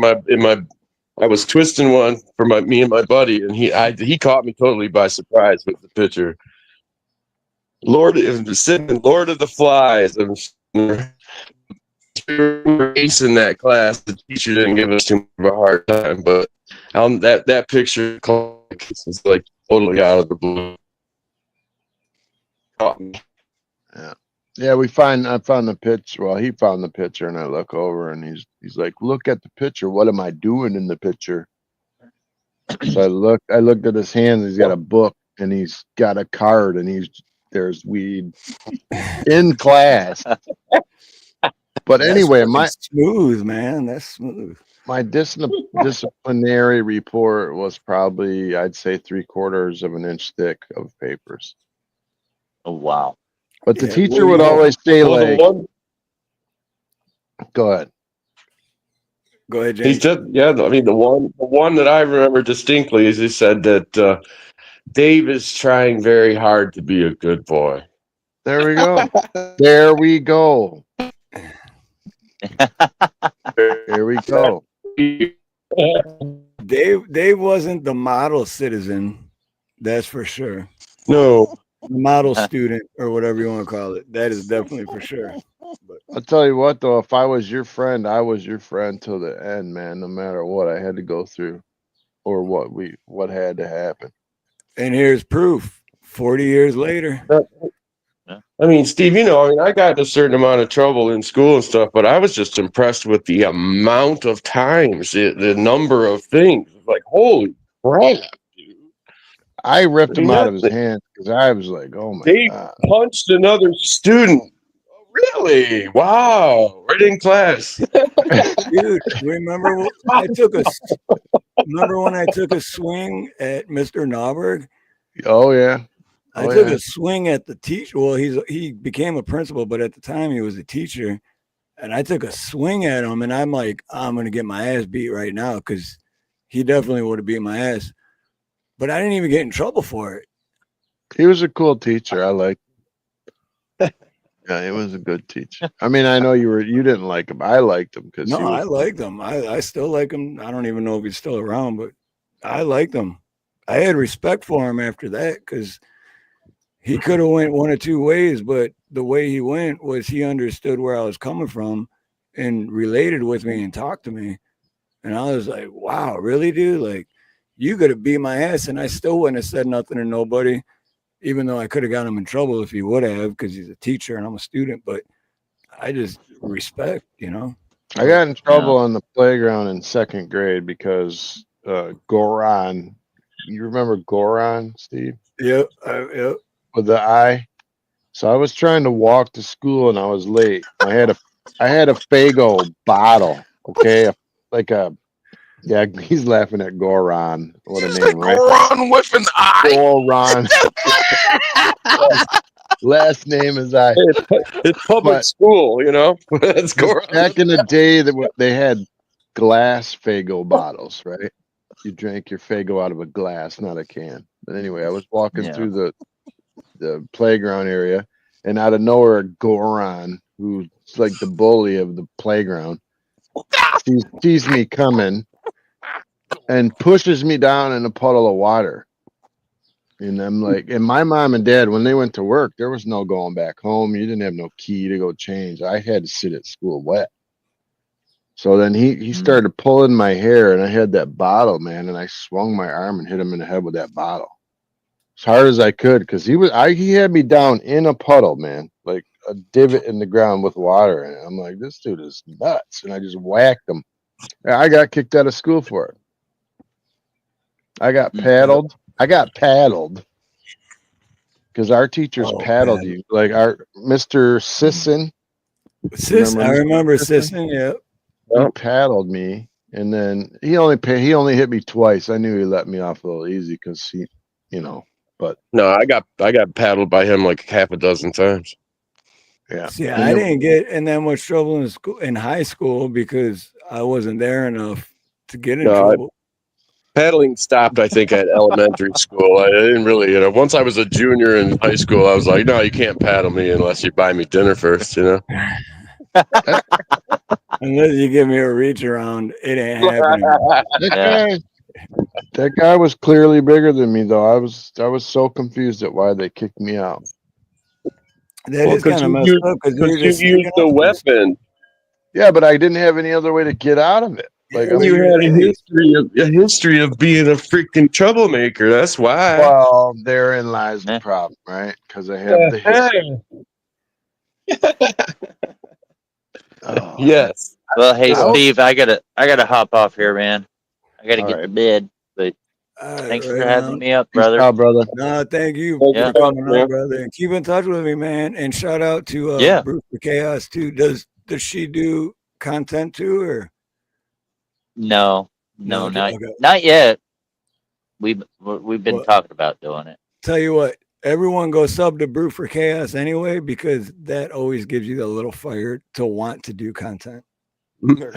I was twisting one for me and my buddy, and he caught me totally by surprise with the picture. Lord of the Flies. We were acing that class. The teacher didn't give us too much of a hard time, but that picture is like totally out of the blue. Yeah, I found the picture. Well, he found the picture, and I look over, and he's like, "Look at the picture. What am I doing in the picture?" So I looked at his hands. He's got a book, and he's got a card, and there's weed in class. But anyway, smooth, man. That's smooth. My disciplinary report was probably, I'd say, 3/4 of an inch thick of papers. Oh wow. But the teacher would always say, like, go ahead. Go ahead, James. I mean, the one that I remember distinctly is he said that Dave is trying very hard to be a good boy. There we go. There we go. There we go. Dave wasn't the model citizen, that's for sure. No, The model student or whatever you want to call it. That is definitely for sure. But I'll tell you what, though, if I was your friend, I was your friend till the end, man. No matter what I had to go through or what had to happen. and here's proof. 40 years later. I mean, Steve, I got in a certain amount of trouble in school and stuff, but I was just impressed with the amount of times, the number of things. Like, holy crap, dude. I ripped I mean, him out of his hands because I was like, oh my They God. punched another student. Really? Wow. Right in class. Dude, remember remember when I took a swing at Mr. Nauberg? Oh, yeah. I Oh, took yeah. a swing at the teacher. Well, he became a principal, but at the time he was a teacher. And I took a swing at him, and I'm like, I'm gonna get my ass beat right now because he definitely would have beat my ass. But I didn't even get in trouble for it. He was a cool teacher. I liked him. Yeah, he was a good teacher. I mean, I know you didn't like him. I liked him because No, I liked him. I still like him. I don't even know if he's still around, but I liked him. I had respect for him after that because he could have went one or two ways, but the way he went was he understood where I was coming from and related with me and talked to me. And I was like, wow, really, dude? Like, you could have beat my ass and I still wouldn't have said nothing to nobody, even though I could have got him in trouble if he would have because he's a teacher and I'm a student. But I just respect, I got in trouble on the playground in second grade because Goran, you remember Goran, Steve? Yep, yep. With the I. So I was trying to walk to school and I was late. I had a Fago bottle, okay, yeah, he's laughing at Goran. What a name, right? Goron with an eye. Goran. Last name is I. It's public school, It's Goron. Back in the day, they had glass Fago bottles, right? You drank your Fago out of a glass, not a can. But anyway, I was walking through the playground area, and out of nowhere, Goran, who's like the bully of the playground, sees me coming and pushes me down in a puddle of water. And I'm like, and my mom and dad, when they went to work, there was no going back home. You didn't have no key to go change. I had to sit at school wet. So then he started pulling my hair, and I had that bottle, man, and I swung my arm and hit him in the head with that bottle as hard as I could because he had me down in a puddle, man, like a divot in the ground with water in it. I'm like, this dude is nuts, and I just whacked him. I got kicked out of school for it. I got paddled. Because our teachers paddled you, like our Mr. Sisson. I remember Sisson. Yeah, he paddled me, and then he only hit me twice. I knew he let me off a little easy because he, But no, I got paddled by him like half a dozen times. Yeah. See, I didn't get in that much trouble in high school because I wasn't there enough to get in trouble. Paddling stopped, I think, at elementary school. I didn't really, once I was a junior in high school, I was like, no, you can't paddle me unless you buy me dinner first, Unless you give me a reach around, it ain't happening. That guy was clearly bigger than me, though. I was so confused at why they kicked me out. That is kind of messed up because you used the weapon. Yeah, but I didn't have any other way to get out of it. Like you had a history of being a freaking troublemaker. That's why. Well, therein lies the problem, right? Because I have the history. Yes. Well, hey Steve, I gotta hop off here, man. I gotta get to bed. But thanks for having me up, brother. Peace out, brother. No, thank you for coming on, brother. And keep in touch with me, man. And shout out to Bruce for Chaos too. Does she do content too, or? No, not yet. We've been talking about doing it. Tell you what, everyone go sub to Brew for Chaos anyway, because that always gives you a little fire to want to do content.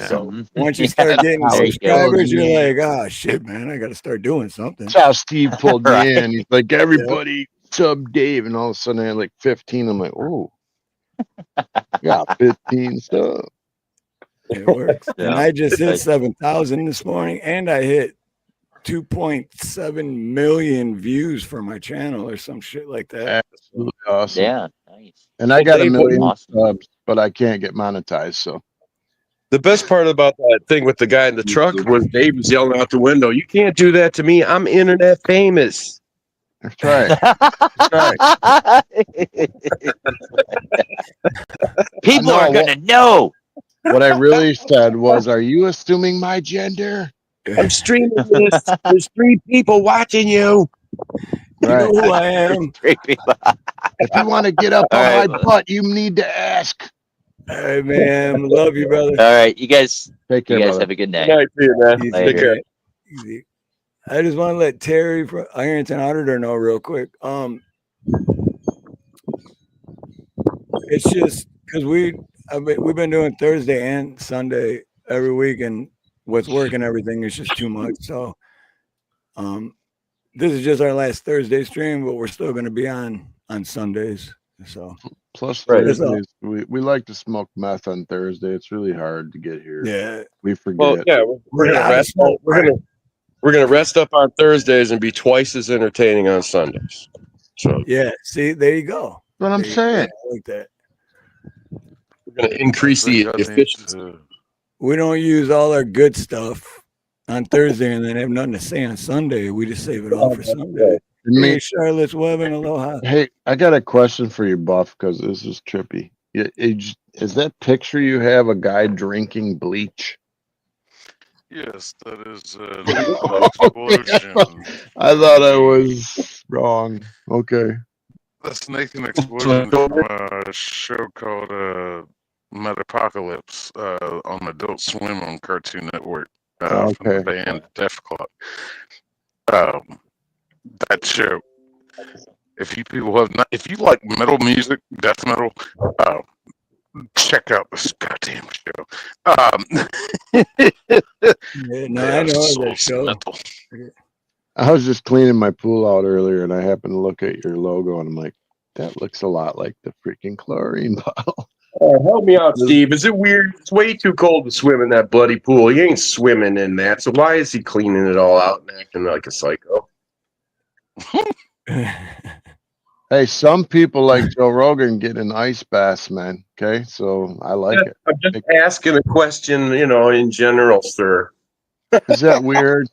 So once you start getting subscribers, you're like, oh shit, man, I got to start doing something. That's how Steve pulled me in. He's like, everybody sub Dave, and all of a sudden I had like 15. I'm like, oh, got 15 subs. It works. And Yeah. I just hit 7,000 this morning, and I hit 2.7 million views for my channel or some shit like that. Absolutely awesome. Yeah, nice. And I got a Dave, what million Awesome. subs, but I can't get monetized. So the best part about that thing with the guy in the truck was Dave was yelling out the window, "You can't do that to me. I'm internet famous." that's right. That's People I are know, gonna know. What I really said was, "Are you assuming my gender?" I'm streaming this. There's 3 people watching you. You know Right. who I am? Three people. If you want to get up All on right. my butt, you need to ask. All right, man. Love you, brother. All right, you guys. Take You care, guys brother. have a good Good night. night to you, man. Easy, Take care. Easy. I just want to let Terry from Ironton Auditor know real quick. It's just because we've been doing Thursday and Sunday every week, and with work and everything, it's just too much. So, this is just our last Thursday stream, but we're still going to be on Sundays. So, Plus Right. Thursdays, we like to smoke meth on Thursday. It's really hard to get here. yeah, We forget. Well, yeah, we're gonna gotta rest. smoke, We're gonna rest up on Thursdays and be twice as entertaining on Sundays. So yeah. See, there you go. What I'm There you go. saying. I like that. we're gonna increase the efficiency. We don't use all our good stuff on Thursday and then have nothing to say on Sunday. We just save it all for Sunday. Hey, Charlotte's Web and Aloha. Hey, I got a question for you, Buff, because this is trippy. Is that picture you have a guy drinking bleach? Yes, that is Explosion. I thought I was wrong. Okay. That's Nathan Explosion from a show called Metapocalypse on Adult Swim on Cartoon Network from the band Def Clock. That show, if you people have not, if you like metal music, death metal, check out this goddamn show. No, I know that show. Metal. I was just cleaning my pool out earlier, and I happened to look at your logo, and I'm like, that looks a lot like the freaking chlorine bottle. Help me out, Steve. Is it weird? It's way too cold to swim in that bloody pool. He ain't swimming in that. So why is he cleaning it all out and acting like a psycho? Hey, some people like Joe Rogan get an ice bath, man. Okay, so I like it. I'm just asking a question, in general, sir. Is that weird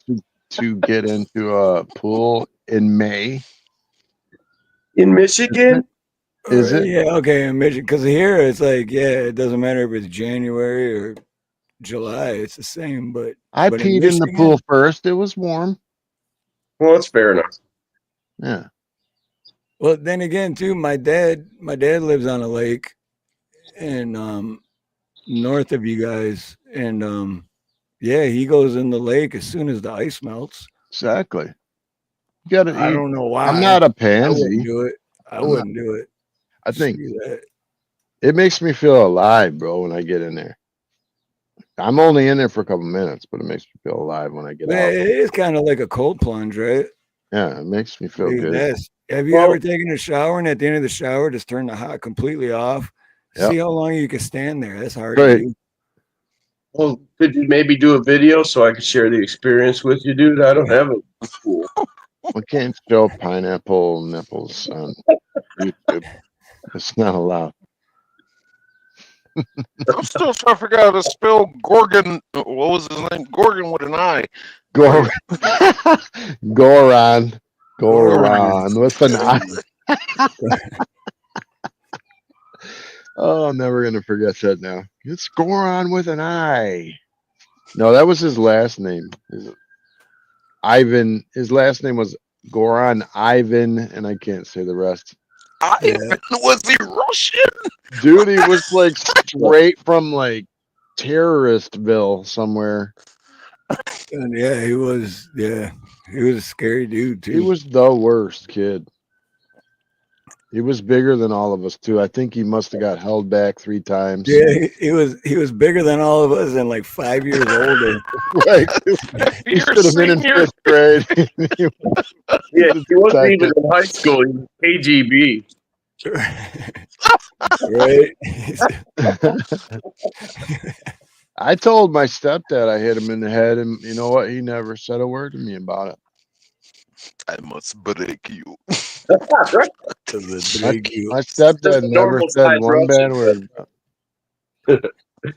to get into a pool in May? In Michigan? Is it? Yeah, okay, in Michigan. Because here it's like, it doesn't matter if it's January or July, it's the same. But I but peed in the pool first. It was warm. Well, that's fair enough. Yeah. Well, then again, too, my dad lives on a lake in north of you guys, and he goes in the lake as soon as the ice melts. Exactly. You gotta. I don't know why. I'm not a I pansy. wouldn't do it. I wouldn't do it. I think Screw that. it makes me feel alive, bro, when I get in there. I'm only in there for a couple minutes, but it makes me feel alive when I get out. It is kind of like a cold plunge, right? Yeah, it makes me feel good. Have you ever taken a shower and at the end of the shower just turn the hot completely off? Yep. See how long you can stand there. That's hard Right. to do. Well, could you maybe do a video so I could share the experience with you, dude? I don't have a pool. We can't show pineapple nipples on YouTube. It's not allowed. I'm still trying to figure out how to spell Gorgon. What was his name? Gorgon with an I. Goron. Goron with an I. Oh, I'm never gonna forget that now. It's Goron with an I. No, that was his last name. Ivan. His last name was Goran Ivan, and I can't say the rest. Ivan? Was he Russian? Dude, he was like straight from like terroristville somewhere. And he was a scary dude too. He was the worst kid. He was bigger than all of us too. I think he must have got held back 3 times. Yeah, he was bigger than all of us and like 5 years older. Like he should have been in senior. 5th grade. He Yeah, was he wasn't even second. in high school. He was KGB. Right? I told my stepdad I hit him in the head, and you know what? He never said a word to me about it. I must break you. Right? To My, break you. my Just a stepdad never normal said size one bad Russian. word.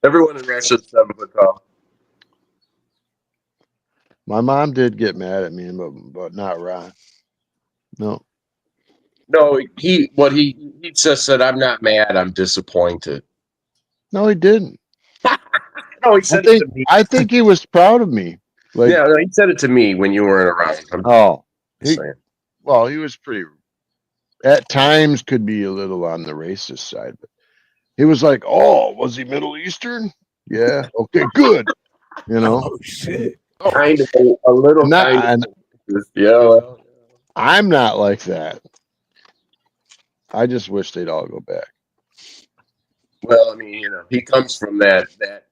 Everyone in Russia is 7 foot tall. My mom did get mad at me, but not Ron. No, No, he just said, "I'm not mad. I'm disappointed." no, he didn't. No, he said it to me. I think he was proud of me. Like, Yeah, no, he said it to me when you weren't around. I'm oh, just he saying. well, he was pretty. At times, could be a little on the racist side, but he was like, "Oh, was he Middle Eastern? Yeah, okay, good." You know, Oh shit. Kind of a little not. kind And of. Yeah, well, I'm not like that. I just wish they'd all go back. well, I mean, he comes from that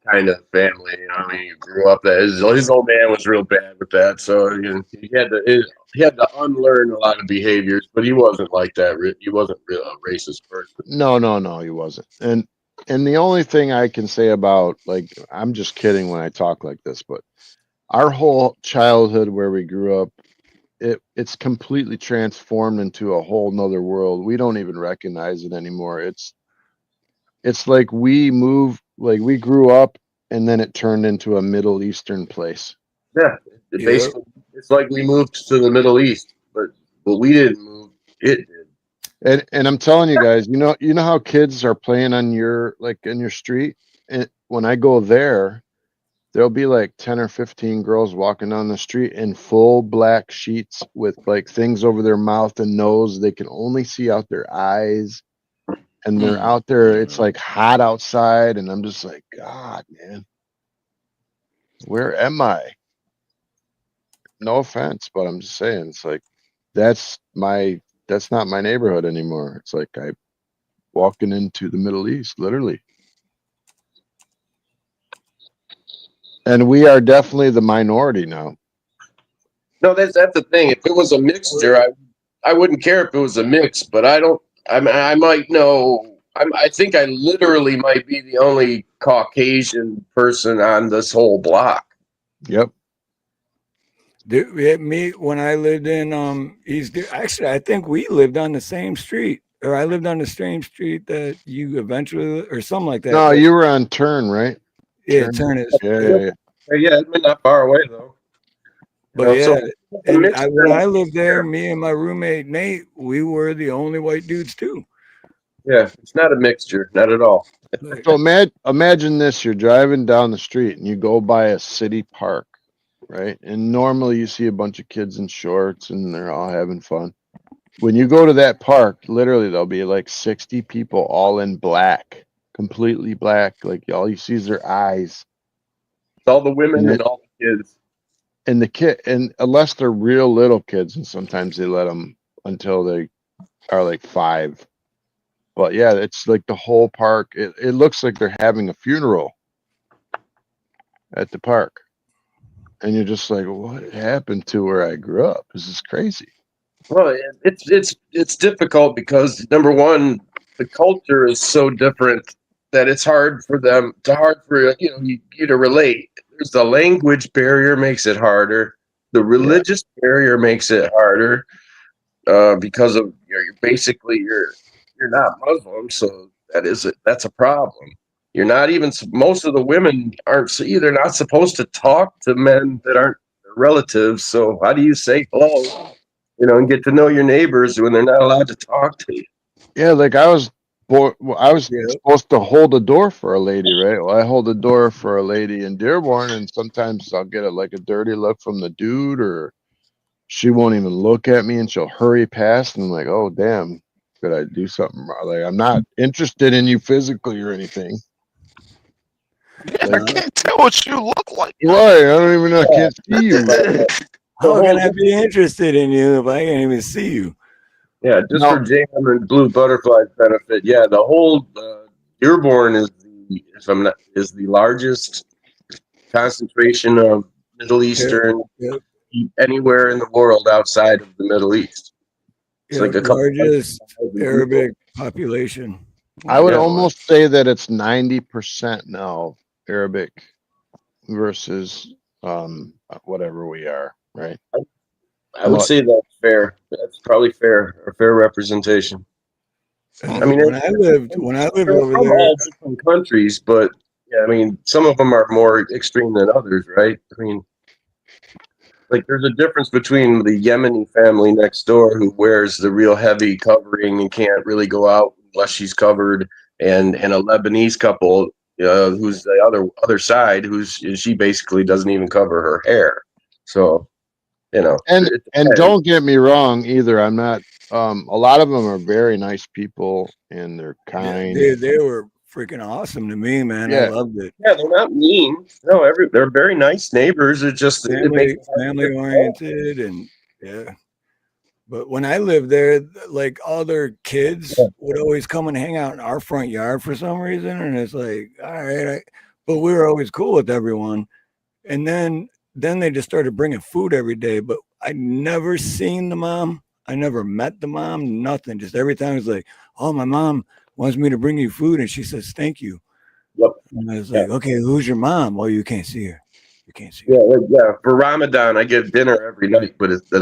kind of family. I mean, he grew up that his old man was real bad with that, so he had to unlearn a lot of behaviors. But he wasn't like that. He wasn't real a racist person. No, he wasn't. And the only thing I can say about, like, I'm just kidding when I talk like this, but our whole childhood where we grew up, it's completely transformed into a whole nother world. We don't even recognize it anymore. It's like we grew up and then it turned into a Middle Eastern place. Yeah, Yeah. basically, it's like we moved to the Middle East, but we didn't move. It did. And I'm telling you guys, you know how kids are playing on your, like, in your street, and when I go there, there'll be like 10 or 15 girls walking down the street in full black sheets with like things over their mouth and nose. They can only see out their eyes, and they're out there. It's like hot outside, and I'm just like, God, man, where am I? No offense, but I'm just saying, it's like that's not my neighborhood anymore. It's like I walking into the Middle East, literally. And we are definitely the minority now. No, that's the thing. If it was a mixture, I wouldn't care if it was a mix. But I don't. I might know. I think I literally might be the only Caucasian person on this whole block. Yep. Me when I lived in actually I think we lived on the same street. Or I lived on the same street that you eventually or something like that. No, But you were on Turn, right? yeah, Turn is Yeah. Yeah, it's not far away though. but yeah, So and when I lived there, me and my roommate Nate, we were the only white dudes too. yeah, it's not a mixture, not at all. Like, So imagine this: you're driving down the street and you go by a city park, right? And normally you see a bunch of kids in shorts and they're all having fun. When you go to that park, literally there'll be like 60 people all in black, completely black. Like all you see is their eyes. It's all the women And and all the kids. and the kid, and unless they're real little kids, and sometimes they let them until they are like 5. But yeah, it's like the whole park. It looks like they're having a funeral at the park, and you're just like, what happened to where I grew up? This is crazy. Well, it's difficult because number one, the culture is so different that it's hard for you to relate. There's the language barrier makes it harder. The Yeah, religious barrier makes it harder because of you're not Muslim, so that's a problem. You're not even most of the women aren't either not supposed to talk to men that aren't their relatives. So how do you say hello? And get to know your neighbors when they're not allowed to talk to you. yeah. Like I was yeah, supposed to hold a door for a lady, right? Well, I hold a door for a lady in Dearborn, and sometimes I'll get like a dirty look from the dude, or she won't even look at me and she'll hurry past, and I'm like, oh damn, could I do something wrong? Like, I'm not interested in you physically or anything. Yeah, I Like, can't tell what you look like. right, I don't even know, I can't see you. how can I be interested in you if I can't even see you? Yeah, just No. for jam and blue butterflies benefit. Yeah, the whole Dearborn is is the largest concentration of Middle Yeah, Eastern yeah, anywhere in the world outside of the Middle East. It's yeah. like a couple hundred Largest thousand people. Arabic population. I would Yeah. Worldwide. almost say that it's 90% now Arabic versus whatever we are, right? I would But say that's fair. That's probably fair, a fair representation. I And mean, when I lived they're over from there, all different countries, but yeah, I mean, some of them are more extreme than others, right? I mean, like there's a difference between the Yemeni family next door who wears the real heavy covering and can't really go out unless she's covered, and a Lebanese couple who's the other side, who's she basically doesn't even cover her hair. So and it and depends. don't get me wrong either. I'm not a lot of them are very nice people and they're yeah, kind. they were freaking awesome to me, man. I Yeah. loved it. Yeah, they're not mean. No, they're very nice neighbors. It just it makes it hard to Family get along. oriented, and yeah. But when I lived there, like all their kids would always come and hang out in our front yard for some reason, and it's like, all right, but we were always cool with everyone. And then they just started bringing food every day, but I never seen the mom. I never met the mom. Nothing. Just every time it's like, oh, my mom wants me to bring you food, and she says thank you. Yep. And I was Yeah. like, okay, who's your mom? Well, you can't see her. You can't see Yeah, her. yeah. For Ramadan, I get dinner every night, but it's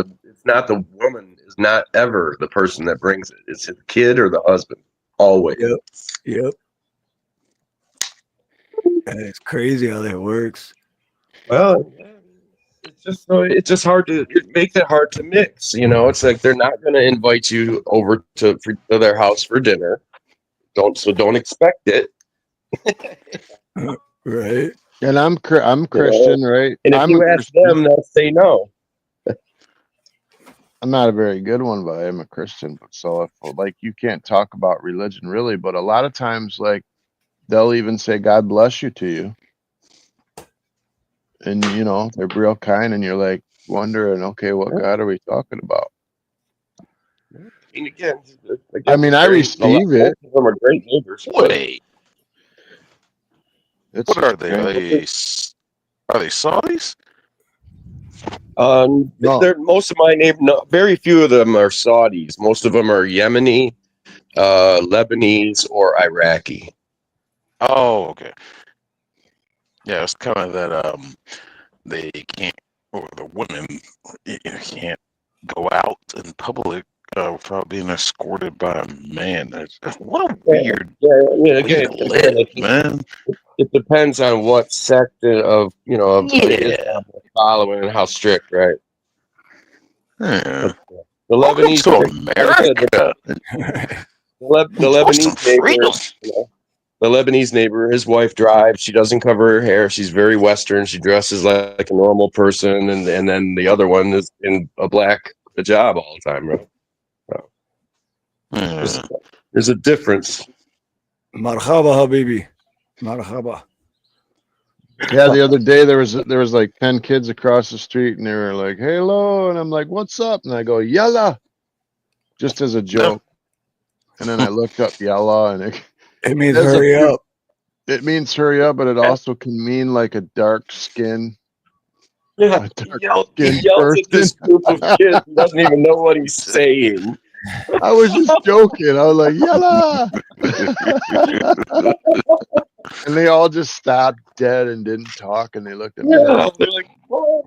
not the woman is not ever the person that brings it. It's his kid or the husband, always. Yep. Yep. And it's crazy how that works. Well, it's just hard to it makes it hard to mix. It's like they're not going to invite you over to their house for dinner. Don't expect it. Right. And I'm Christian, right? And if I'm a you ask Christian. them, they'll say no. I'm not a very good one, but I am a Christian. But so if like you can't talk about religion really, but a lot of times like they'll even say God bless you to you. And they're real kind and you're like wondering, okay, what God are we talking about? I mean, again, I mean, I receive it. most of them are great neighbors. Wait, It's what are they? strange. Are they Saudis? No. They're most of my neighbors. No, very few of them are Saudis. Most of them are Yemeni, Lebanese, or Iraqi. Oh, okay. Yeah, it's kind of that they can't, or the women can't go out in public without being escorted by a man. What a weird Yeah. way Again, to live, man. it depends on what sect of of Yeah. Islam they're following and how strict, right? Yeah. The Welcome Lebanese, to like I said, America. the Enjoy some Lebanese neighbor, freedom. the Lebanese neighbor, his wife drives. She doesn't cover her hair. She's very Western. She dresses like a normal person, and then the other one is in a black hijab all the time, right? So Yeah. there's a difference. Marhaba, habibi. Marhaba. Yeah, the other day there was like 10 kids across the street and they were like, "Hello," and I'm like, "What's up?" And I go, "Yalla," just as a joke. And then I looked up "yalla" and It means there's a hurry few. up. It means hurry up, but it also can mean like a dark skin, Yeah, a he dark yells skinned at this person. group of kids. He doesn't even know what he's saying. I was just joking. I was like, "Yalla," and they all just stopped dead and didn't talk, and they looked at me Yeah, like, they're like, what?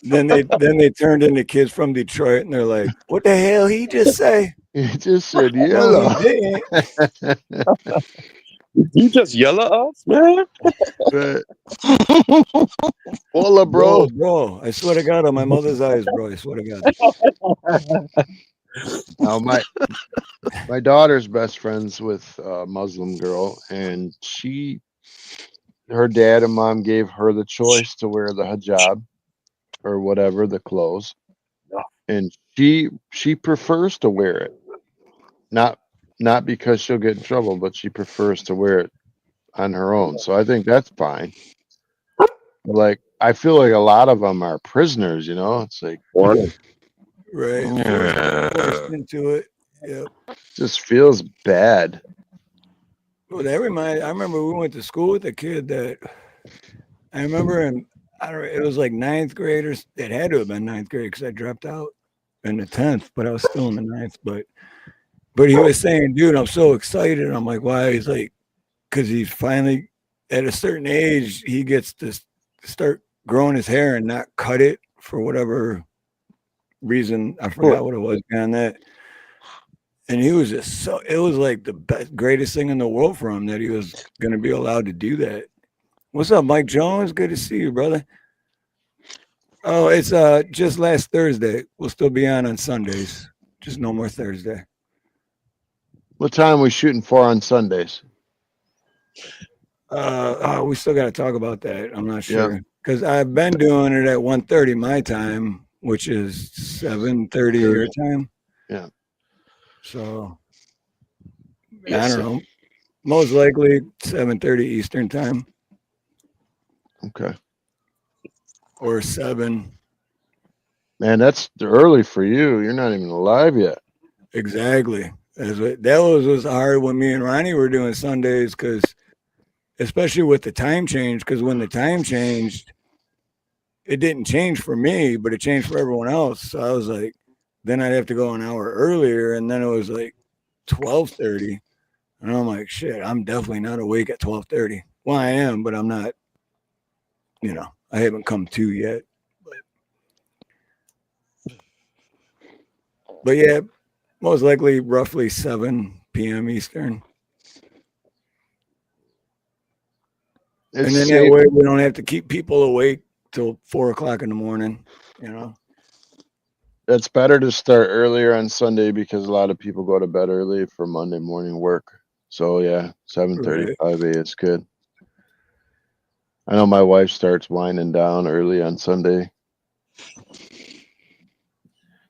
Then they turned into kids from Detroit, and they're like, "What the hell he just say?" "He just said No, he yalla." didn't. You just yell at us, man. Right. Hola, bro. Bro, I swear to God, on my mother's eyes, bro. I swear to God. Now my daughter's best friends with a Muslim girl, and her dad and mom gave her the choice to wear the hijab or whatever the clothes, and she prefers to wear it, not because she'll get in trouble, but she prefers to wear it on her own. So I think that's fine. Like I feel like a lot of them are prisoners. It's like Right, forced into it. Yep. Just feels bad. Well, I remember we went to school with a kid that I remember him. I don't. It was like ninth graders. It had to have been ninth grade because I dropped out in the 10th, but I was still in the ninth. But he was saying, dude, I'm so excited. I'm like, why? He's like, because he's finally at a certain age, he gets to start growing his hair and not cut it for whatever reason. I forgot what it was behind that. And he was just so, it was like the best, greatest thing in the world for him that he was going to be allowed to do that. What's up, Mike Jones? Good to see you, brother. Oh, it's just last Thursday. We'll still be on Sundays. Just no more Thursday. What time we shooting for on Sundays? We still got to talk about that. I'm not sure because I've been doing it at 1:30 my time, which is 7:30 your time. Yeah. So I don't know. Most likely 7:30 Eastern time Okay. or 7. Man, that's early for you. You're not even alive yet. Exactly. That was hard when me and Ronnie were doing Sundays because, especially with the time change, because when the time changed, it didn't change for me, but it changed for everyone else. So I was like, then I'd have to go an hour earlier, and then it was like 12:30, and I'm like, shit, I'm definitely not awake at 12:30. Well, I am, but I'm not. I haven't come to yet. But yeah, most likely roughly 7 p.m. Eastern. It's And then that safe. way we don't have to keep people awake till 4 o'clock in the morning, It's better to start earlier on Sunday because a lot of people go to bed early for Monday morning work. So yeah, 7:30, 5 a is good. I know my wife starts winding down early on Sunday.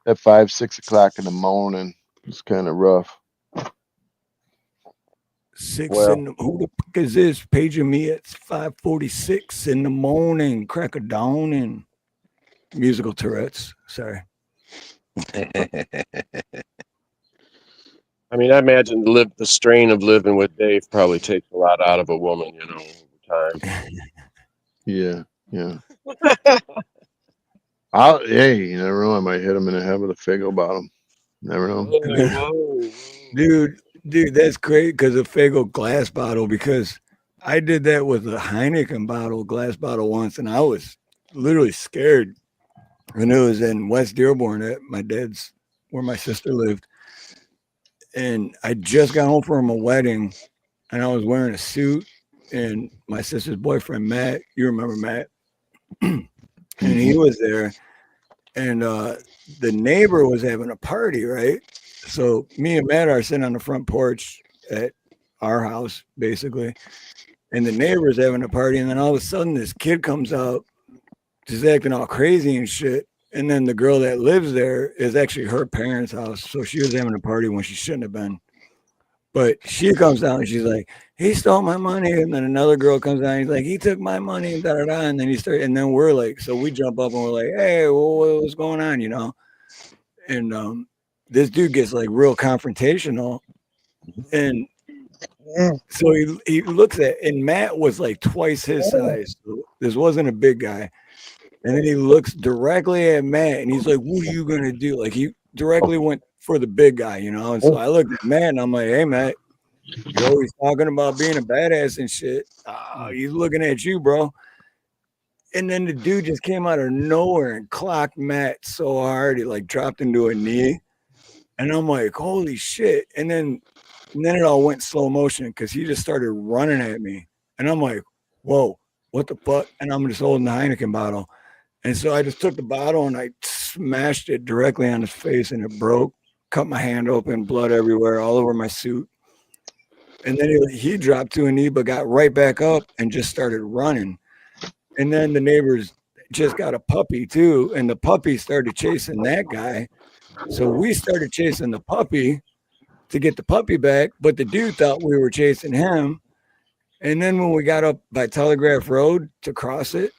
At 5, 6 o'clock in the morning. It's kind of rough. 6 Well- in the, who the fuck is this? Paging me at 5:46 in the morning, crack of dawn and musical Tourette's. Sorry. I mean, I imagine the strain of living with Dave probably takes a lot out of a woman, over time. Yeah. Hey, you never know. I might hit him in the head with a Faygo bottom. Never know. Dude, that's great because of Faygo glass bottle, because I did that with a Heineken glass bottle once, and I was literally scared. And it was in West Dearborn at my dad's, where my sister lived. And I just got home from a wedding, and I was wearing a suit, and my sister's boyfriend, Matt, you remember Matt, and he was there, and the neighbor was having a party, right? So me and Matt are sitting on the front porch at our house, basically, and the neighbor's having a party, and then all of a sudden this kid comes out, just acting all crazy and shit. And then the girl that lives there is actually her parents' house, so she was having a party when she shouldn't have been. But she comes down and she's like, he stole my money. And then another girl comes down and he's like, he took my money, and da da da. And then and then we're like, so we jump up and we're like, hey, well, what's going on, And this dude gets like real confrontational. And so he looks at, and Matt was like twice his size. So this wasn't a big guy. And then he looks directly at Matt and he's like, what are you going to do? Like, he directly went for the big guy, And so I looked at Matt and I'm like, hey, Matt, you're always talking about being a badass and shit. He's looking at you, bro. And then the dude just came out of nowhere and clocked Matt so hard he like dropped into a knee. And I'm like, holy shit. And then it all went slow motion because he just started running at me. And I'm like, whoa, what the fuck? And I'm just holding the Heineken bottle. And so I just took the bottle and I smashed it directly on his face, and it broke, cut my hand open, blood everywhere, all over my suit. And then he dropped to a knee, but got right back up and just started running. And then the neighbors just got a puppy too, and the puppy started chasing that guy. So we started chasing the puppy to get the puppy back, but the dude thought we were chasing him. And then when we got up by Telegraph Road to cross it,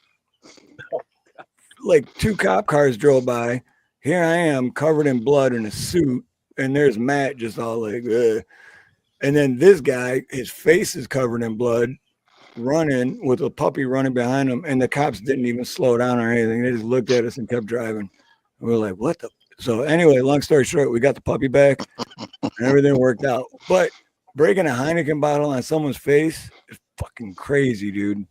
like 2 cop cars drove by. Here I am covered in blood in a suit, and there's Matt just all like, ugh. And then this guy, his face is covered in blood, running with a puppy running behind him, and the cops didn't even slow down or anything. They just looked at us and kept driving. And we were like, what the? So anyway, long story short, we got the puppy back and everything worked out. But breaking a Heineken bottle on someone's face is fucking crazy, dude.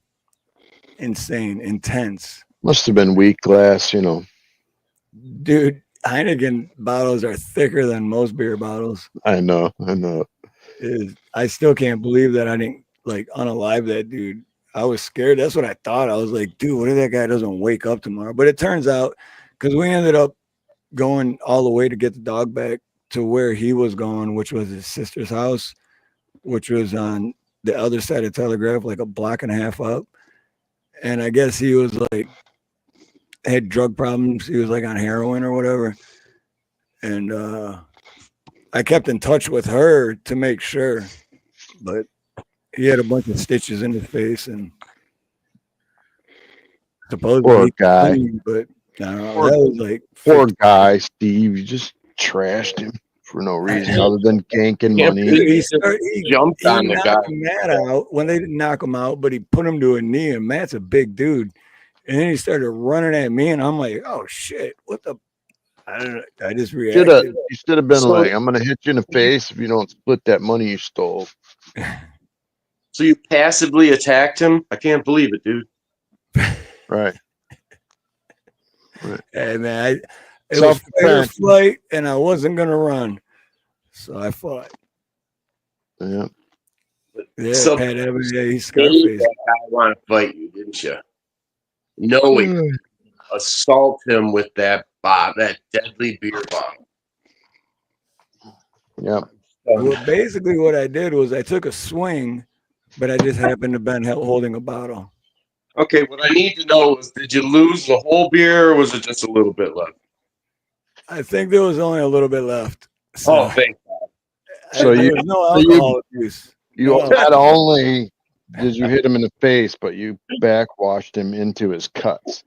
Insane, intense. Must have been weak glass, you know. Dude, Heineken bottles are thicker than most beer bottles. I know. I still can't believe that I didn't like unalive that dude. I was scared. That's what I thought. I was like, dude, what if that guy doesn't wake up tomorrow? But it turns out, because we ended up going all the way to get the dog back to where he was going, which was his sister's house, which was on the other side of Telegraph, like a block and a half up. And I guess he was like, had drug problems. He was like on heroin or whatever. And I kept in touch with her to make sure, but he had a bunch of stitches in his face and supposedly Poor guy. clean, but I don't know. That was like Poor guy, Steve. You just trashed him for no reason other than ganking Can't money. believe he jumped on the guy. knocked Matt out. When they didn't knock him out, but he put him to a knee, and Matt's a big dude. And then he started running at me, and I'm like, oh shit, what the? I don't know. I just reacted. You should have been like, I'm gonna hit you in the face if you don't split that money you stole. So you passively attacked him? I can't believe it, dude. Right. Hey man, it was fight or flight, and I wasn't gonna run, so I fought. Yeah. Yeah, So- Pat Evans, yeah, he's Maybe Scarface. that guy want to fight you, didn't you? Knowing assault him with that deadly beer bottle. Yeah. Well, basically, what I did was I took a swing, but I just happened to been holding a bottle. Okay, what I need to know is, did you lose the whole beer, or was it just a little bit left? I think there was only a little bit left. So, Oh, thank God. So there you- was no so you- alcohol abuse. You No. not only did you hit him in the face, but you backwashed him into his cuts.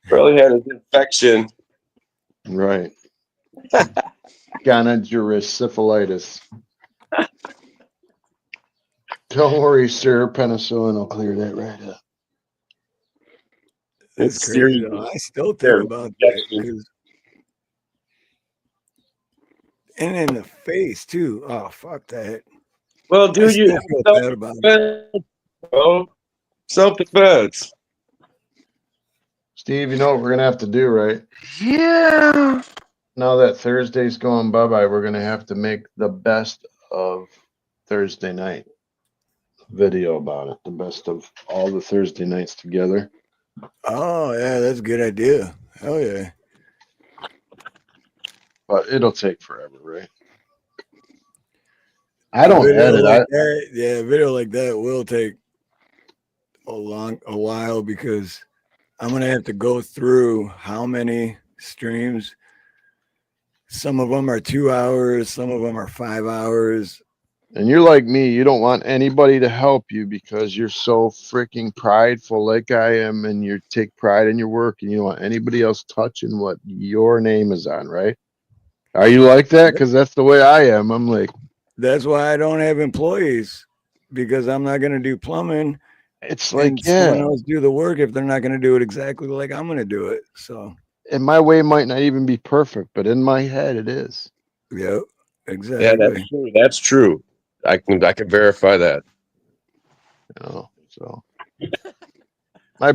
Probably had an infection. Right. Gonorrhea syphilitis. Don't worry, sir. Penicillin will clear that right up. It's crazy. Though. I still think about that because, and in the face too. Oh fuck that. Well, dude, you feel bad about it. Oh, self-defense. Steve, you know what we're gonna have to do, right? Yeah. Now that Thursday's going bye-bye, we're gonna have to make the best of Thursday night video about it. The best of all the Thursday nights together. Oh yeah, that's a good idea. Hell yeah. But it'll take forever, right? I don't Video edit. like that, yeah, video like that will take a while because I'm gonna have to go through how many streams. Some of them are 2 hours, some of them are 5 hours. And you're like me, you don't want anybody to help you because you're so freaking prideful like I am, and you take pride in your work, and you don't want anybody else touching what your name is on, right? Are you like that? Because that's the way I am. I'm like, that's why I don't have employees, because I'm not gonna do plumbing. It's like, someone else do the work if they're not gonna do it exactly like I'm gonna do it. So, and my way might not even be perfect, but in my head it is. Yep, exactly. Yeah, that's true. That's true. I can verify that. You know, so my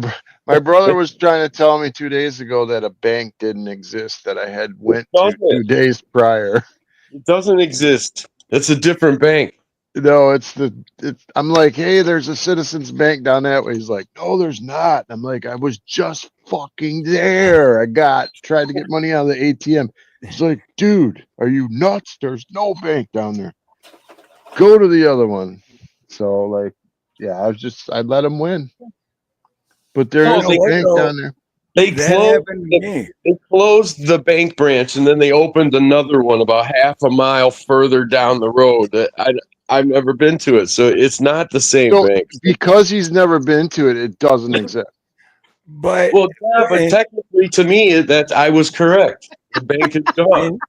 brother was trying to tell me 2 days ago that a bank didn't exist that I had went to 2 days prior. It doesn't exist. It's a different bank. No, I'm like, hey, there's a Citizens Bank down that way. He's like, no, there's not. I'm like, I was just fucking there. I tried to get money out of the ATM. He's like, dude, are you nuts? There's no bank down there. Go to the other one. So like, yeah, I'd let him win. But there is a bank down there. They closed the bank branch, and then they opened another one about half a mile further down the road. I've never been to it, so it's not the same bank. Because he's never been to it, it doesn't exist. But technically, to me, that I was correct. The bank is gone.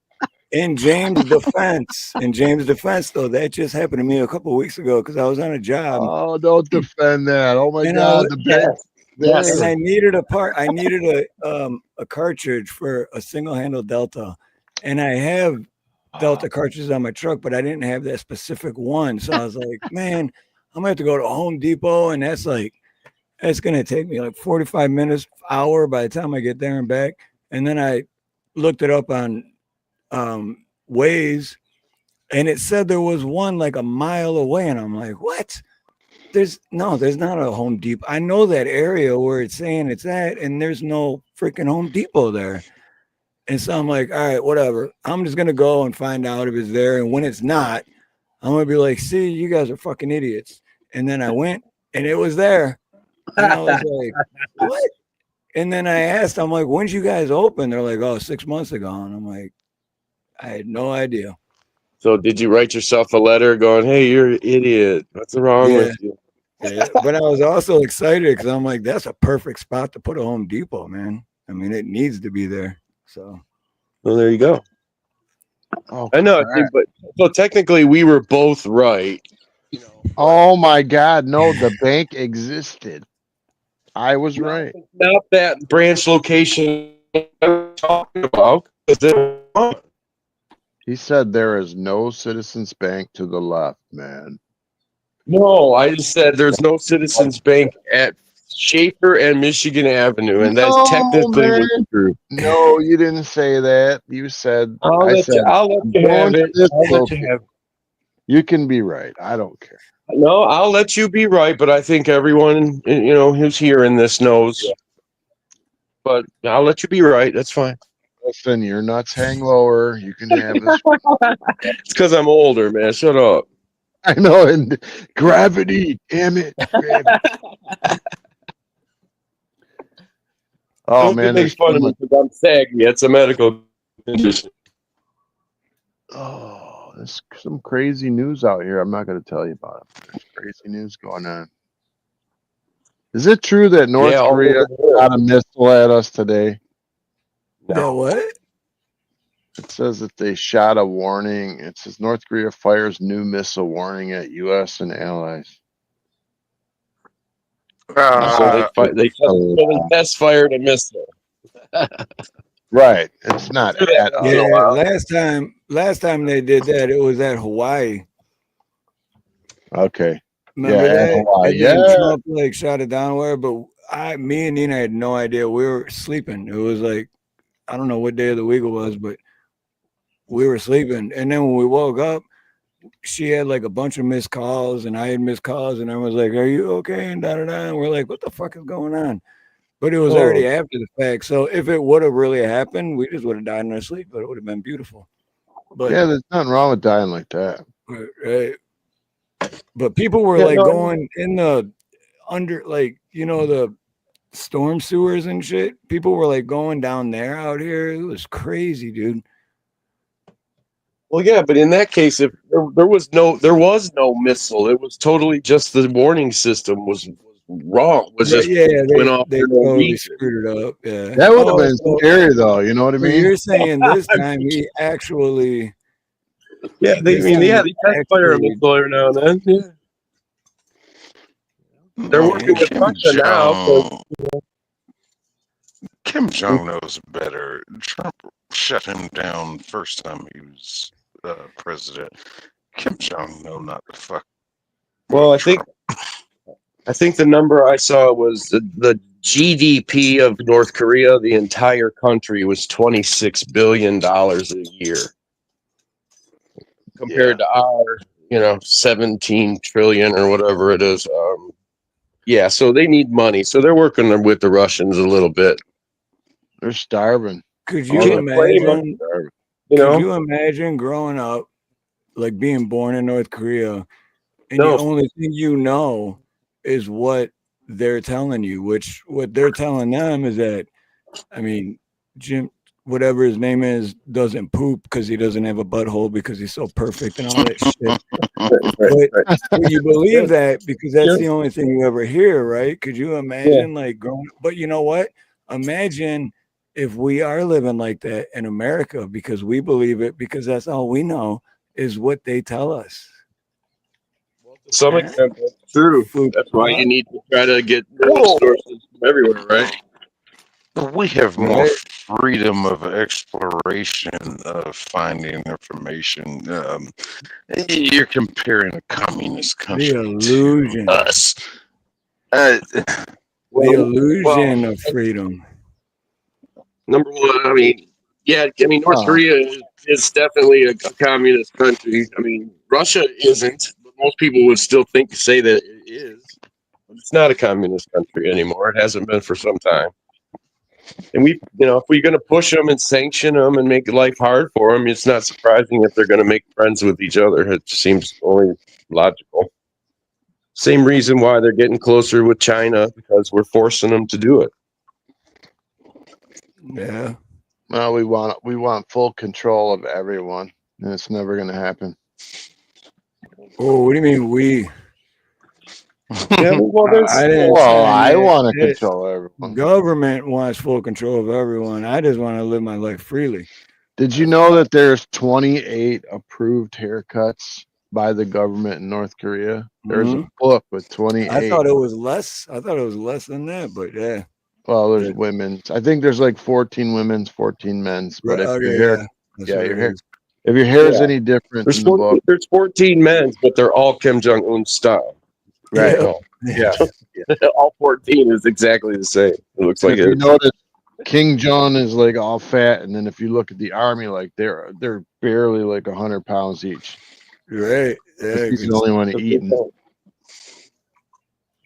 In James' defense, though, that just happened to me a couple of weeks ago because I was on a job. Oh, don't defend that. Oh my And God, the bank Yes. and there. I needed a part. I needed a cartridge for a single handle Delta, and I have Delta cartridges on my truck, but I didn't have that specific one. So I was like, man, I'm gonna have to go to Home Depot, and that's gonna take me like 45 minutes, hour by the time I get there and back. And then I looked it up on Waze, and it said there was one like a mile away, and I'm like, what? There's not a Home Depot. I know that area where it's saying it's at, and there's no freaking Home Depot there. And so I'm like, all right, whatever. I'm just gonna go and find out if it's there. And when it's not, I'm gonna be like, see, you guys are fucking idiots. And then I went and it was there. And I was like, what? And then I asked, I'm like, when'd you guys open? They're like, oh, 6 months ago. And I'm like, I had no idea. So did you write yourself a letter going, hey, you're an idiot. What's wrong with you? Yeah. But I was also excited because I'm like, that's a perfect spot to put a Home Depot, man. I mean, it needs to be there. So, well, there you go. Oh, I know, but so technically we were both right. oh my God, no, the bank existed. I was right. Not that branch location I'm talking about. He said there is no Citizens Bank to the left, man. No, I just said there's no Citizens Bank at Schaefer and Michigan Avenue, and that's technically what's true. No, you didn't say that. You said I'll let you have it. I'll let you have it. You can be right. I don't care. No, I'll let you be right, but I think everyone, who's hearing this knows. But I'll let you be right. That's fine. Listen, your nuts hang lower. You can have this. It's because I'm older, man. Shut up. I know. And gravity, damn it. Gravity. Oh, Don't man. make fun of me because I'm saggy. It's a medical condition. Oh, there's some crazy news out here. I'm not going to tell you about it. There's crazy news going on. Is it true that North Korea shot a missile at us today? No. What? It says that they shot a warning. It says North Korea fires new missile warning at U.S. and allies. So they test fired a missile. Right. It's not. Last time they did that, it was at Hawaii. Okay. Remember that? Hawaii. And then Trump shot it down where, but me and Nina had no idea. We were sleeping. It was like, I don't know what day of the week it was, but we were sleeping. And then when we woke up, she had like a bunch of missed calls and I had missed calls, and everyone was like, are you okay? And and we're like, what the fuck is going on? But it was already after the fact. So if it would have really happened, we just would have died in our sleep, but it would have been beautiful. But yeah, there's nothing wrong with dying like that. Right. But people were going in the under, the storm sewers and shit. People were going down there out here. It was crazy, dude. Well, yeah, but in that case, if there was no missile, it was totally just the warning system was wrong. Went off they totally screwed it up. Yeah, that would have been scary, though. You know what I mean? You're saying this time he actually. Yeah, they test fire a missile every now and then. Yeah. They're working with Russia now. Kim Jong knows better. Trump shut him down first time he was president. Kim Jong know not to fuck. Well, I think the number I saw was the GDP of North Korea. The entire country was $26 billion a year, compared to our, 17 trillion or whatever it is. Yeah, so they need money. So they're working with the Russians a little bit. They're starving. Could you imagine? Could you imagine growing up, being born in North Korea, and the only thing you know is what they're telling you, which what they're telling them is that, Jim, whatever his name is, doesn't poop because he doesn't have a butthole because he's so perfect and all that shit. But you believe that because that's the only thing you ever hear, right? Could you imagine growing up? But you know what? Imagine if we are living like that in America because we believe it, because that's all we know is what they tell us. To some extent, that's true. Food That's why you plot, need to try to get Whoa. news sources from everywhere, right? We have more right? freedom of exploration of finding information. You're comparing a communist The country to illusion, us. Uh, the Well, illusion of freedom. number one, I mean, yeah, I mean, North Korea is definitely a communist country. I mean, Russia isn't, but most people would still say that it is. But it's not a communist country anymore. It hasn't been for some time. And if we're going to push them and sanction them and make life hard for them, it's not surprising if they're going to make friends with each other. It seems only logical. Same reason why they're getting closer with China, because we're forcing them to do it. Yeah. Well, we want full control of everyone, and it's never going to happen. Oh, what do you mean we? Yeah, well, I didn't Well, say I that. want to control everyone. Government wants full control of everyone. I just want to live my life freely. Did you know that there's 28 approved haircuts by the government in North Korea? There's a book with 28. I thought it was less. I thought it was less than that, but yeah. Well, there's women's. I think there's like 14 women's, 14 men's. But if your hair, if your hair is any different There's in the book, there's 14 men's, but they're all Kim Jong Un style. right? Yeah. All 14 is exactly the same. It looks like if you it. notice, King John is like all fat, and then if you look at the army, like they're barely like 100 pounds each. Right. Yeah, he's the only one eating.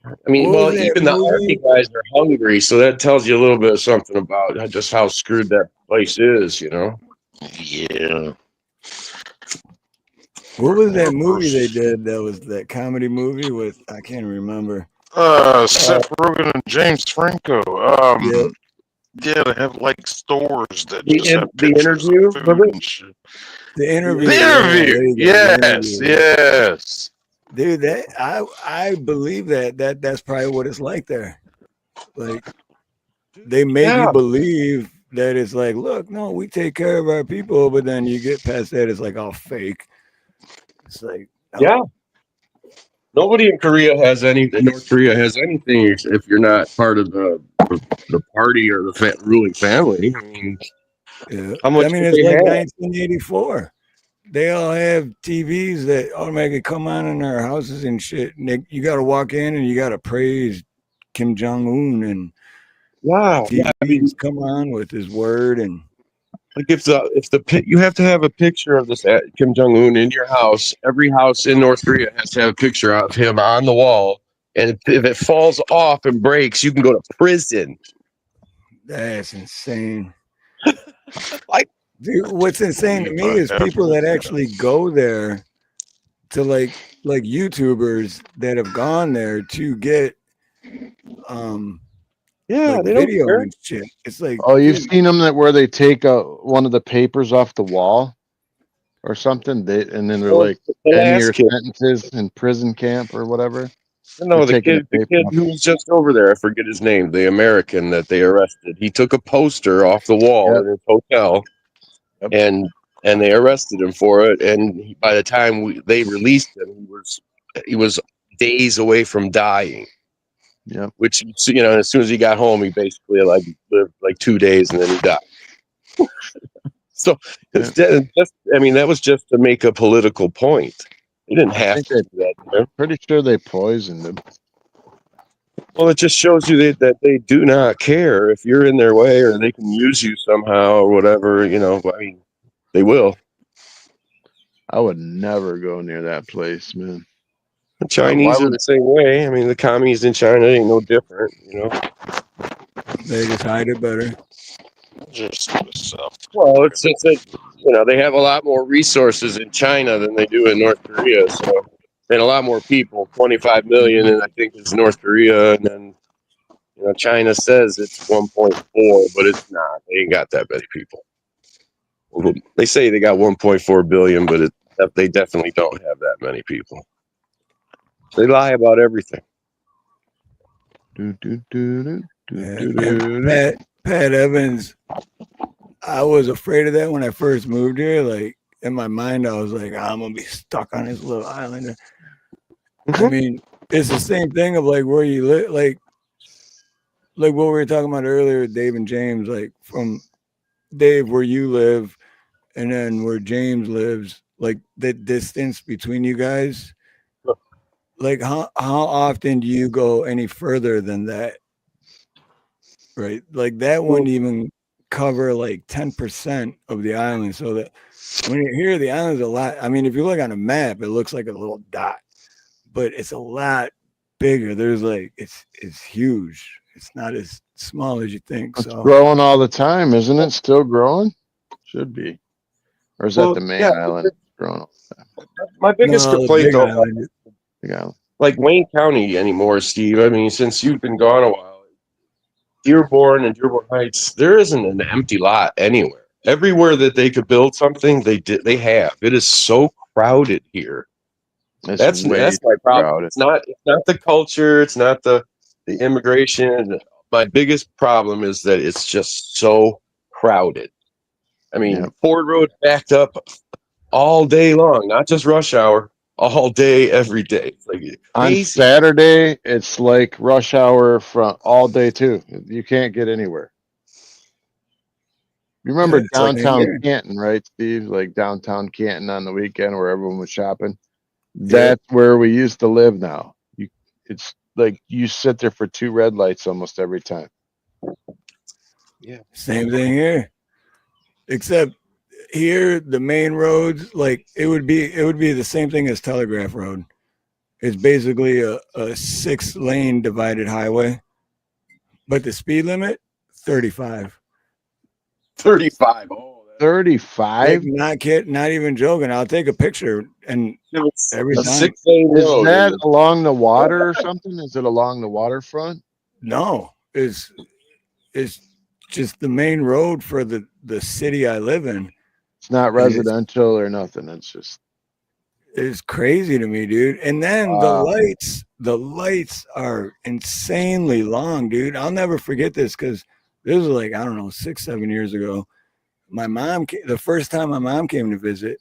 I mean, well, even the army guys are hungry, so that tells you a little bit of something about just how screwed that place is, Yeah. What was that movie they did? That was that comedy movie with I can't remember. Seth Rogen and James Franco. Yeah, they have like stores that just have pictures of food and shit. The interview. The interview. Yes. Yes. Dude, I believe that's probably what it's like there. Like they make you believe that it's like, look, no, we take care of our people, but then you get past that, it's like all fake. It's like Nobody in Korea has North Korea has anything if you're not part of the party or the ruling family. I mean, how much it's they like have? 1984. They all have TVs that automatically come on in their houses and shit. And you got to walk in and you got to praise Kim Jong Un and TVs come on with his word and. Like if you have to have a picture of this Kim Jong Un in your house. Every house in North Korea has to have a picture of him on the wall, and if it falls off and breaks, you can go to prison. That's insane. Dude, what's insane to me is people that actually go there to like YouTubers that have gone there to get they video don't and shit. It's like, oh, you've seen them where they take one of the papers off the wall or something, and then they're like 10-year sentences in prison camp or whatever. No, the kid who was just over there, I forget his name, the American that they arrested. He took a poster off the wall in his hotel, and they arrested him for it. And by the time they released him, he was days away from dying. Yeah, which as soon as he got home, he basically lived like 2 days and then he died. So that was just to make a political point. He didn't have to do that. I'm pretty sure they poisoned him. Well, it just shows you that they do not care if you're in their way or they can use you somehow or whatever. I mean, they will. I would never go near that place, man. The Chinese are the same way. I mean, the commies in China ain't no different. They just hide it better. Well, it's that they have a lot more resources in China than they do in North Korea. So, and a lot more people, 25 million, and I think it's North Korea, and then China says it's 1.4, but it's not. They ain't got that many people. They say they got 1.4 billion, but they definitely don't have that many people. They lie about everything. Pat Pat Evans, I was afraid of that when I first moved here. Like in my mind, I was like, I'm gonna be stuck on this little island. I mean, it's the same thing of like where you live, like what we were talking about earlier with Dave and James, like from Dave where you live and then where James lives, like the distance between you guys. Like how often do you go any further than that? Right? Like that wouldn't even cover like 10% of the island. So that when you're here, the island's a lot. I mean, if you look on a map, it looks like a little dot, but it's a lot bigger. There's like it's huge. It's not as small as you think. It's So growing all the time, isn't it? Still growing? Should be. Or is that the main island growing all the time? My biggest no, the complaint big though, island. Big island. like Wayne County anymore, Steve. I mean, since you've been gone a while, Dearborn and Dearborn Heights, there isn't an empty lot anywhere. Everywhere that they could build something, they did. They have. It is so crowded here. It's That's way my problem. crowded. It's not the culture. It's not the immigration. My biggest problem is that it's just so crowded. I mean, Yep. Ford Road backed up all day long, not just rush hour, all day, every day. It's like On crazy. Saturday, it's like rush hour from all day too. You can't get anywhere. You remember Yeah, it's like downtown here. Canton, right, Steve? Like downtown Canton on the weekend where everyone was shopping. Yep. That's where we used to live now. It's like you sit there for 2 red lights almost every time. Yeah. Same thing here. Except here the main roads, like it would be the same thing as Telegraph Road. It's basically a 6-lane divided highway. But the speed limit, 35. 35. Oh, 35? Not even joking. I'll take a picture and it's every a time. 6-lane Is road. that along the water or something? Is it along the waterfront? No, it's just the main road for the city I live in. It's not And it's residential or nothing. It's just crazy to me, dude. And then wow. the lights are insanely long, dude. I'll never forget this because this was like, I don't know, 6-7 years ago. My mom the first time my mom came to visit,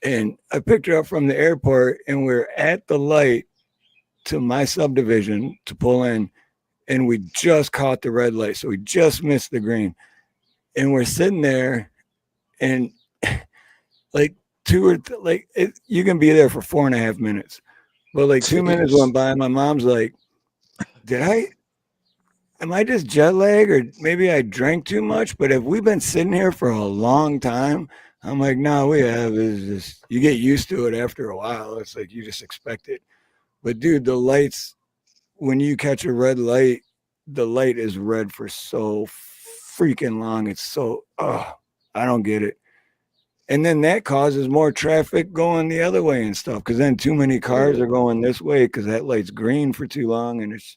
and I picked her up from the airport, and we're at the light to my subdivision to pull in, and we just caught the red light, so we just missed the green, and we're sitting there, and like you can be there for 4.5 minutes, but like 2 minutes went by, and my mom's like, am I just jet lag, or maybe I drank too much? But have we been sitting here for a long time? I'm like, no, we have. Is just you get used to it after a while. It's like you just expect it. But dude, the lights, when you catch a red light, the light is red for so freaking long. It's so I don't get it. And then that causes more traffic going the other way and stuff. Because then too many cars are going this way because that light's green for too long, and it's.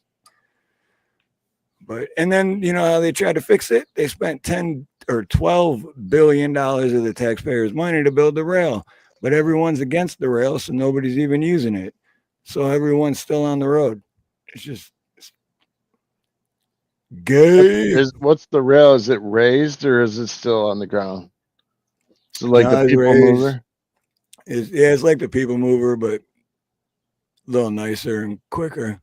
But and then you know how they tried to fix it? They spent $10 or $12 billion of the taxpayers' money to build the rail, but everyone's against the rail, so nobody's even using it. So everyone's still on the road. It's gay. What's the rail? Is it raised or is it still on the ground? So like the Not as people raised. mover? It's like the people mover, but a little nicer and quicker.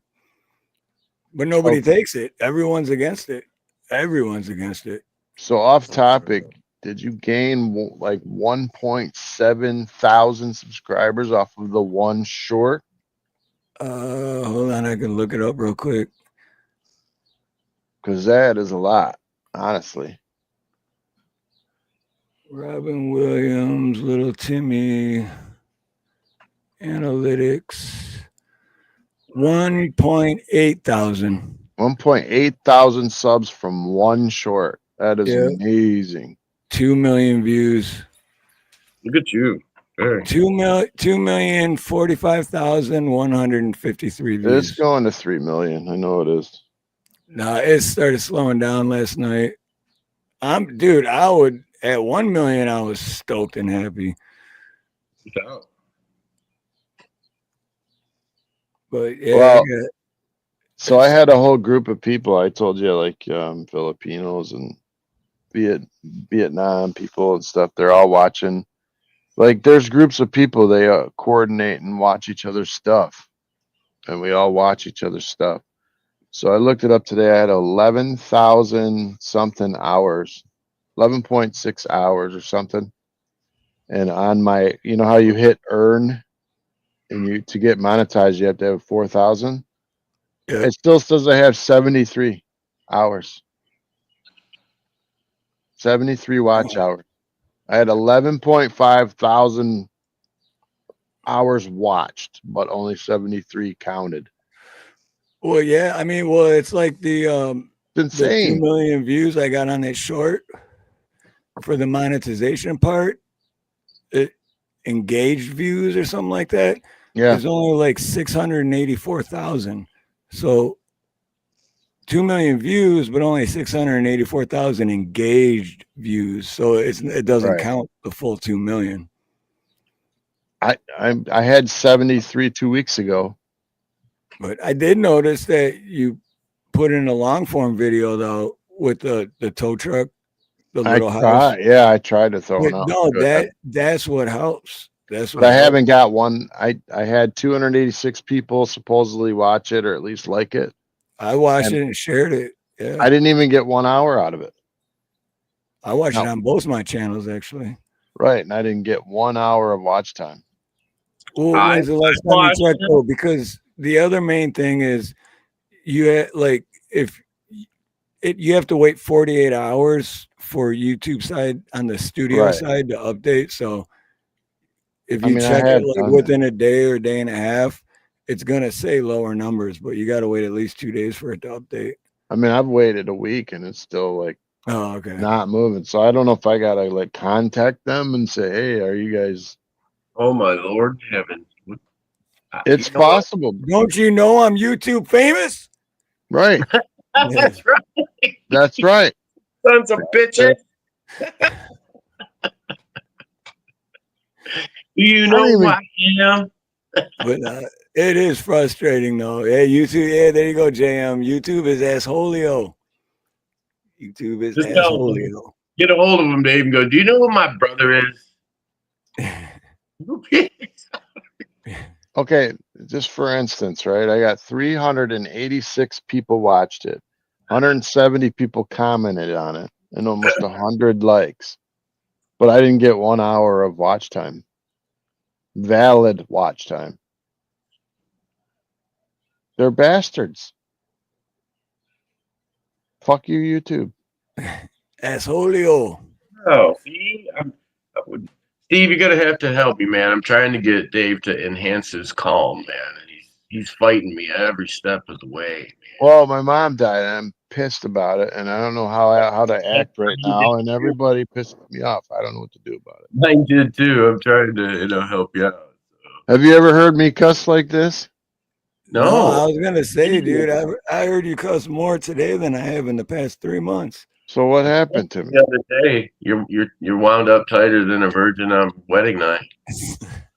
But nobody takes it. Everyone's against it. Everyone's against it. So off topic, did you gain like 1.7 thousand subscribers off of the one short? Hold on, I can look it up real quick. Because that is a lot, honestly. Robin Williams, Little Timmy, analytics, 1.8 thousand. 1.8 thousand subs from one short. That is Yeah. amazing. 2 million views. Look at you. Hey. 2,045,153 views. It's going to 3 million. I know it is. Nah, it started slowing down last night. Dude, at 1 million, I was stoked and happy. But yeah, Well, So I had a whole group of people. I told you, like Filipinos and Vietnam people and stuff. They're all watching. Like, there's groups of people. They coordinate and watch each other's stuff, and we all watch each other's stuff. So I looked it up today. I had 11,000 something hours, 11.6 hours or something. And on my, you know how you hit earn, and you to get monetized, you have to have 4,000. Yeah. It still says I have 73 hours, 73 watch hours. I had 11.5 thousand hours watched, but only 73 counted. Well, yeah. I mean, well, it's like the It's the 2 insane. million views I got on that short for the monetization part. It engaged views or something like that. Yeah, Is only like 684,000. So 2 million views, but only 684,000 engaged views. So it doesn't right. count the full 2 million. I had 73 2 weeks ago. But I did notice that you put in a long form video though with the tow truck, the I little house. tried. Yeah, I tried to throw But one out. no, that's what helps. That's But what I helps. haven't got one. I had 286 people supposedly watch it or at least like it. I watched And it and shared it. Yeah. I didn't even get 1 hour out of it. I watched it No. on both my channels actually. Right. And I didn't get 1 hour of watch time. Well, when's the last time you checked though? Because the other main thing is like if you have to wait 48 hours for YouTube side on the studio Right. side to update. So if I you mean, I check it have like done that. within a day or day and a half, it's gonna say lower numbers, but you got to wait at least 2 days for it to update. I mean, I've waited a week and it's still like Oh, okay. not moving. So I don't know if I gotta like contact them and say, hey, are you guys? Oh my Lord heaven! It's You know what? possible. Don't you know I'm YouTube famous? Right. That's right, That's right. sons of bitches. Do you I know don't who even- I am? But it is frustrating though. Yeah, YouTube. Yeah, there you go, JM. YouTube is assholio. YouTube is Just tell them. assholio. Get a hold of him, Dave, and go. Do you know who my brother is? Okay, just for instance, right? I got 386 people watched it, 170 people commented on it, and almost 100 likes. But I didn't get 1 hour of watch time. Valid watch time. They're bastards. Fuck you, YouTube. Assholio. Oh, see, Steve, you're gonna have to help me, man. I'm trying to get Dave to enhance his calm, man, and he's fighting me every step of the way, man. Well, my mom died, and I'm pissed about it, and I don't know how to act right now, and everybody pisses me off. I don't know what to do about it. I did too. I'm trying to help you out. Have you ever heard me cuss like this? No, I No, was gonna say, dude, I heard you cuss more today than I have in the past 3 months. So what happened to me? the other day you're wound up tighter than a virgin on wedding night.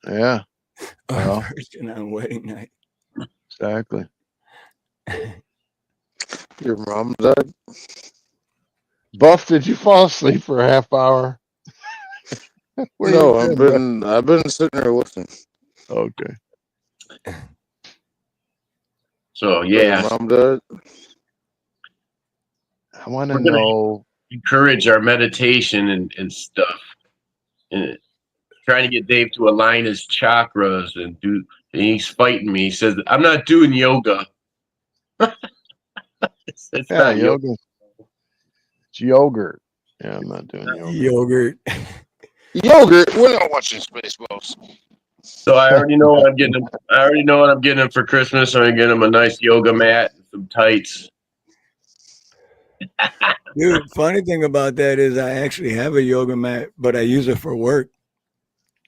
Yeah, well. Virgin on wedding night. Exactly. Your mom died? Buff, did you fall asleep for a half hour? Where No, you bro? I've been sitting there listening. Okay. So Your yeah, mom died? I want to We're gonna- know. encourage our meditation and stuff. And trying to get Dave to align his chakras and do. And he's fighting me. He says, "I'm not doing yoga." it's Yeah, not yoga. It's yogurt. Yeah, I'm not doing yogurt. Yogurt. Yogurt? We're not watching Spaceballs. So I already know what I'm getting him. I already know what I'm getting him for Christmas. I'm gonna get him a nice yoga mat and some tights. Dude, funny thing about that is I actually have a yoga mat, but I use it for work.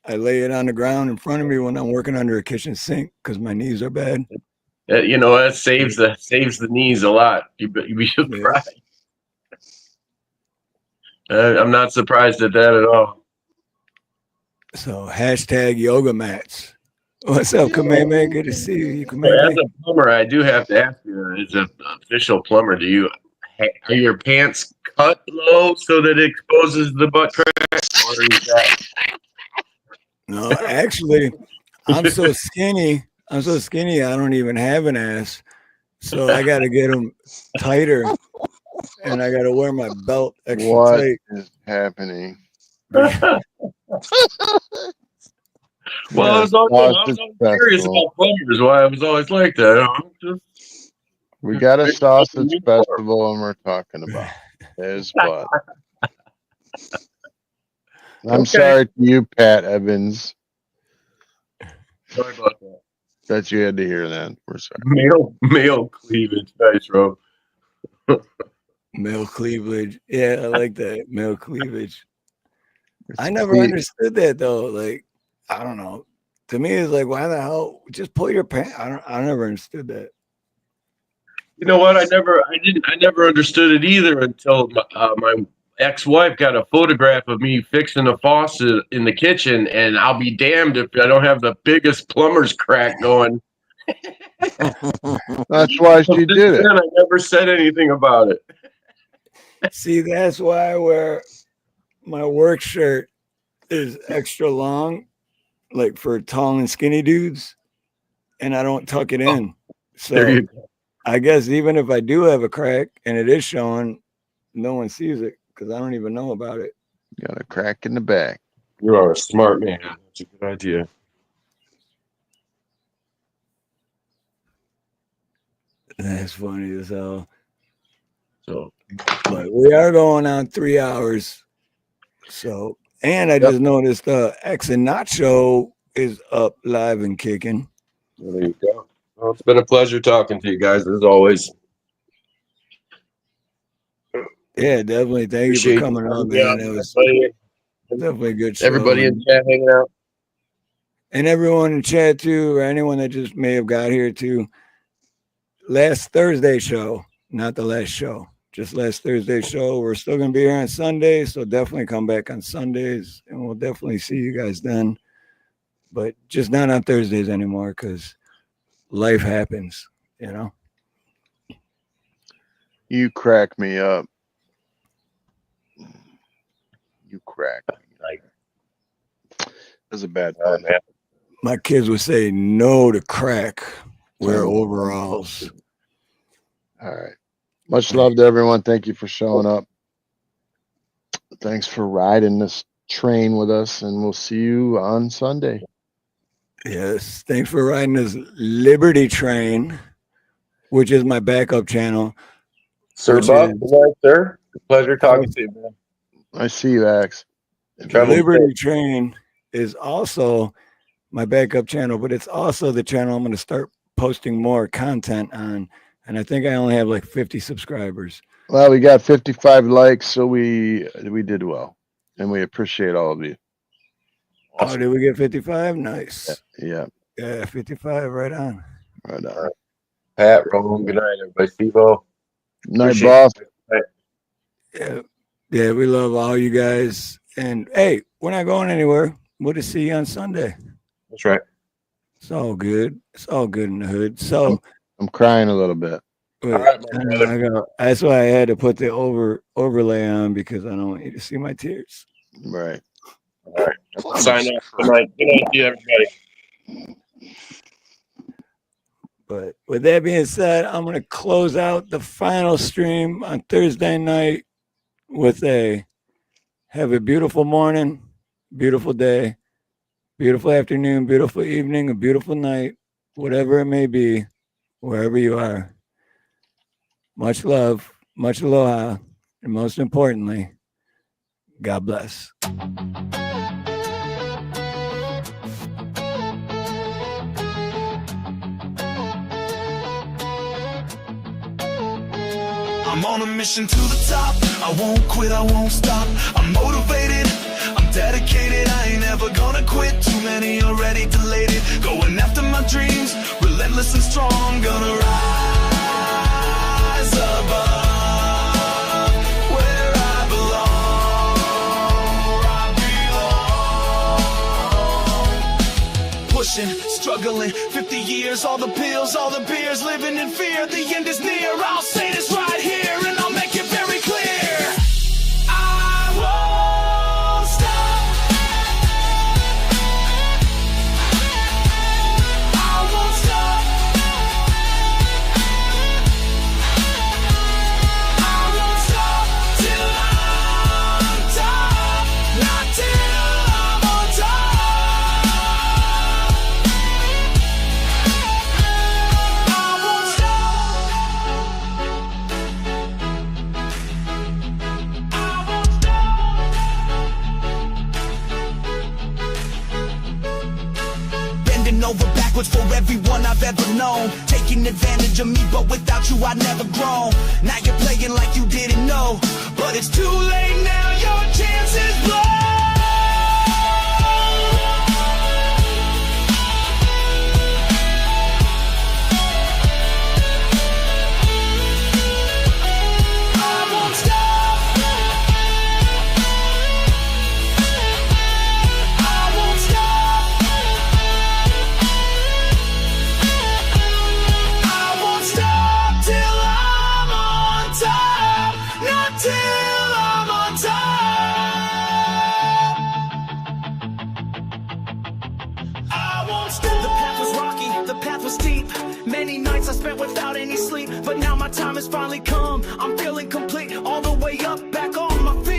I lay it on the ground in front of me when I'm working under a kitchen sink because my knees are bad. You know that saves the knees a lot. You'd be surprised. I'm not surprised at that at all. So hashtag yoga mats. What's up, Kameme? Good to see you, As Kameme. a plumber, I do have to ask you, as an official plumber, are your pants cut low so that it exposes the butt crack, or is that? No, actually, I'm so skinny. I'm so skinny. I don't even have an ass, so I got to get them tighter, and I got to wear my belt extra What tight. is happening? Well, I Yeah. was always Sausage curious festival. about plumbers. Why I was always like that. We got a Just sausage me more. festival, and we're talking about his butt. I'm Okay. sorry to you, Pat Evans, Sorry about that. that you had to hear that. We're sorry. Male cleavage, nice, Rob. Male cleavage. Yeah, I like that. Male cleavage. I never See, understood that though. Like, I don't know. To me, it's like, why the hell? Just pull your pants. I never understood that. You know what? I never understood it either until my ex-wife got a photograph of me fixing a faucet in the kitchen, and I'll be damned if I don't have the biggest plumber's crack going. that's why she did it. Then I never said anything about it. See, that's why I wear my work shirt is extra long, like for tall and skinny dudes, and I don't tuck it in. There So you go. I guess even if I do have a crack and it is showing, no one sees it because I don't even know about it. Got a crack in the back. You are a smart man. That's a good idea. That's funny as hell. So, But we are going on 3 hours. So, and I just noticed X and Nacho is up live and kicking. well, there you go. Well, it's been a pleasure talking to you guys as always. Yeah, definitely. Thank you Appreciate for coming on, Yeah, man. It was everybody, definitely a good show. everybody in chat hanging out. And everyone in chat too, or anyone that just may have got here too. Last Thursday show, not the last show, just last Thursday show. We're still gonna be here on Sunday, so definitely come back on Sundays, and we'll definitely see you guys then. But just not on Thursdays anymore because life happens, you know. You crack me up. You crack me. That's a bad pun. Man. My kids would say no to crack. Wear overalls. All right. Much love to everyone. Thank you for showing up. Thanks for riding this train with us, and we'll see you on Sunday. Yes, thanks for riding this Liberty Train, which is my backup channel. Sir Which Buck, is- good night, sir. Pleasure talking to you, man. I see you, Axe. Travel Liberty Train is also my backup channel, but it's also the channel I'm going to start posting more content on. And I think I only have like 50 subscribers. Well, we got 55 likes, so we did well, and we appreciate all of you. Oh, did we get 55? Nice. Yeah, Yeah, 55, right on. right on. Pat, Roland, good night, everybody. Steve-O. Night, Appreciate boss. it. Yeah, we love all you guys. And hey, we're not going anywhere. We'll just see you on Sunday. That's right. It's all good. It's all good in the hood. So I'm crying a little bit. wait, All right, my brother. that's why I had to put the overlay on because I don't want you to see my tears. Right. All right. Sign off. Good night. Good night to you, everybody. But with that being said, I'm going to close out the final stream on Thursday night with have a beautiful morning, beautiful day, beautiful afternoon, beautiful evening, a beautiful night, whatever it may be, wherever you are. Much love, much aloha, and most importantly, God bless. I'm on a mission to the top. I won't quit, I won't stop. I'm motivated, I'm dedicated. I ain't ever gonna quit. Too many already delayed it. Going after my dreams, relentless and strong. Gonna rise above where I belong. I belong. Pushing, struggling. struggling. 50 years, all the pills, all the beers, living in fear. The end is near. I'll say this right here, and I'll make it very clear. I won't stop. I won't stop. I won't stop till I'm top. Not till I'm on top. I won't stop. I won't stop. Bending over backwards for everyone I've ever known. Taking advantage of me, but without you I'd never grown. Now you're playing like you didn't know, but it's too late now, your chance is blown. I won't stop. I won't stop. I won't stop till I'm on top. Not till I'm on top. I won't stop. The path was rocky, the path was steep. Many nights I spent without any sleep, but now my time has finally come. I'm feeling complete, all the way up, back on my feet.